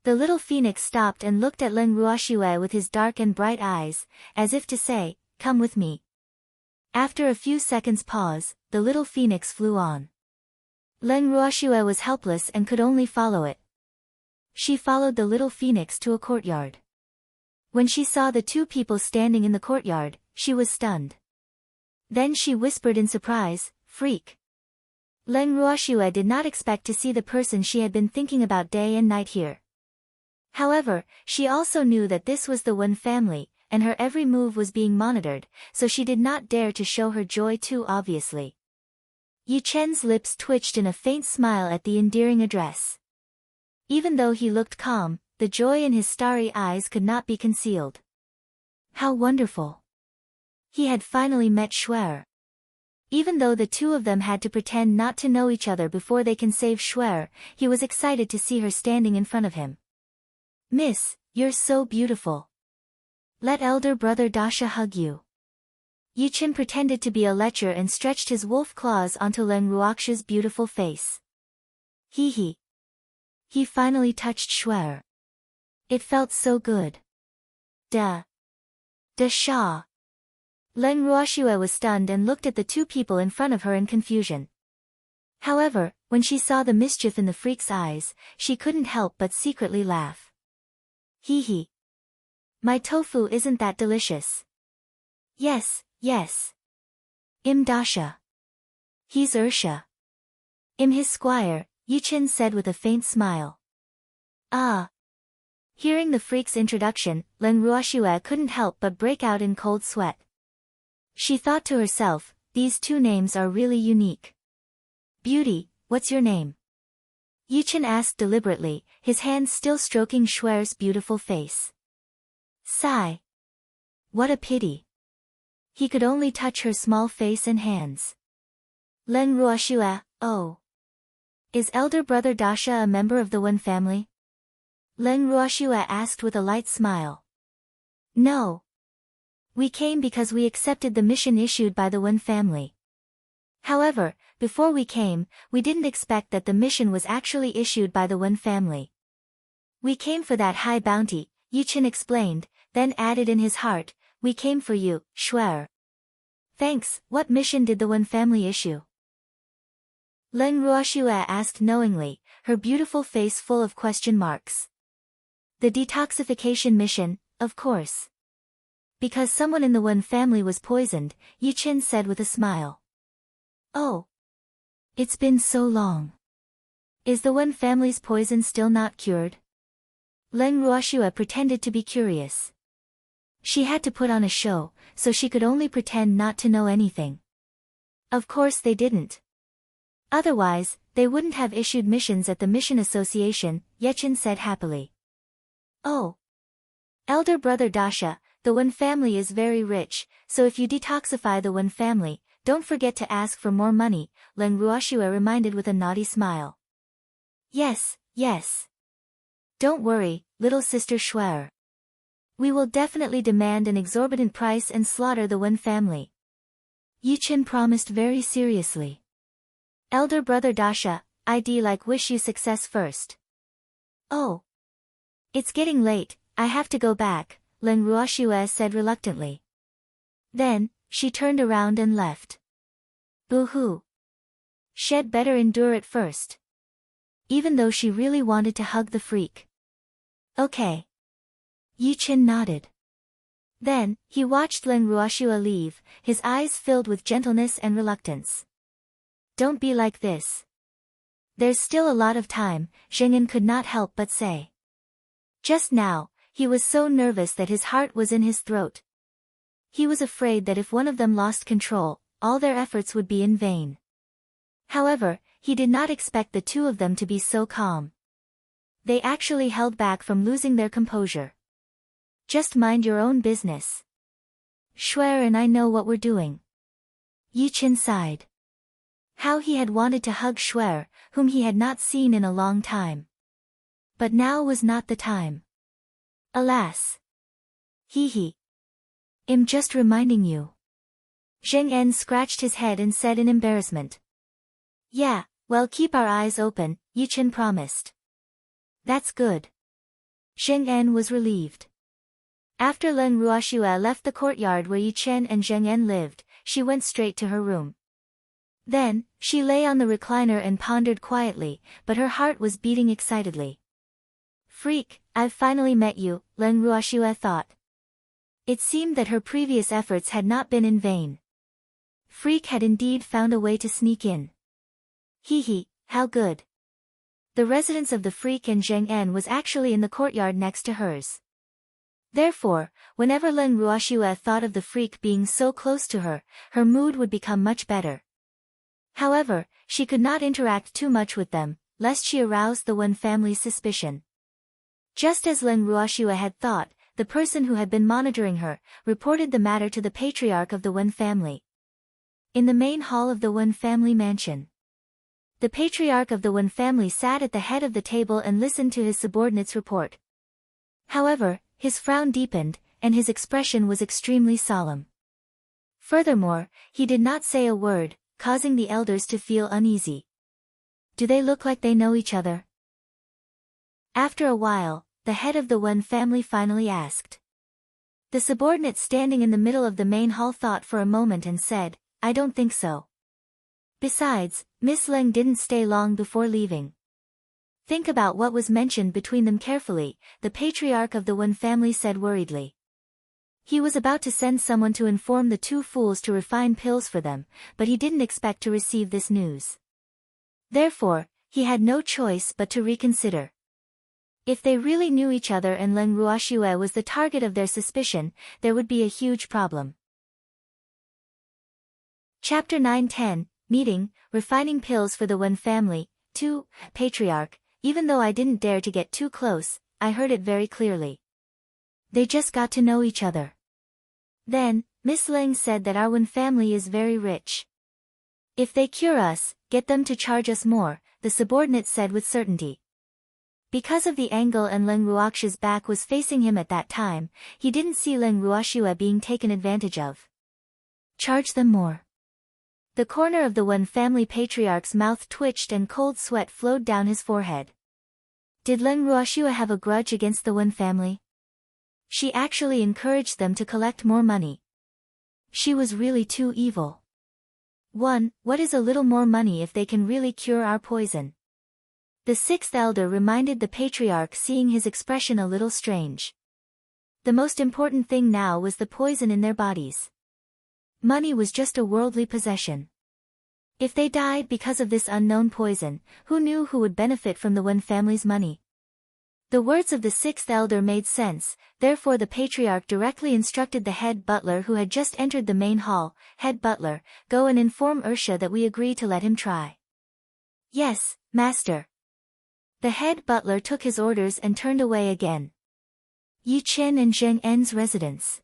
The little phoenix stopped and looked at Leng Ruoxue with his dark and bright eyes, as if to say, "Come with me." After a few seconds' pause, the little phoenix flew on. Leng Ruoxue was helpless and could only follow it. She followed the little phoenix to a courtyard. When she saw the two people standing in the courtyard, she was stunned. Then she whispered in surprise, "Freak." Leng Ruoxue did not expect to see the person she had been thinking about day and night here. However, she also knew that this was the Wen family, and her every move was being monitored, so she did not dare to show her joy too obviously. Yi Chen's lips twitched in a faint smile at the endearing address. Even though he looked calm, the joy in his starry eyes could not be concealed. How wonderful! He had finally met Shuer. Even though the two of them had to pretend not to know each other before they can save Shuer, he was excited to see her standing in front of him. "Miss, you're so beautiful. Let elder brother Dasha hug you." Yi Qin pretended to be a lecher and stretched his wolf claws onto Leng Ruoxue's beautiful face. He finally touched Shuer. It felt so good. Da Sha. Leng Ruoxue was stunned and looked at the two people in front of her in confusion. However, when she saw the mischief in the freak's eyes, she couldn't help but secretly laugh. My tofu isn't that delicious. Yes. Dasha. He's Ursha. His squire, Yi Qin said with a faint smile. Ah. Hearing the freak's introduction, Leng Ruoxue couldn't help but break out in cold sweat. She thought to herself, these two names are really unique. Beauty, what's your name? Yi Qin asked deliberately, his hands still stroking Shuer's beautiful face. Sigh. What a pity. He could only touch her small face and hands. Leng Ruoxue, oh. Is elder brother Dasha a member of the Wen family? Leng Ruoxue asked with a light smile. No. We came because we accepted the mission issued by the Wen family. However, before we came, we didn't expect that the mission was actually issued by the Wen family. We came for that high bounty, Yi Qin explained, then added in his heart, we came for you, Shuer. Thanks, what mission did the Wen family issue? Leng Ruoxue asked knowingly, her beautiful face full of question marks. The detoxification mission, of course. Because someone in the Wen family was poisoned, Yi Qin said with a smile. Oh. It's been so long. Is the Wen family's poison still not cured? Leng Ruoxue pretended to be curious. She had to put on a show, so she could only pretend not to know anything. Of course they didn't. Otherwise, they wouldn't have issued missions at the Mission Association, Yi Qin said happily. Oh. Elder brother Dasha, the Wen family is very rich, so if you detoxify the Wen family, don't forget to ask for more money, Leng Ruoxue reminded with a naughty smile. Yes. Don't worry, little sister Schwer. We will definitely demand an exorbitant price and slaughter the Wen family. Yichen promised very seriously. Elder brother Dasha, I'd like wish you success first. Oh. It's getting late, I have to go back, Leng Ruoxue said reluctantly. Then, she turned around and left. Boo-hoo. She'd better endure it first. Even though she really wanted to hug the freak. Okay. Yichen nodded. Then, he watched Leng Ruoxue leave, his eyes filled with gentleness and reluctance. Don't be like this. There's still a lot of time, Zhengyan could not help but say. Just now, he was so nervous that his heart was in his throat. He was afraid that if one of them lost control, all their efforts would be in vain. However, he did not expect the two of them to be so calm. They actually held back from losing their composure. Just mind your own business. Schwer and I know what we're doing. Yichen sighed. How he had wanted to hug Schwer, whom he had not seen in a long time. But now was not the time. Alas. Hee. I'm just reminding you. Zheng En scratched his head and said in embarrassment. Yeah, well keep our eyes open, Yichen promised. That's good. Zheng En was relieved. After Leng Ruoxue left the courtyard where Yichen and Zheng En lived, she went straight to her room. Then, she lay on the recliner and pondered quietly, but her heart was beating excitedly. Freak, I've finally met you, Leng Ruoxue thought. It seemed that her previous efforts had not been in vain. Freak had indeed found a way to sneak in. Hee, how good. The residence of the Freak and Zheng En was actually in the courtyard next to hers. Therefore, whenever Leng Ruoxue thought of the Freak being so close to her, her mood would become much better. However, she could not interact too much with them, lest she arouse the Wen family's suspicion. Just as Leng Ruoxue had thought, the person who had been monitoring her, reported the matter to the Patriarch of the Wen family. In the main hall of the Wen family mansion. The Patriarch of the Wen family sat at the head of the table and listened to his subordinate's report. However, his frown deepened, and his expression was extremely solemn. Furthermore, he did not say a word, causing the elders to feel uneasy. Do they look like they know each other? After a while, the head of the Wen family finally asked. The subordinate standing in the middle of the main hall thought for a moment and said, I don't think so. Besides, Miss Leng didn't stay long before leaving. Think about what was mentioned between them carefully, the Patriarch of the Wen family said worriedly. He was about to send someone to inform the two fools to refine pills for them, but he didn't expect to receive this news. Therefore, he had no choice but to reconsider. If they really knew each other and Leng Ruoxue was the target of their suspicion, there would be a huge problem. Chapter 9-10, Meeting, Refining Pills for the Wen Family, 2, Patriarch. Even though I didn't dare to get too close, I heard it very clearly. They just got to know each other. Then, Miss Leng said that our Wen family is very rich. If they cure us, get them to charge us more, the subordinate said with certainty. Because of the angle and Leng Ruoxue's back was facing him at that time, he didn't see Leng Ruoxue being taken advantage of. Charge them more. The corner of the Wen family patriarch's mouth twitched and cold sweat flowed down his forehead. Did Leng Ruoxue have a grudge against the Wen family? She actually encouraged them to collect more money. She was really too evil. What is a little more money if they can really cure our poison? The sixth elder reminded the patriarch, seeing his expression a little strange. The most important thing now was the poison in their bodies. Money was just a worldly possession. If they died because of this unknown poison, who knew who would benefit from the Wen family's money? The words of the sixth elder made sense, therefore the patriarch directly instructed the head butler who had just entered the main hall, Head butler, go and inform Ursha that we agree to let him try. Yes, master. The head butler took his orders and turned away again. Yichen and Zheng En's residence.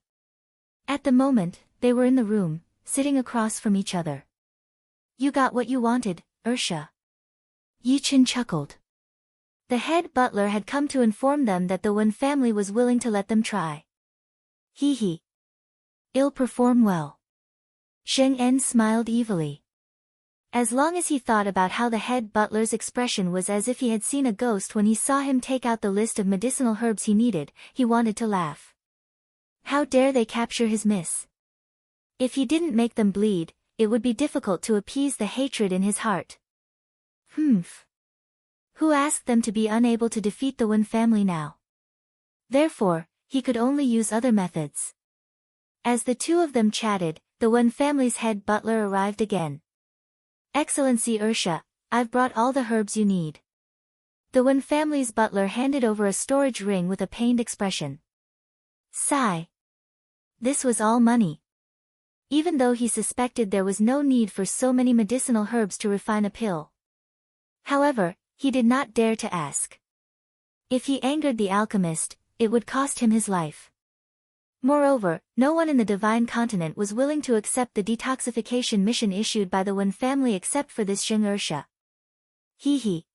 At the moment, they were in the room, sitting across from each other. You got what you wanted, Ursha. Yichen chuckled. The head butler had come to inform them that the Wen family was willing to let them try. Hee. It'll perform well. Zheng En smiled evilly. As long as he thought about how the head butler's expression was as if he had seen a ghost when he saw him take out the list of medicinal herbs he needed, he wanted to laugh. How dare they capture his miss? If he didn't make them bleed, it would be difficult to appease the hatred in his heart. Humph. Who asked them to be unable to defeat the Wen family now? Therefore, he could only use other methods. As the two of them chatted, the Wen family's head butler arrived again. Excellency Ursha, I've brought all the herbs you need. The Wen family's butler handed over a storage ring with a pained expression. Sigh. This was all money. Even though he suspected there was no need for so many medicinal herbs to refine a pill. However, he did not dare to ask. If he angered the alchemist, it would cost him his life. Moreover, no one in the Divine Continent was willing to accept the detoxification mission issued by the Wen family except for this Zheng Ursha. Hee.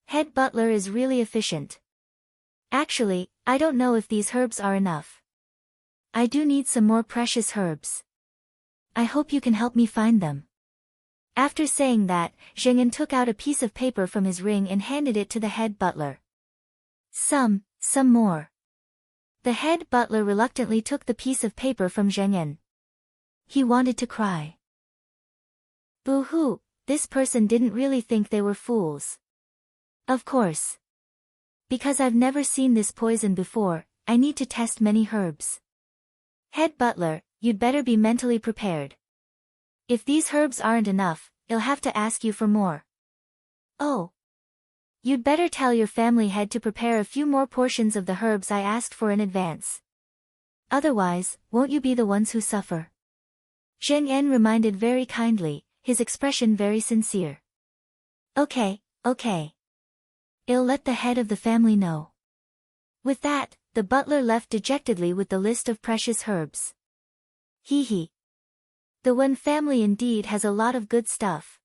Head butler is really efficient. Actually, I don't know if these herbs are enough. I do need some more precious herbs. I hope you can help me find them. After saying that, Zheng En took out a piece of paper from his ring and handed it to the head butler. Some more. The head butler reluctantly took the piece of paper from Zheng En. He wanted to cry. Boo-hoo, this person didn't really think they were fools. Of course. Because I've never seen this poison before, I need to test many herbs. Head butler, you'd better be mentally prepared. If these herbs aren't enough, I'll have to ask you for more. Oh. You'd better tell your family head to prepare a few more portions of the herbs I asked for in advance. Otherwise, won't you be the ones who suffer? Zheng En reminded very kindly, his expression very sincere. Okay. I'll let the head of the family know. With that, the butler left dejectedly with the list of precious herbs. Hee. The Wen family indeed has a lot of good stuff.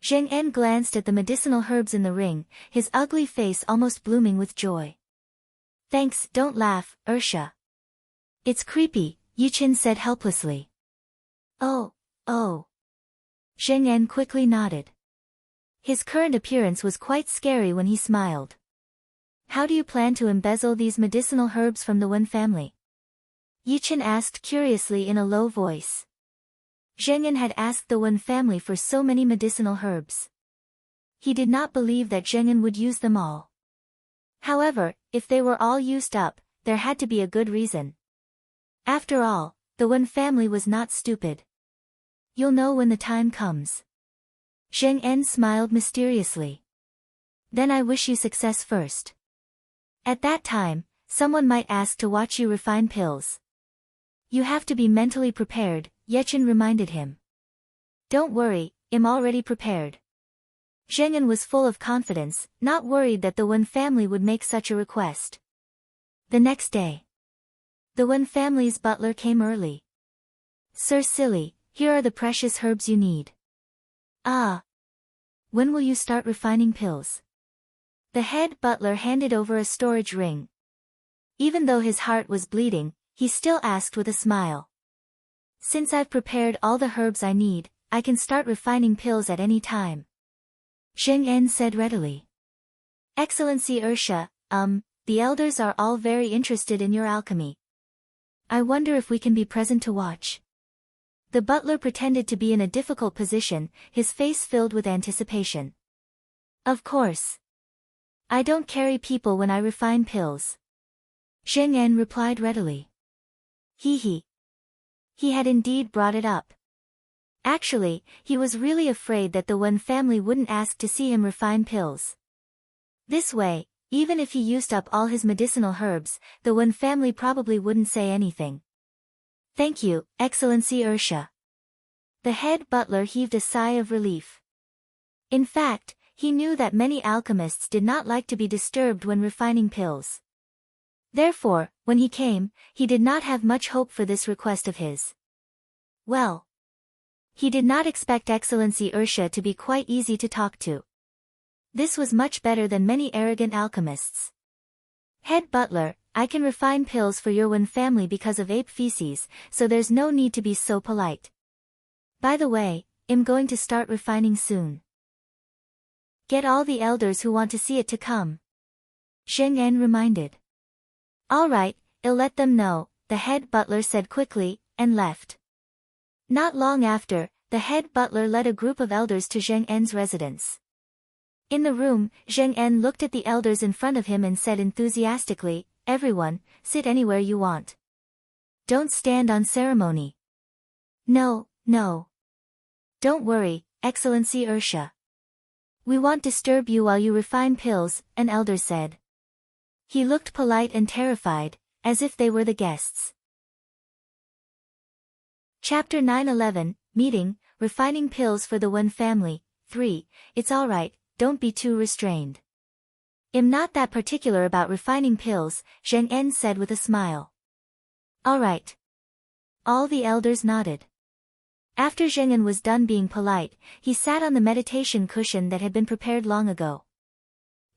Zheng En glanced at the medicinal herbs in the ring, his ugly face almost blooming with joy. Thanks, don't laugh, Ursha. It's creepy, Yiqin said helplessly. Oh. Zheng En quickly nodded. His current appearance was quite scary when he smiled. How do you plan to embezzle these medicinal herbs from the Wen family? Yiqin asked curiously in a low voice. Zheng En had asked the Wen family for so many medicinal herbs. He did not believe that Zheng En would use them all. However, if they were all used up, there had to be a good reason. After all, the Wen family was not stupid. You'll know when the time comes. Zheng En smiled mysteriously. Then I wish you success first. At that time, someone might ask to watch you refine pills. You have to be mentally prepared, Yiqin reminded him. Don't worry, I'm already prepared. Zheng En was full of confidence, not worried that the Wen family would make such a request. The next day. The Wen family's butler came early. Sir Silly, here are the precious herbs you need. Ah. When will you start refining pills? The head butler handed over a storage ring. Even though his heart was bleeding, he still asked with a smile. Since I've prepared all the herbs I need, I can start refining pills at any time. Zheng En said readily. Excellency Ursha, the elders are all very interested in your alchemy. I wonder if we can be present to watch. The butler pretended to be in a difficult position, his face filled with anticipation. Of course. I don't carry people when I refine pills. Zheng En replied readily. Hee. He had indeed brought it up. Actually, he was really afraid that the Wen family wouldn't ask to see him refine pills. This way, even if he used up all his medicinal herbs, the Wen family probably wouldn't say anything. Thank you, Excellency Ursha. The head butler heaved a sigh of relief. In fact, he knew that many alchemists did not like to be disturbed when refining pills. Therefore, when he came, he did not have much hope for this request of his. Well. He did not expect Excellency Ursha to be quite easy to talk to. This was much better than many arrogant alchemists. Head butler, I can refine pills for your Wen family because of ape feces, so there's no need to be so polite. By the way, I'm going to start refining soon. Get all the elders who want to see it to come. Zheng En reminded. All right, I'll let them know, the head butler said quickly, and left. Not long after, the head butler led a group of elders to Zheng En's residence. In the room, Zheng En looked at the elders in front of him and said enthusiastically, everyone, sit anywhere you want. Don't stand on ceremony. No. Don't worry, Excellency Ursha. We won't disturb you while you refine pills, an elder said. He looked polite and terrified, as if they were the guests. Chapter 9-11, Meeting, Refining Pills for the Wen Family, 3, It's alright, don't be too restrained. I'm not that particular about refining pills, Zheng En said with a smile. Alright. All the elders nodded. After Zheng En was done being polite, he sat on the meditation cushion that had been prepared long ago.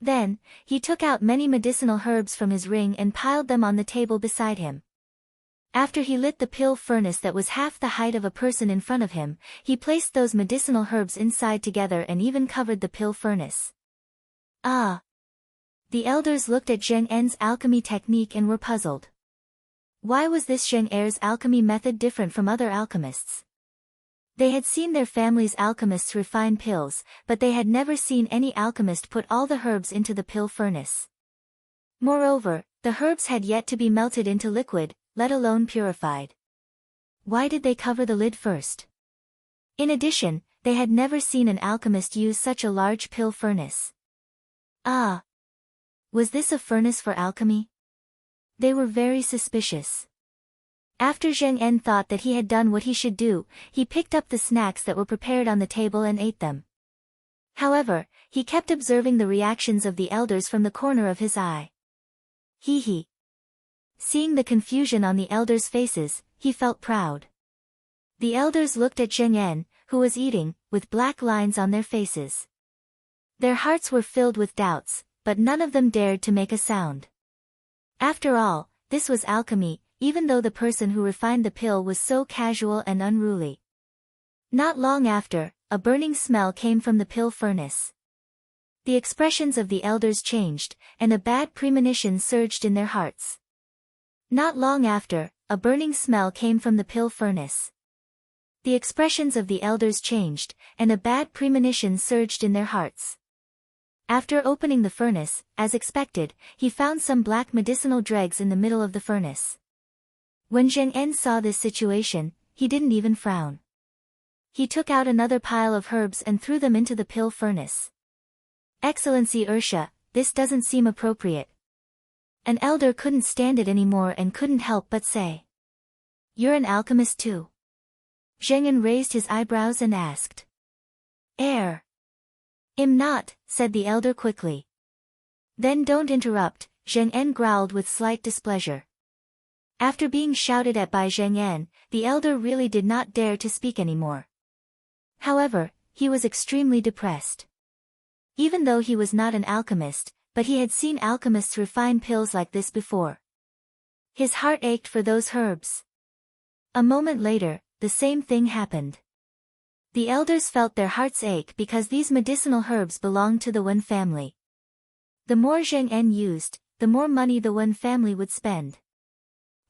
Then, he took out many medicinal herbs from his ring and piled them on the table beside him. After he lit the pill furnace that was half the height of a person in front of him, he placed those medicinal herbs inside together and even covered the pill furnace. Ah! The elders looked at Zheng En's alchemy technique and were puzzled. Why was this Zheng Er's alchemy method different from other alchemists? They had seen their family's alchemists refine pills, but they had never seen any alchemist put all the herbs into the pill furnace. Moreover, the herbs had yet to be melted into liquid, let alone purified. Why did they cover the lid first? In addition, they had never seen an alchemist use such a large pill furnace. Ah! Was this a furnace for alchemy? They were very suspicious. After Zheng En thought that he had done what he should do, he picked up the snacks that were prepared on the table and ate them. However, he kept observing the reactions of the elders from the corner of his eye. Hee. Seeing the confusion on the elders' faces, he felt proud. The elders looked at Zheng En, who was eating, with black lines on their faces. Their hearts were filled with doubts, but none of them dared to make a sound. After all, this was alchemy, even though the person who refined the pill was so casual and unruly. Not long after, a burning smell came from the pill furnace. The expressions of the elders changed, and a bad premonition surged in their hearts. Not long after, a burning smell came from the pill furnace. The expressions of the elders changed, and a bad premonition surged in their hearts. After opening the furnace, as expected, he found some black medicinal dregs in the middle of the furnace. When Zheng En saw this situation, he didn't even frown. He took out another pile of herbs and threw them into the pill furnace. Excellency Ursha, this doesn't seem appropriate. An elder couldn't stand it anymore and couldn't help but say. You're an alchemist too? Zheng En raised his eyebrows and asked. I'm not, said the elder quickly. Then don't interrupt, Zheng En growled with slight displeasure. After being shouted at by Zheng En, the elder really did not dare to speak anymore. However, he was extremely depressed. Even though he was not an alchemist, but he had seen alchemists refine pills like this before. His heart ached for those herbs. A moment later, the same thing happened. The elders felt their hearts ache because these medicinal herbs belonged to the Wen family. The more Zheng En used, the more money the Wen family would spend.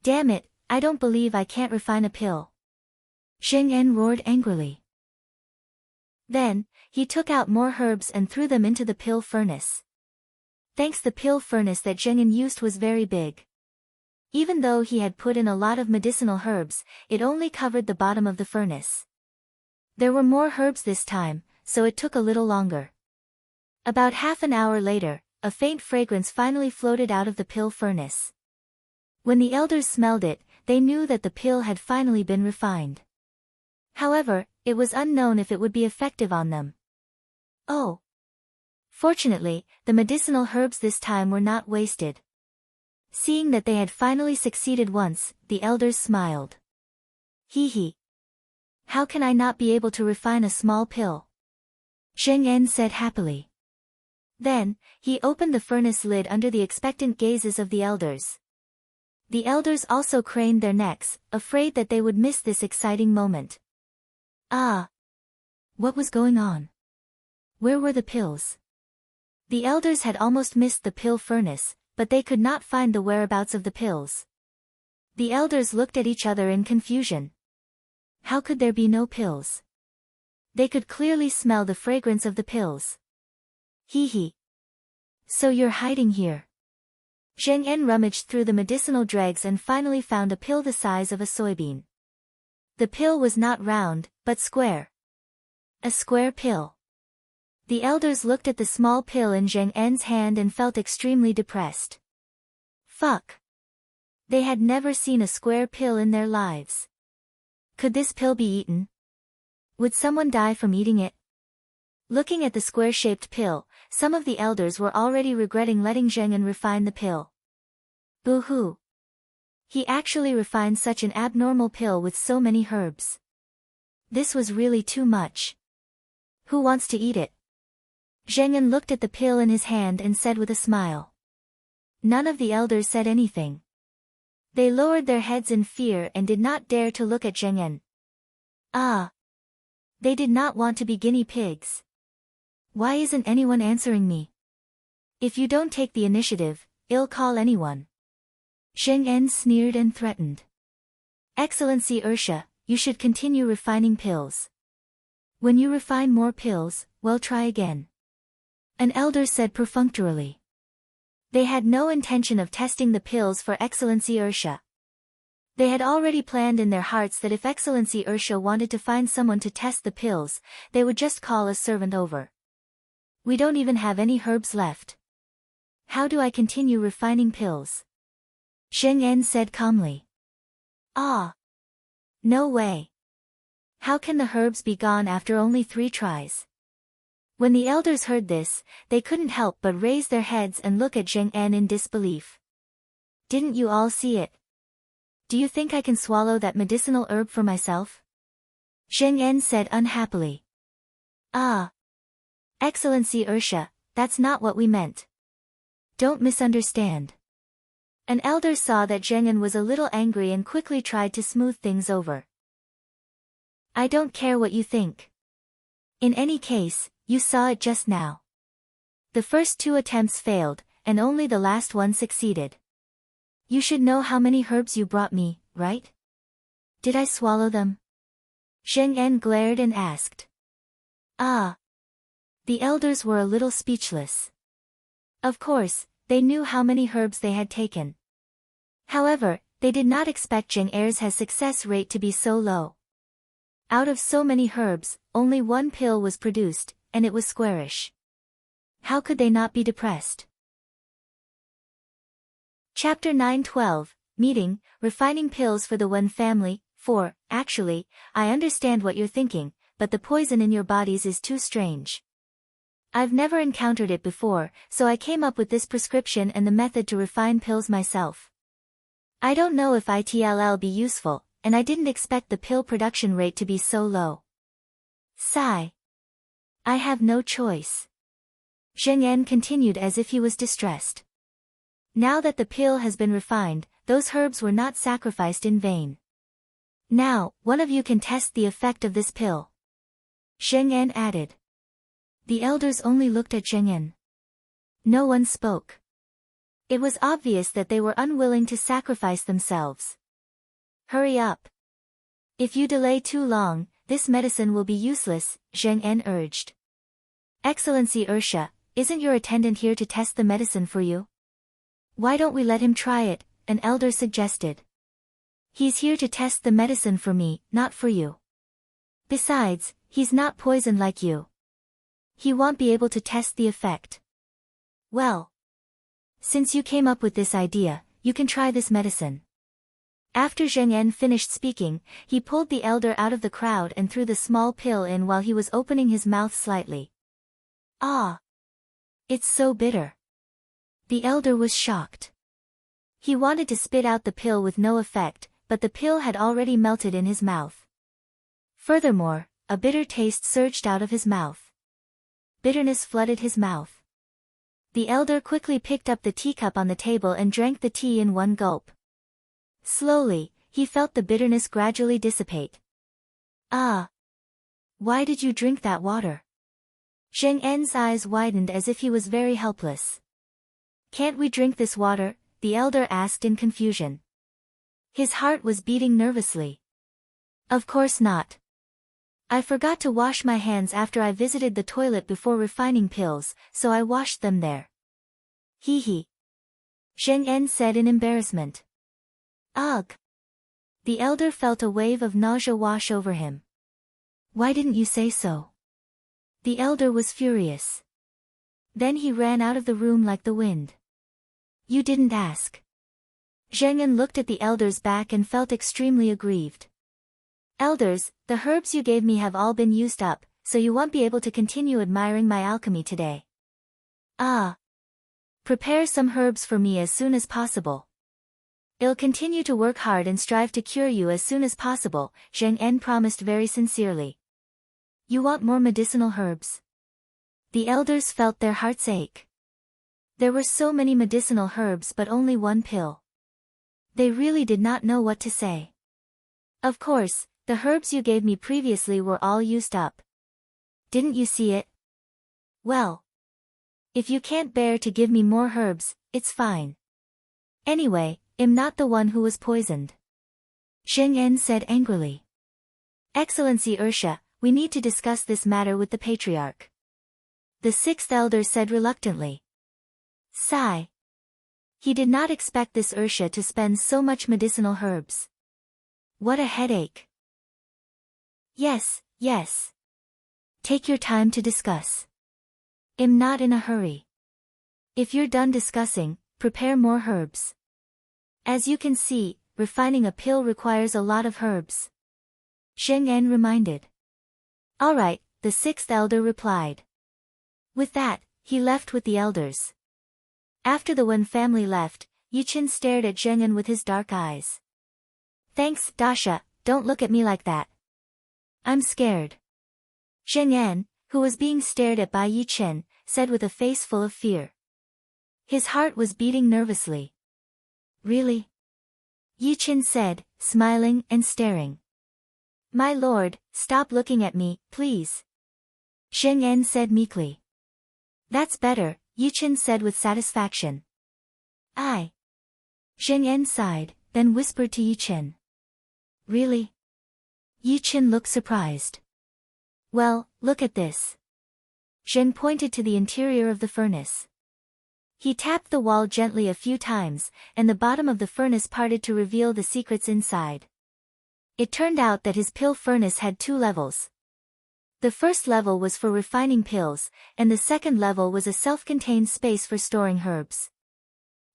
Damn it, I don't believe I can't refine a pill. Zheng En roared angrily. Then, he took out more herbs and threw them into the pill furnace. Thanks, the pill furnace that Zheng En used was very big. Even though he had put in a lot of medicinal herbs, it only covered the bottom of the furnace. There were more herbs this time, so it took a little longer. About half an hour later, a faint fragrance finally floated out of the pill furnace. When the elders smelled it, they knew that the pill had finally been refined. However, it was unknown if it would be effective on them. Oh! Fortunately, the medicinal herbs this time were not wasted. Seeing that they had finally succeeded once, the elders smiled. Hee. How can I not be able to refine a small pill? Zheng En said happily. Then, he opened the furnace lid under the expectant gazes of the elders. The elders also craned their necks, afraid that they would miss this exciting moment. Ah! What was going on? Where were the pills? The elders had almost missed the pill furnace, but they could not find the whereabouts of the pills. The elders looked at each other in confusion. How could there be no pills? They could clearly smell the fragrance of the pills. Hee hee. So you're hiding here. Zheng En rummaged through the medicinal dregs and finally found a pill the size of a soybean. The pill was not round, but square. A square pill. The elders looked at the small pill in Zheng En's hand and felt extremely depressed. Fuck. They had never seen a square pill in their lives. Could this pill be eaten? Would someone die from eating it? Looking at the square-shaped pill, some of the elders were already regretting letting Zheng En refine the pill. Boo-hoo. He actually refined such an abnormal pill with so many herbs. This was really too much. Who wants to eat it? Zheng En looked at the pill in his hand and said with a smile. None of the elders said anything. They lowered their heads in fear and did not dare to look at Zheng En. Ah! They did not want to be guinea pigs. Why isn't anyone answering me? If you don't take the initiative, I'll call anyone. Zheng En sneered and threatened. Excellency Ursha, you should continue refining pills. When you refine more pills, well, try again. An elder said perfunctorily. They had no intention of testing the pills for Excellency Ursha. They had already planned in their hearts that if Excellency Ursha wanted to find someone to test the pills, they would just call a servant over. We don't even have any herbs left. How do I continue refining pills? Zheng En said calmly. Ah! No way. How can the herbs be gone after only 3 tries? When the elders heard this, they couldn't help but raise their heads and look at Zheng En in disbelief. Didn't you all see it? Do you think I can swallow that medicinal herb for myself? Zheng En said unhappily. Ah! Excellency Ursha, that's not what we meant. Don't misunderstand. An elder saw that Zheng En was a little angry and quickly tried to smooth things over. I don't care what you think. In any case, you saw it just now. The first 2 attempts failed, and only the last one succeeded. You should know how many herbs you brought me, right? Did I swallow them? Zheng En glared and asked. Ah! The elders were a little speechless. Of course, they knew how many herbs they had taken. However, they did not expect Zheng Er's success rate to be so low. Out of so many herbs, only 1 pill was produced, and it was squarish. How could they not be depressed? Chapter 9:12, Meeting, Refining Pills for the Wen Family. 4. Actually, I understand what you're thinking, but the poison in your bodies is too strange. I've never encountered it before, so I came up with this prescription and the method to refine pills myself. I don't know if it'll be useful, and I didn't expect the pill production rate to be so low. Sigh. I have no choice. Zheng En continued as if he was distressed. Now that the pill has been refined, those herbs were not sacrificed in vain. Now, one of you can test the effect of this pill. Zheng En added. The elders only looked at Zheng En. No one spoke. It was obvious that they were unwilling to sacrifice themselves. Hurry up. If you delay too long, this medicine will be useless, Zheng En urged. Excellency Ursha, isn't your attendant here to test the medicine for you? Why don't we let him try it, an elder suggested. He's here to test the medicine for me, not for you. Besides, he's not poisoned like you. He won't be able to test the effect. Well, since you came up with this idea, you can try this medicine. After Zheng En finished speaking, he pulled the elder out of the crowd and threw the small pill in while he was opening his mouth slightly. Ah! It's so bitter. The elder was shocked. He wanted to spit out the pill with no effect, but the pill had already melted in his mouth. Furthermore, a bitter taste surged out of his mouth. Bitterness flooded his mouth. The elder quickly picked up the teacup on the table and drank the tea in one gulp. Slowly, he felt the bitterness gradually dissipate. Ah! Why did you drink that water? Zheng En's eyes widened as if he was very helpless. Can't we drink this water? The elder asked in confusion. His heart was beating nervously. Of course not. I forgot to wash my hands after I visited the toilet before refining pills, so I washed them there. Hee hee. Zheng En said in embarrassment. Ugh. The elder felt a wave of nausea wash over him. Why didn't you say so? The elder was furious. Then he ran out of the room like the wind. You didn't ask. Zheng En looked at the elder's back and felt extremely aggrieved. Elders, the herbs you gave me have all been used up, so you won't be able to continue admiring my alchemy today. Ah. Prepare some herbs for me as soon as possible. I'll continue to work hard and strive to cure you as soon as possible, Zheng En promised very sincerely. You want more medicinal herbs? The elders felt their hearts ache. There were so many medicinal herbs but only one pill. They really did not know what to say. Of course, the herbs you gave me previously were all used up. Didn't you see it? Well. If you can't bear to give me more herbs, it's fine. Anyway, I'm not the one who was poisoned. Zheng En said angrily. Excellency Ursha, we need to discuss this matter with the Patriarch. The sixth elder said reluctantly. Sigh. He did not expect this Ursha to spend so much medicinal herbs. What a headache. Yes. Take your time to discuss. I'm not in a hurry. If you're done discussing, prepare more herbs. As you can see, refining a pill requires a lot of herbs. Zheng En reminded. All right, the sixth elder replied. With that, he left with the elders. After the Wen family left, Yichen stared at Zheng En with his dark eyes. Thanks, Dasha, don't look at me like that. I'm scared. Zheng En, who was being stared at by Yichen, said with a face full of fear. His heart was beating nervously. Really? Yichen said, smiling and staring. My lord, stop looking at me, please. Zheng En said meekly. That's better, Yichen said with satisfaction. I. Zheng En sighed, then whispered to Yichen. Really? Yichen looked surprised. Well, look at this. Zheng pointed to the interior of the furnace. He tapped the wall gently a few times, and the bottom of the furnace parted to reveal the secrets inside. It turned out that his pill furnace had 2 levels. The first level was for refining pills, and the second level was a self-contained space for storing herbs.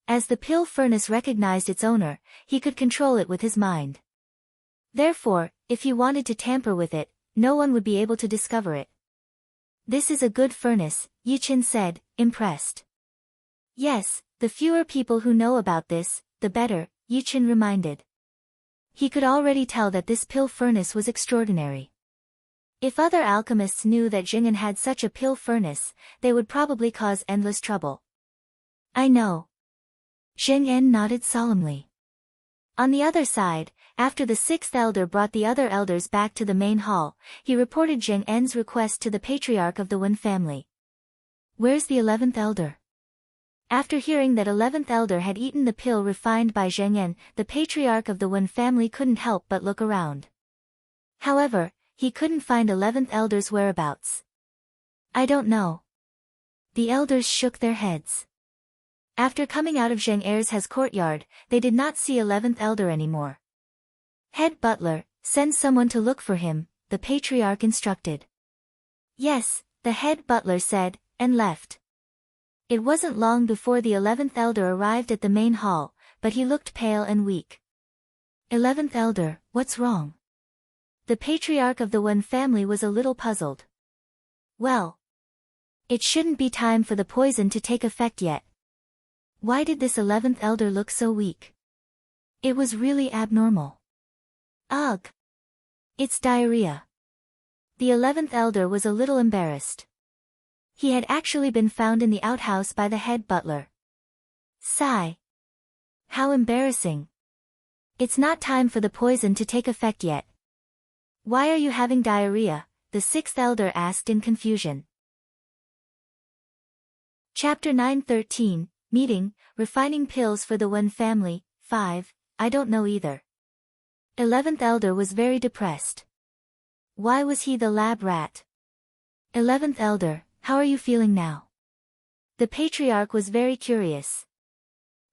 As the pill furnace recognized its owner, he could control it with his mind. Therefore, if he wanted to tamper with it, no one would be able to discover it. This is a good furnace, Yichen said, impressed. Yes, the fewer people who know about this, the better, Yichen reminded. He could already tell that this pill furnace was extraordinary. If other alchemists knew that Zheng En had such a pill furnace, they would probably cause endless trouble. I know. Zheng En nodded solemnly. On the other side, after the sixth elder brought the other elders back to the main hall, he reported Zheng En's request to the Patriarch of the Wen family. Where's the 11th elder? After hearing that 11th elder had eaten the pill refined by Zheng En, the Patriarch of the Wen family couldn't help but look around. However, he couldn't find 11th elder's whereabouts. I don't know. The elders shook their heads. After coming out of Zheng Er's courtyard, they did not see 11th elder anymore. Head butler, send someone to look for him, the Patriarch instructed. Yes, the head butler said, and left. It wasn't long before the 11th elder arrived at the main hall, but he looked pale and weak. 11th elder, what's wrong? The Patriarch of the Wen family was a little puzzled. Well, it shouldn't be time for the poison to take effect yet. Why did this 11th elder look so weak? It was really abnormal. Ugh! It's diarrhea. The 11th elder was a little embarrassed. He had actually been found in the outhouse by the head butler. Sigh. How embarrassing. It's not time for the poison to take effect yet. Why are you having diarrhea? The sixth elder asked in confusion. Chapter 9:13, Meeting, Refining Pills for the One Family, 5, I don't know either. 11th elder was very depressed. Why was he the lab rat? 11th elder, how are you feeling now? The patriarch was very curious.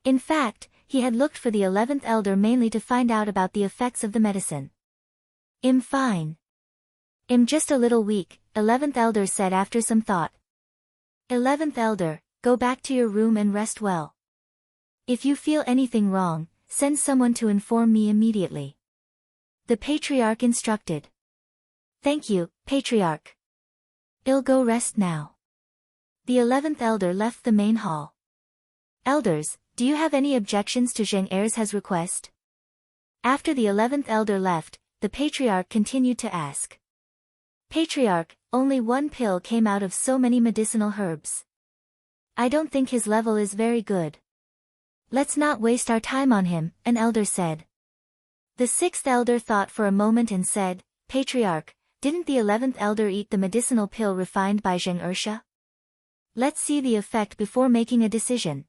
In fact, he had looked for the 11th elder mainly to find out about the effects of the medicine. I'm fine. I'm just a little weak, 11th elder said after some thought. 11th elder, go back to your room and rest well. If you feel anything wrong, send someone to inform me immediately. The patriarch instructed. Thank you, patriarch. I'll go rest now. The 11th elder left the main hall. Elders, do you have any objections to Zheng Er's request? After the 11th elder left, the patriarch continued to ask. Patriarch, only one pill came out of so many medicinal herbs. I don't think his level is very good. Let's not waste our time on him, an elder said. The sixth elder thought for a moment and said, Patriarch, didn't the 11th elder eat the medicinal pill refined by Zheng Ersha? Let's see the effect before making a decision.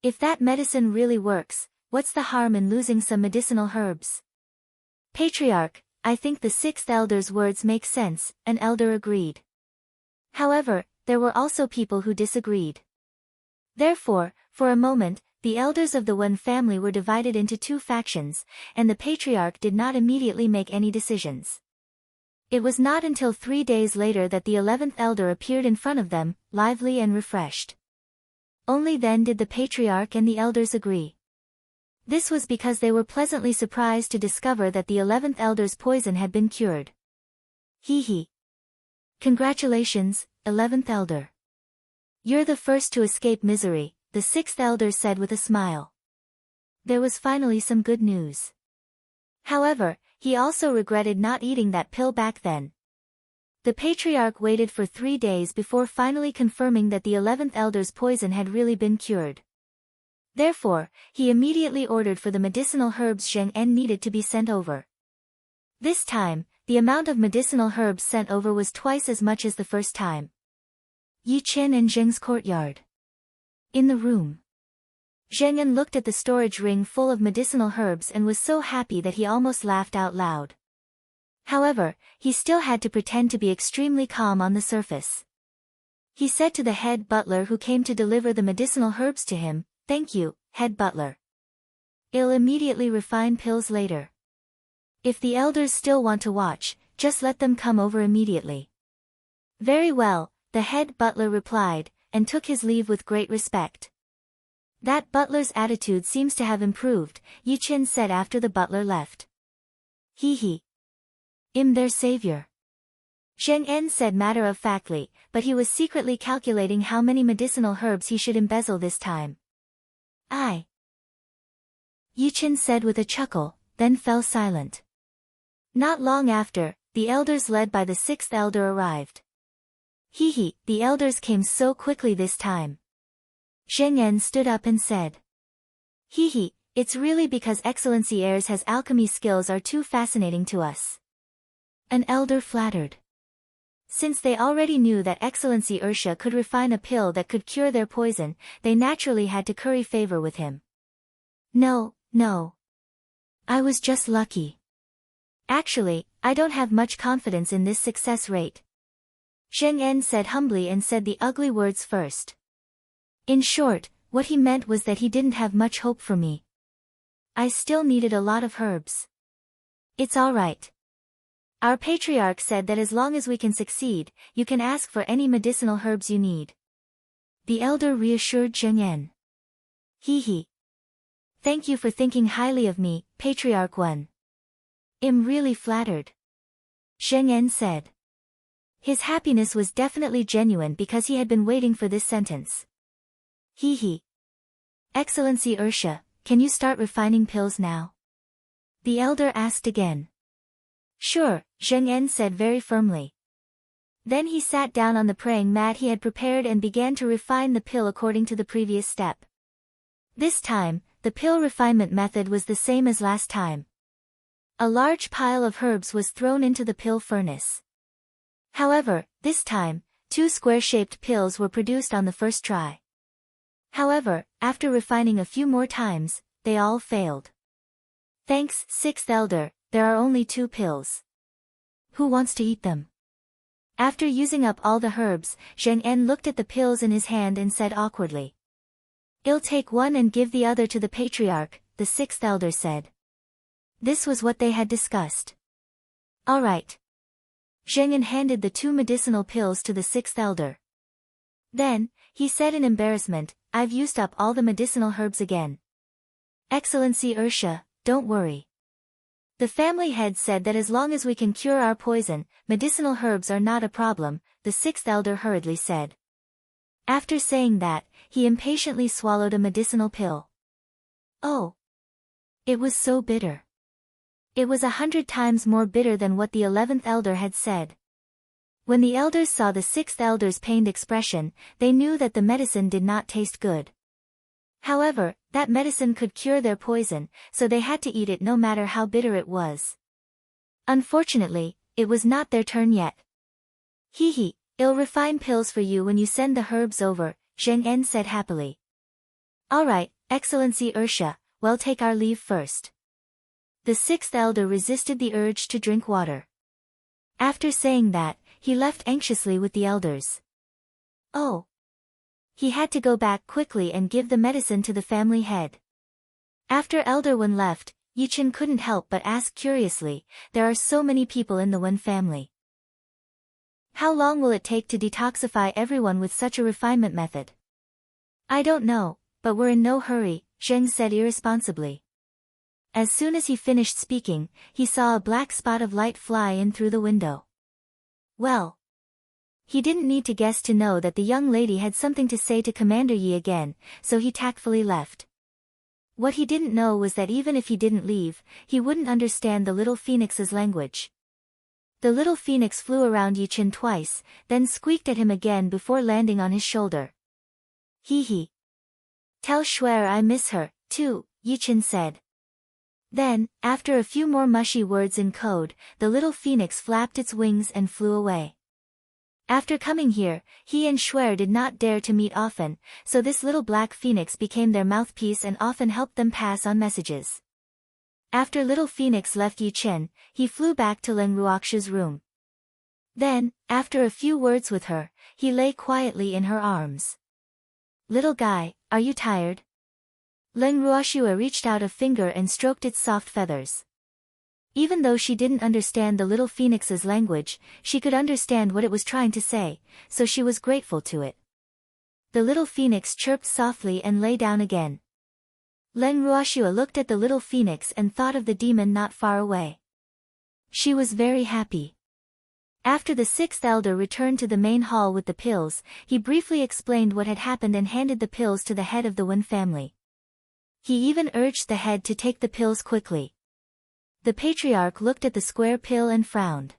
If that medicine really works, what's the harm in losing some medicinal herbs? Patriarch, I think the sixth elder's words make sense, an elder agreed. However, there were also people who disagreed. Therefore, for a moment, the elders of the One family were divided into two factions, and the patriarch did not immediately make any decisions. It was not until 3 days later that the 11th elder appeared in front of them, lively and refreshed. Only then did the patriarch and the elders agree. This was because they were pleasantly surprised to discover that the 11th elder's poison had been cured. Hee hee. Congratulations, 11th elder. You're the first to escape misery, the sixth elder said with a smile. There was finally some good news. However, he also regretted not eating that pill back then. The patriarch waited for 3 days before finally confirming that the 11th elder's poison had really been cured. Therefore, he immediately ordered for the medicinal herbs Zheng En needed to be sent over. This time, the amount of medicinal herbs sent over was twice as much as the first time. Yi Chen and Zheng's courtyard. In the room. Zheng En looked at the storage ring full of medicinal herbs and was so happy that he almost laughed out loud. However, he still had to pretend to be extremely calm on the surface. He said to the head butler who came to deliver the medicinal herbs to him, Thank you, head butler. I'll immediately refine pills later. If the elders still want to watch, just let them come over immediately. Very well, the head butler replied, and took his leave with great respect. That butler's attitude seems to have improved, Yi Chen said after the butler left. Hee hee. I'm their savior. Zheng En said matter-of-factly, but he was secretly calculating how many medicinal herbs he should embezzle this time. Yi Chen said with a chuckle, then fell silent. Not long after, the elders led by the sixth elder arrived. Hee hee, the elders came so quickly this time. Zheng En stood up and said. Hee hee, it's really because Excellency Heirs has alchemy skills are too fascinating to us. An elder flattered. Since they already knew that Excellency Ersha could refine a pill that could cure their poison, they naturally had to curry favor with him. No. I was just lucky. Actually, I don't have much confidence in this success rate. Zheng En said humbly and said the ugly words first. In short, what he meant was that he didn't have much hope for me. I still needed a lot of herbs. It's all right. Our patriarch said that as long as we can succeed, you can ask for any medicinal herbs you need. The elder reassured Zheng En. Hee hee. Thank you for thinking highly of me, Patriarch 1. I'm really flattered. Zheng En said. His happiness was definitely genuine because he had been waiting for this sentence. Hee hee. Excellency Ersha, can you start refining pills now? The elder asked again. Sure, Zheng En said very firmly. Then he sat down on the praying mat he had prepared and began to refine the pill according to the previous step. This time, the pill refinement method was the same as last time. A large pile of herbs was thrown into the pill furnace. However, this time, 2 square-shaped pills were produced on the first try. However, after refining a few more times, they all failed. Thanks, 6th elder, there are only 2 pills. Who wants to eat them? After using up all the herbs, Zheng En looked at the pills in his hand and said awkwardly. I'll take one and give the other to the Patriarch, the 6th elder said. This was what they had discussed. All right. Zheng En handed the 2 medicinal pills to the 6th elder. Then, he said in embarrassment, I've used up all the medicinal herbs again. Excellency Ursha, don't worry. The family head said that as long as we can cure our poison, medicinal herbs are not a problem, the 6th elder hurriedly said. After saying that, he impatiently swallowed a medicinal pill. Oh! It was so bitter. It was 100 times more bitter than what the 11th elder had said. When the elders saw the 6th elder's pained expression, they knew that the medicine did not taste good. However, that medicine could cure their poison, so they had to eat it no matter how bitter it was. Unfortunately, it was not their turn yet. Hee, I'll refine pills for you when you send the herbs over, Zheng En said happily. Alright, Excellency Ursha, we'll take our leave first. The 6th elder resisted the urge to drink water. After saying that, he left anxiously with the elders. Oh! He had to go back quickly and give the medicine to the family head. After Elder Wen left, Yichen couldn't help but ask curiously, there are so many people in the Wen family. How long will it take to detoxify everyone with such a refinement method? I don't know, but we're in no hurry, Zheng said irresponsibly. As soon as he finished speaking, he saw a black spot of light fly in through the window. Well. He didn't need to guess to know that the young lady had something to say to Commander Yi again, so he tactfully left. What he didn't know was that even if he didn't leave, he wouldn't understand the little phoenix's language. The little phoenix flew around Yichen twice, then squeaked at him again before landing on his shoulder. Hee. Tell Shuer I miss her, too, Yichen said. Then, after a few more mushy words in code, the little phoenix flapped its wings and flew away. After coming here, he and Shuer did not dare to meet often, so this little black phoenix became their mouthpiece and often helped them pass on messages. After little phoenix left Yichen, he flew back to Leng Ruoxu's room. Then, after a few words with her, he lay quietly in her arms. Little guy, are you tired? Leng Ruoxu reached out a finger and stroked its soft feathers. Even though she didn't understand the little phoenix's language, she could understand what it was trying to say, so she was grateful to it. The little phoenix chirped softly and lay down again. Leng Ruoxu looked at the little phoenix and thought of the demon not far away. She was very happy. After the 6th elder returned to the main hall with the pills, he briefly explained what had happened and handed the pills to the head of the Wen family. He even urged the head to take the pills quickly. The Patriarch looked at the square pill and frowned.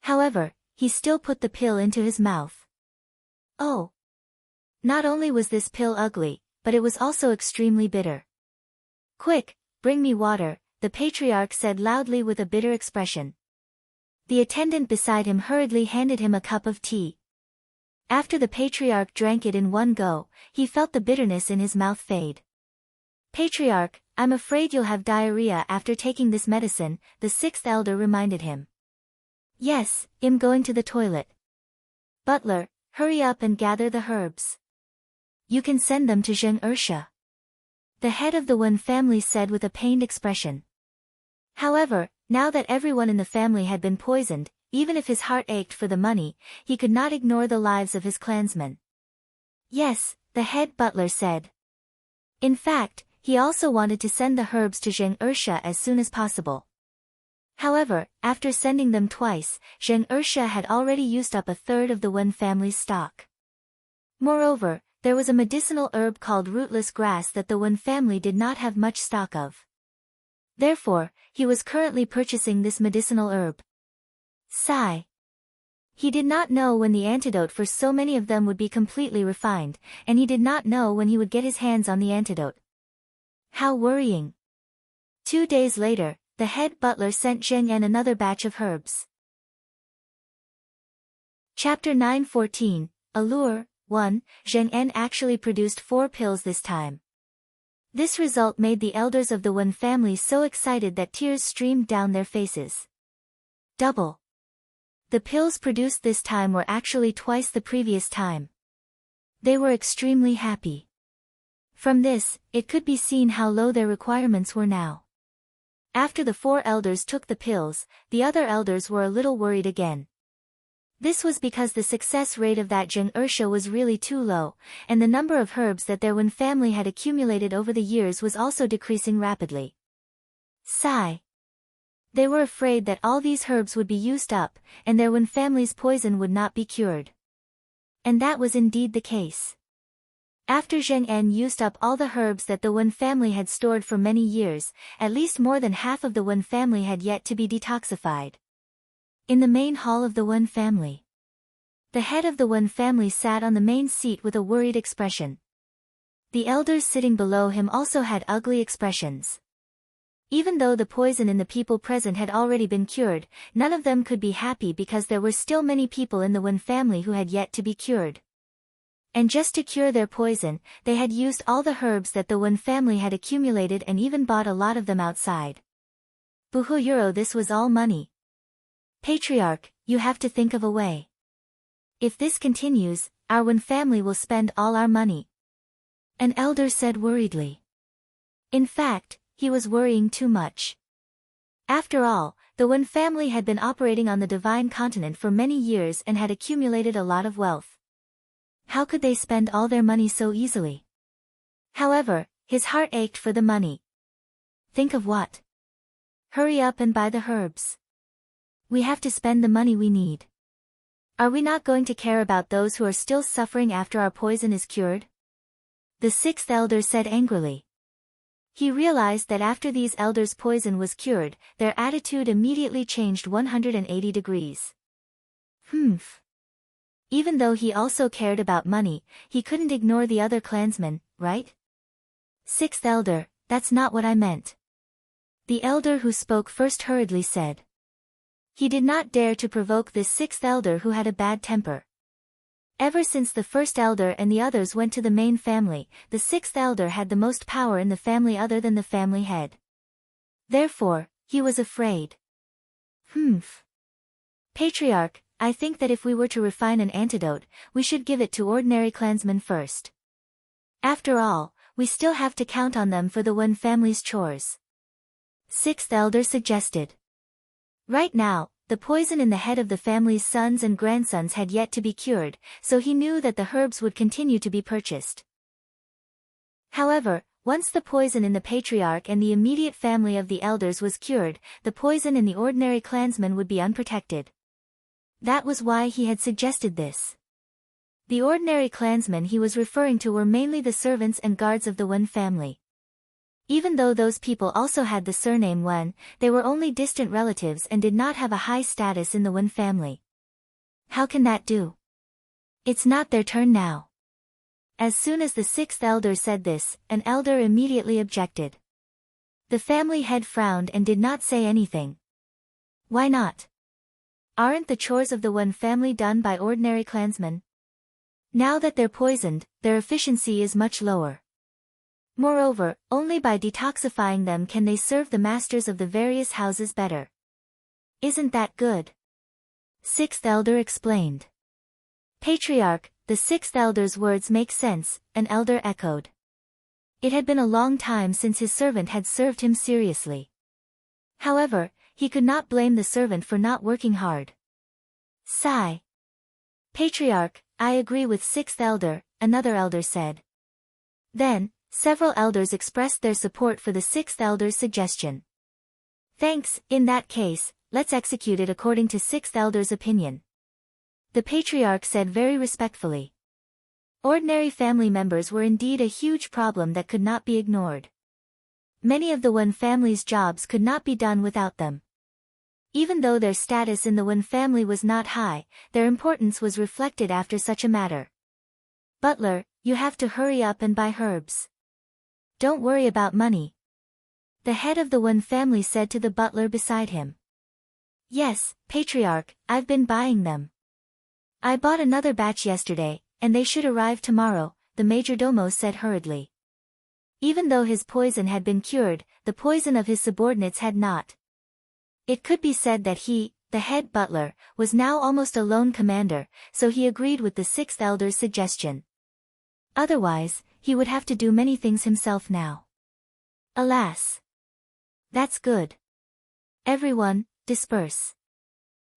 However, he still put the pill into his mouth. Oh! Not only was this pill ugly, but it was also extremely bitter. Quick, bring me water, the Patriarch said loudly with a bitter expression. The attendant beside him hurriedly handed him a cup of tea. After the Patriarch drank it in one go, he felt the bitterness in his mouth fade. Patriarch, I'm afraid you'll have diarrhea after taking this medicine, the 6th elder reminded him. Yes, I'm going to the toilet. Butler, hurry up and gather the herbs. You can send them to Zheng Ursha. The head of the Wen family said with a pained expression. However, now that everyone in the family had been poisoned, even if his heart ached for the money, he could not ignore the lives of his clansmen. Yes, the head butler said. In fact, he also wanted to send the herbs to Zheng Ursha as soon as possible. However, after sending them twice, Zheng Ursha had already used up a third of the Wen family's stock. Moreover, there was a medicinal herb called rootless grass that the Wen family did not have much stock of. Therefore, he was currently purchasing this medicinal herb. Sigh. He did not know when the antidote for so many of them would be completely refined, and he did not know when he would get his hands on the antidote. How worrying. 2 days later, the head butler sent Zheng Yan another batch of herbs. Chapter 9:14, Allure. 1. Zheng Yan actually produced 4 pills this time. This result made the elders of the Wen family so excited that tears streamed down their faces. Double. The pills produced this time were actually twice the previous time. They were extremely happy. From this, it could be seen how low their requirements were now. After the 4 elders took the pills, the other elders were a little worried again. This was because the success rate of that Zheng Ersha was really too low, and the number of herbs that their Wen family had accumulated over the years was also decreasing rapidly. Sigh. They were afraid that all these herbs would be used up, and their Wen family's poison would not be cured. And that was indeed the case. After Zheng Yan used up all the herbs that the Wen family had stored for many years, at least more than half of the Wen family had yet to be detoxified. In the main hall of the Wen family, the head of the Wen family sat on the main seat with a worried expression. The elders sitting below him also had ugly expressions. Even though the poison in the people present had already been cured, none of them could be happy because there were still many people in the Wen family who had yet to be cured. And just to cure their poison, they had used all the herbs that the Wen family had accumulated and even bought a lot of them outside. Buhuyuro, this was all money. Patriarch, you have to think of a way. If this continues, our Wen family will spend all our money. An elder said worriedly. In fact, he was worrying too much. After all, the Wen family had been operating on the divine continent for many years and had accumulated a lot of wealth. How could they spend all their money so easily? However, his heart ached for the money. Think of what? Hurry up and buy the herbs. We have to spend the money we need. Are we not going to care about those who are still suffering after our poison is cured? The 6th elder said angrily. He realized that after these elders' poison was cured, their attitude immediately changed 180 degrees. Even though he also cared about money, he couldn't ignore the other clansmen, right? 6th elder, that's not what I meant. The elder who spoke first hurriedly said. He did not dare to provoke this 6th elder who had a bad temper. Ever since the 1st elder and the others went to the main family, the 6th elder had the most power in the family other than the family head. Therefore, he was afraid. Patriarch, I think that if we were to refine an antidote, we should give it to ordinary clansmen first. After all, we still have to count on them for the Wen family's chores. 6th elder suggested. Right now, the poison in the head of the family's sons and grandsons had yet to be cured, so he knew that the herbs would continue to be purchased. However, once the poison in the patriarch and the immediate family of the elders was cured, the poison in the ordinary clansmen would be unprotected. That was why he had suggested this. The ordinary clansmen he was referring to were mainly the servants and guards of the Wen family. Even though those people also had the surname Wen, they were only distant relatives and did not have a high status in the Wen family. How can that do? It's not their turn now. As soon as the 6th elder said this, an elder immediately objected. The family head frowned and did not say anything. Why not? Aren't the chores of the Wen family done by ordinary clansmen? Now that they're poisoned, their efficiency is much lower. Moreover, only by detoxifying them can they serve the masters of the various houses better. Isn't that good? 6th elder explained. Patriarch, the 6th elder's words make sense, an elder echoed. It had been a long time since his servant had served him seriously. However, he could not blame the servant for not working hard. Sigh. Patriarch, I agree with 6th elder, another elder said. Then, several elders expressed their support for the 6th elder's suggestion. Thanks, in that case, let's execute it according to 6th elder's opinion. The patriarch said very respectfully. Ordinary family members were indeed a huge problem that could not be ignored. Many of the Wen family's jobs could not be done without them. Even though their status in the Wen family was not high, their importance was reflected after such a matter. Butler, you have to hurry up and buy herbs. Don't worry about money. The head of the Wen family said to the butler beside him. Yes, Patriarch, I've been buying them. I bought another batch yesterday, and they should arrive tomorrow, the majordomo said hurriedly. Even though his poison had been cured, the poison of his subordinates had not. It could be said that he, the head butler, was now almost a lone commander, so he agreed with the sixth elder's suggestion. Otherwise, he would have to do many things himself now. Alas! That's good. Everyone, disperse.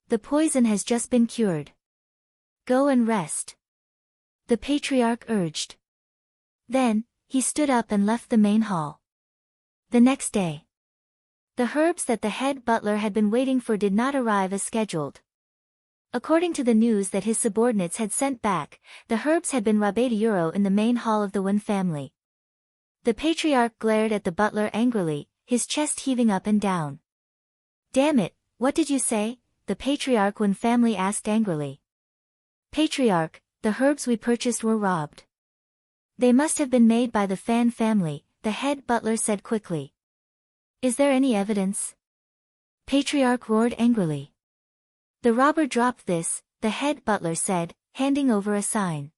The poison has just been cured. Go and rest. The Patriarch urged. Then, he stood up and left the main hall. The next day. The herbs that the head butler had been waiting for did not arrive as scheduled. According to the news that his subordinates had sent back, the herbs had been €80 in the main hall of the Wen family. The Patriarch glared at the butler angrily, his chest heaving up and down. Damn it, what did you say? The Patriarch Wen family asked angrily. Patriarch, the herbs we purchased were robbed. They must have been made by the Fan family, the head butler said quickly. Is there any evidence? Patriarch roared angrily. The robber dropped this, the head butler said, handing over a sign.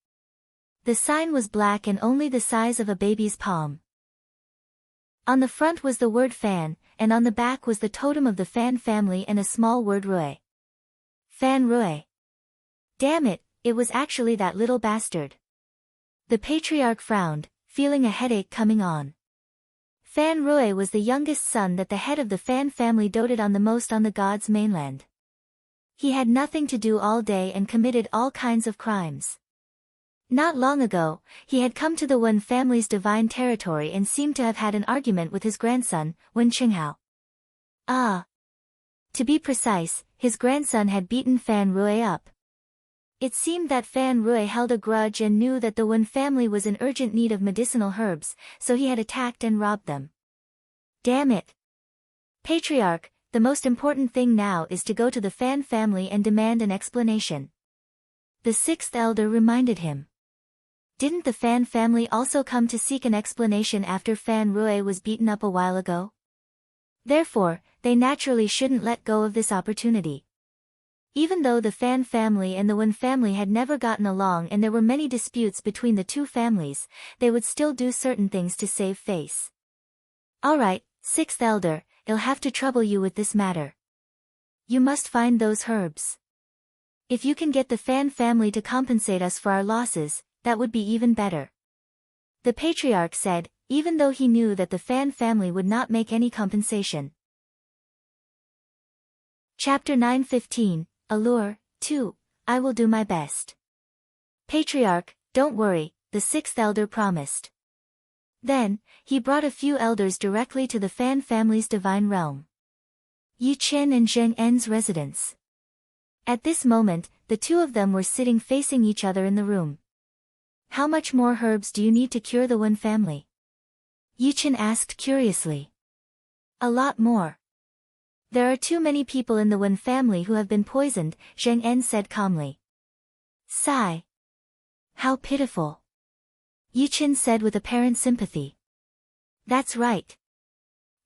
The sign was black and only the size of a baby's palm. On the front was the word Fan, and on the back was the totem of the Fan family and a small word Rui. Fan Rui. Damn it, it was actually that little bastard. The Patriarch frowned, feeling a headache coming on. Fan Rui was the youngest son that the head of the Fan family doted on the most on the god's mainland. He had nothing to do all day and committed all kinds of crimes. Not long ago, he had come to the Wen family's divine territory and seemed to have had an argument with his grandson, Wen Qinghao. To be precise, his grandson had beaten Fan Rui up. It seemed that Fan Rui held a grudge and knew that the Wen family was in urgent need of medicinal herbs, so he had attacked and robbed them. Damn it! Patriarch, the most important thing now is to go to the Fan family and demand an explanation. The sixth elder reminded him. Didn't the Fan family also come to seek an explanation after Fan Rui was beaten up a while ago? Therefore, they naturally shouldn't let go of this opportunity. Even though the Fan family and the Wen family had never gotten along and there were many disputes between the two families, they would still do certain things to save face. Alright, sixth elder, I'll have to trouble you with this matter. You must find those herbs. If you can get the Fan family to compensate us for our losses, that would be even better. The Patriarch said, even though he knew that the Fan family would not make any compensation. Chapter 9:15, Allure, 2, I will do my best. Patriarch, don't worry, the sixth elder promised. Then, he brought a few elders directly to the Fan family's divine realm. Yi Chen and Zheng En's residence. At this moment, the two of them were sitting facing each other in the room. How much more herbs do you need to cure the Wen family? Yi Chen asked curiously. A lot more. There are too many people in the Wen family who have been poisoned, Zheng En said calmly. Sigh. How pitiful. Yi Chen said with apparent sympathy. That's right.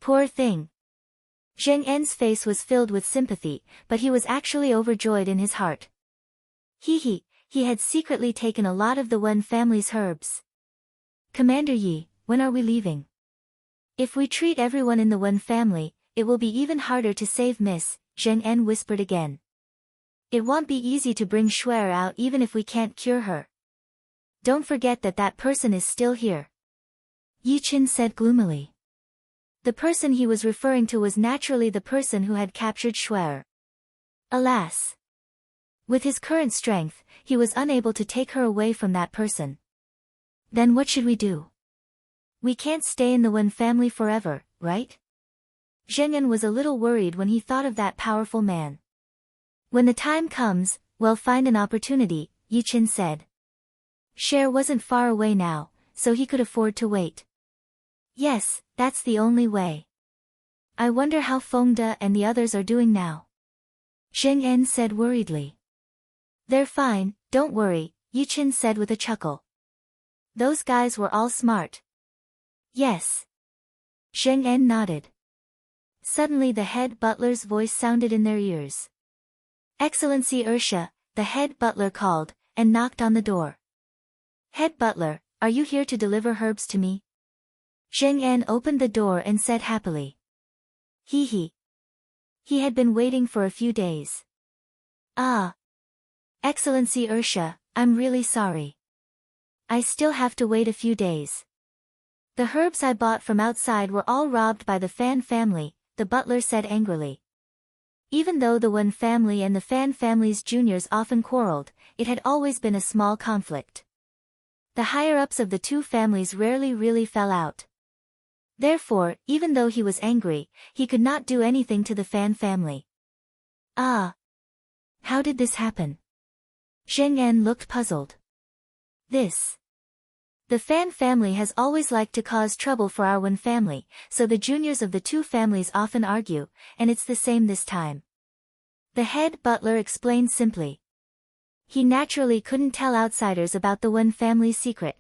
Poor thing. Zheng En's face was filled with sympathy, but he was actually overjoyed in his heart. He had secretly taken a lot of the Wen family's herbs. Commander Yi, when are we leaving? If we treat everyone in the Wen family, it will be even harder to save Miss, Zheng En whispered again. It won't be easy to bring Shuer out even if we can't cure her. Don't forget that that person is still here. Yi Chen said gloomily. The person he was referring to was naturally the person who had captured Shuer. Alas! With his current strength, he was unable to take her away from that person. Then what should we do? We can't stay in the Wen family forever, right? Zheng En was a little worried when he thought of that powerful man. When the time comes, we'll find an opportunity, Yi Chen said. Cher wasn't far away now, so he could afford to wait. Yes, that's the only way. I wonder how Feng De and the others are doing now. Zheng En said worriedly. They're fine, don't worry, Yichen said with a chuckle. Those guys were all smart. Yes. Zheng En nodded. Suddenly the head butler's voice sounded in their ears. Excellency Ursha, the head butler called, and knocked on the door. Head butler, are you here to deliver herbs to me? Zheng En opened the door and said happily. He had been waiting for a few days. Ah. Excellency Ursha, I'm really sorry. I still have to wait a few days. The herbs I bought from outside were all robbed by the Fan family, the butler said angrily. Even though the Wen family and the Fan family's juniors often quarreled, it had always been a small conflict. The higher-ups of the two families rarely really fell out. Therefore, even though he was angry, he could not do anything to the Fan family. Ah. How did this happen? Zheng En looked puzzled. The Fan family has always liked to cause trouble for our Wen family, so the juniors of the two families often argue, and it's the same this time. The head butler explained simply. He naturally couldn't tell outsiders about the Wen family's secret.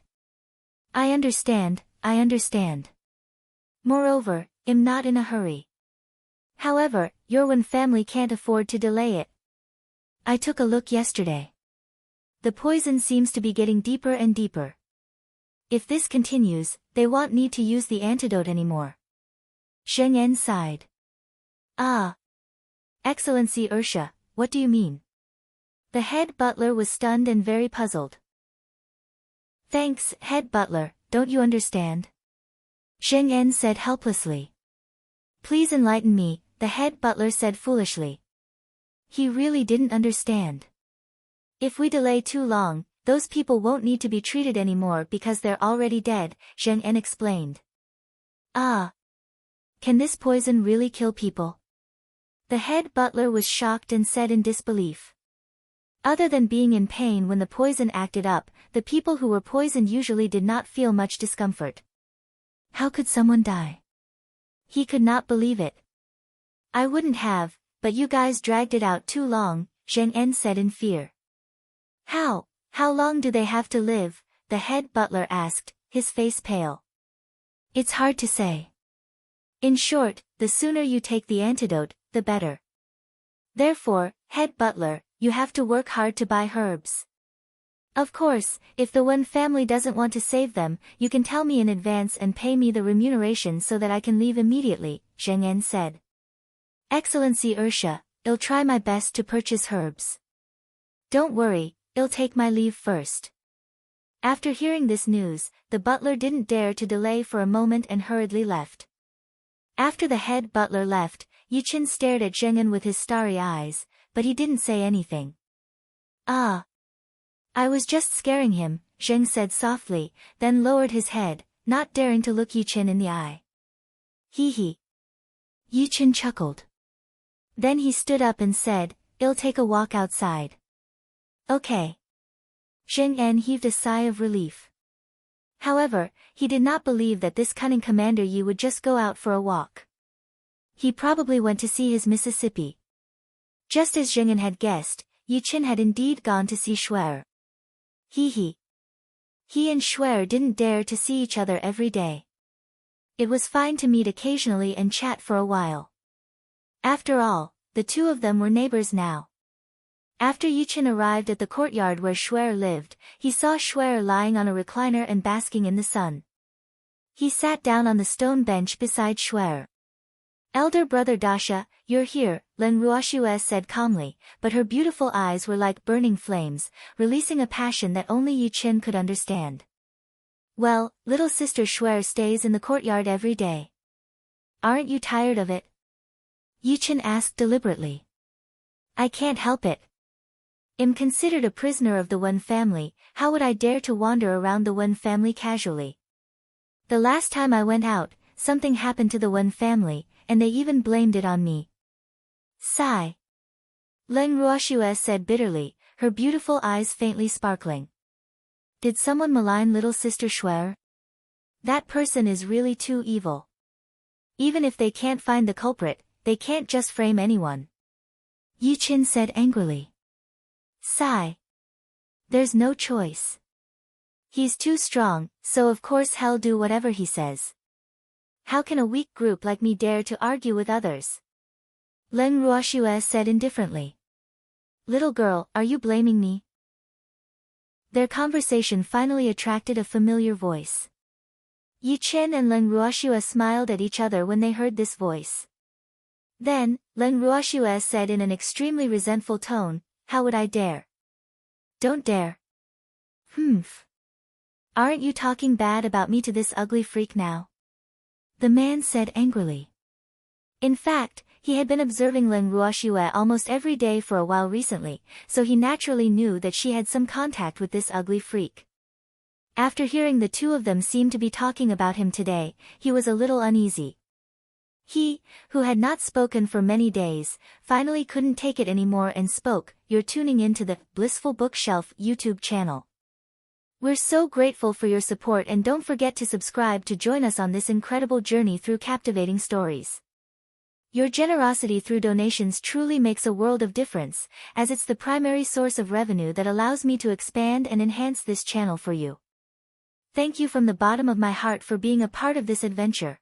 I understand. Moreover, I'm not in a hurry. However, your Wen family can't afford to delay it. I took a look yesterday. The poison seems to be getting deeper and deeper. If this continues, they won't need to use the antidote anymore. Zheng En sighed. Ah. Excellency Ursha, what do you mean? The head butler was stunned and very puzzled. Thanks, head butler, don't you understand? Zheng En said helplessly. Please enlighten me, the head butler said foolishly. He really didn't understand. If we delay too long, those people won't need to be treated anymore because they're already dead, Zheng En explained. Ah. Can this poison really kill people? The head butler was shocked and said in disbelief. Other than being in pain when the poison acted up, the people who were poisoned usually did not feel much discomfort. How could someone die? He could not believe it. I wouldn't have, but you guys dragged it out too long, Zheng En said in fear. How long do they have to live? The head butler asked, his face pale. It's hard to say. In short, the sooner you take the antidote, the better. Therefore, head butler, you have to work hard to buy herbs. Of course, if the Wen family doesn't want to save them, you can tell me in advance and pay me the remuneration so that I can leave immediately, Zheng En said. Excellency Ursha, I'll try my best to purchase herbs. Don't worry, I'll take my leave first. After hearing this news, the butler didn't dare to delay for a moment and hurriedly left. After the head butler left, Yichen stared at Zheng En with his starry eyes, but he didn't say anything. Ah. I was just scaring him, Zheng said softly, then lowered his head, not daring to look Yichen in the eye. He. Yichen chuckled. Then he stood up and said, I'll take a walk outside. Okay. Zheng En heaved a sigh of relief. However, he did not believe that this cunning Commander Yi would just go out for a walk. He probably went to see his Mississippi. Just as Zheng En had guessed, Yichen had indeed gone to see Shuer. He and Shuer didn't dare to see each other every day. It was fine to meet occasionally and chat for a while. After all, the two of them were neighbors now. After Yichen arrived at the courtyard where Shuer lived, he saw Shuer lying on a recliner and basking in the sun. He sat down on the stone bench beside Shuer. Elder brother Dasha, you're here, Len Ruoxue said calmly, but her beautiful eyes were like burning flames, releasing a passion that only Yichen could understand. Well, little sister Shuer stays in the courtyard every day. Aren't you tired of it? Yichen asked deliberately. I can't help it. I'm considered a prisoner of the Wen family, how would I dare to wander around the Wen family casually? The last time I went out, something happened to the Wen family, and they even blamed it on me. Sigh. Len Ruoxue said bitterly, her beautiful eyes faintly sparkling. Did someone malign little sister Shuer? That person is really too evil. Even if they can't find the culprit, they can't just frame anyone. Yi Chen said angrily. Sigh. There's no choice. He's too strong, so of course he'll do whatever he says. How can a weak group like me dare to argue with others? Leng Ruoxue said indifferently. Little girl, are you blaming me? Their conversation finally attracted a familiar voice. Yi Chen and Leng Ruoxue smiled at each other when they heard this voice. Then, Leng Ruoxue said in an extremely resentful tone, how would I dare? Don't dare. Humph. Aren't you talking bad about me to this ugly freak now? The man said angrily. In fact, he had been observing Leng Ruoxue almost every day for a while recently, so he naturally knew that she had some contact with this ugly freak. After hearing the two of them seem to be talking about him today, he was a little uneasy. He, who had not spoken for many days, finally couldn't take it anymore and spoke. You're tuning into the Blissful Bookshelf YouTube channel. We're so grateful for your support, and don't forget to subscribe to join us on this incredible journey through captivating stories. Your generosity through donations truly makes a world of difference, as it's the primary source of revenue that allows me to expand and enhance this channel for you. Thank you from the bottom of my heart for being a part of this adventure.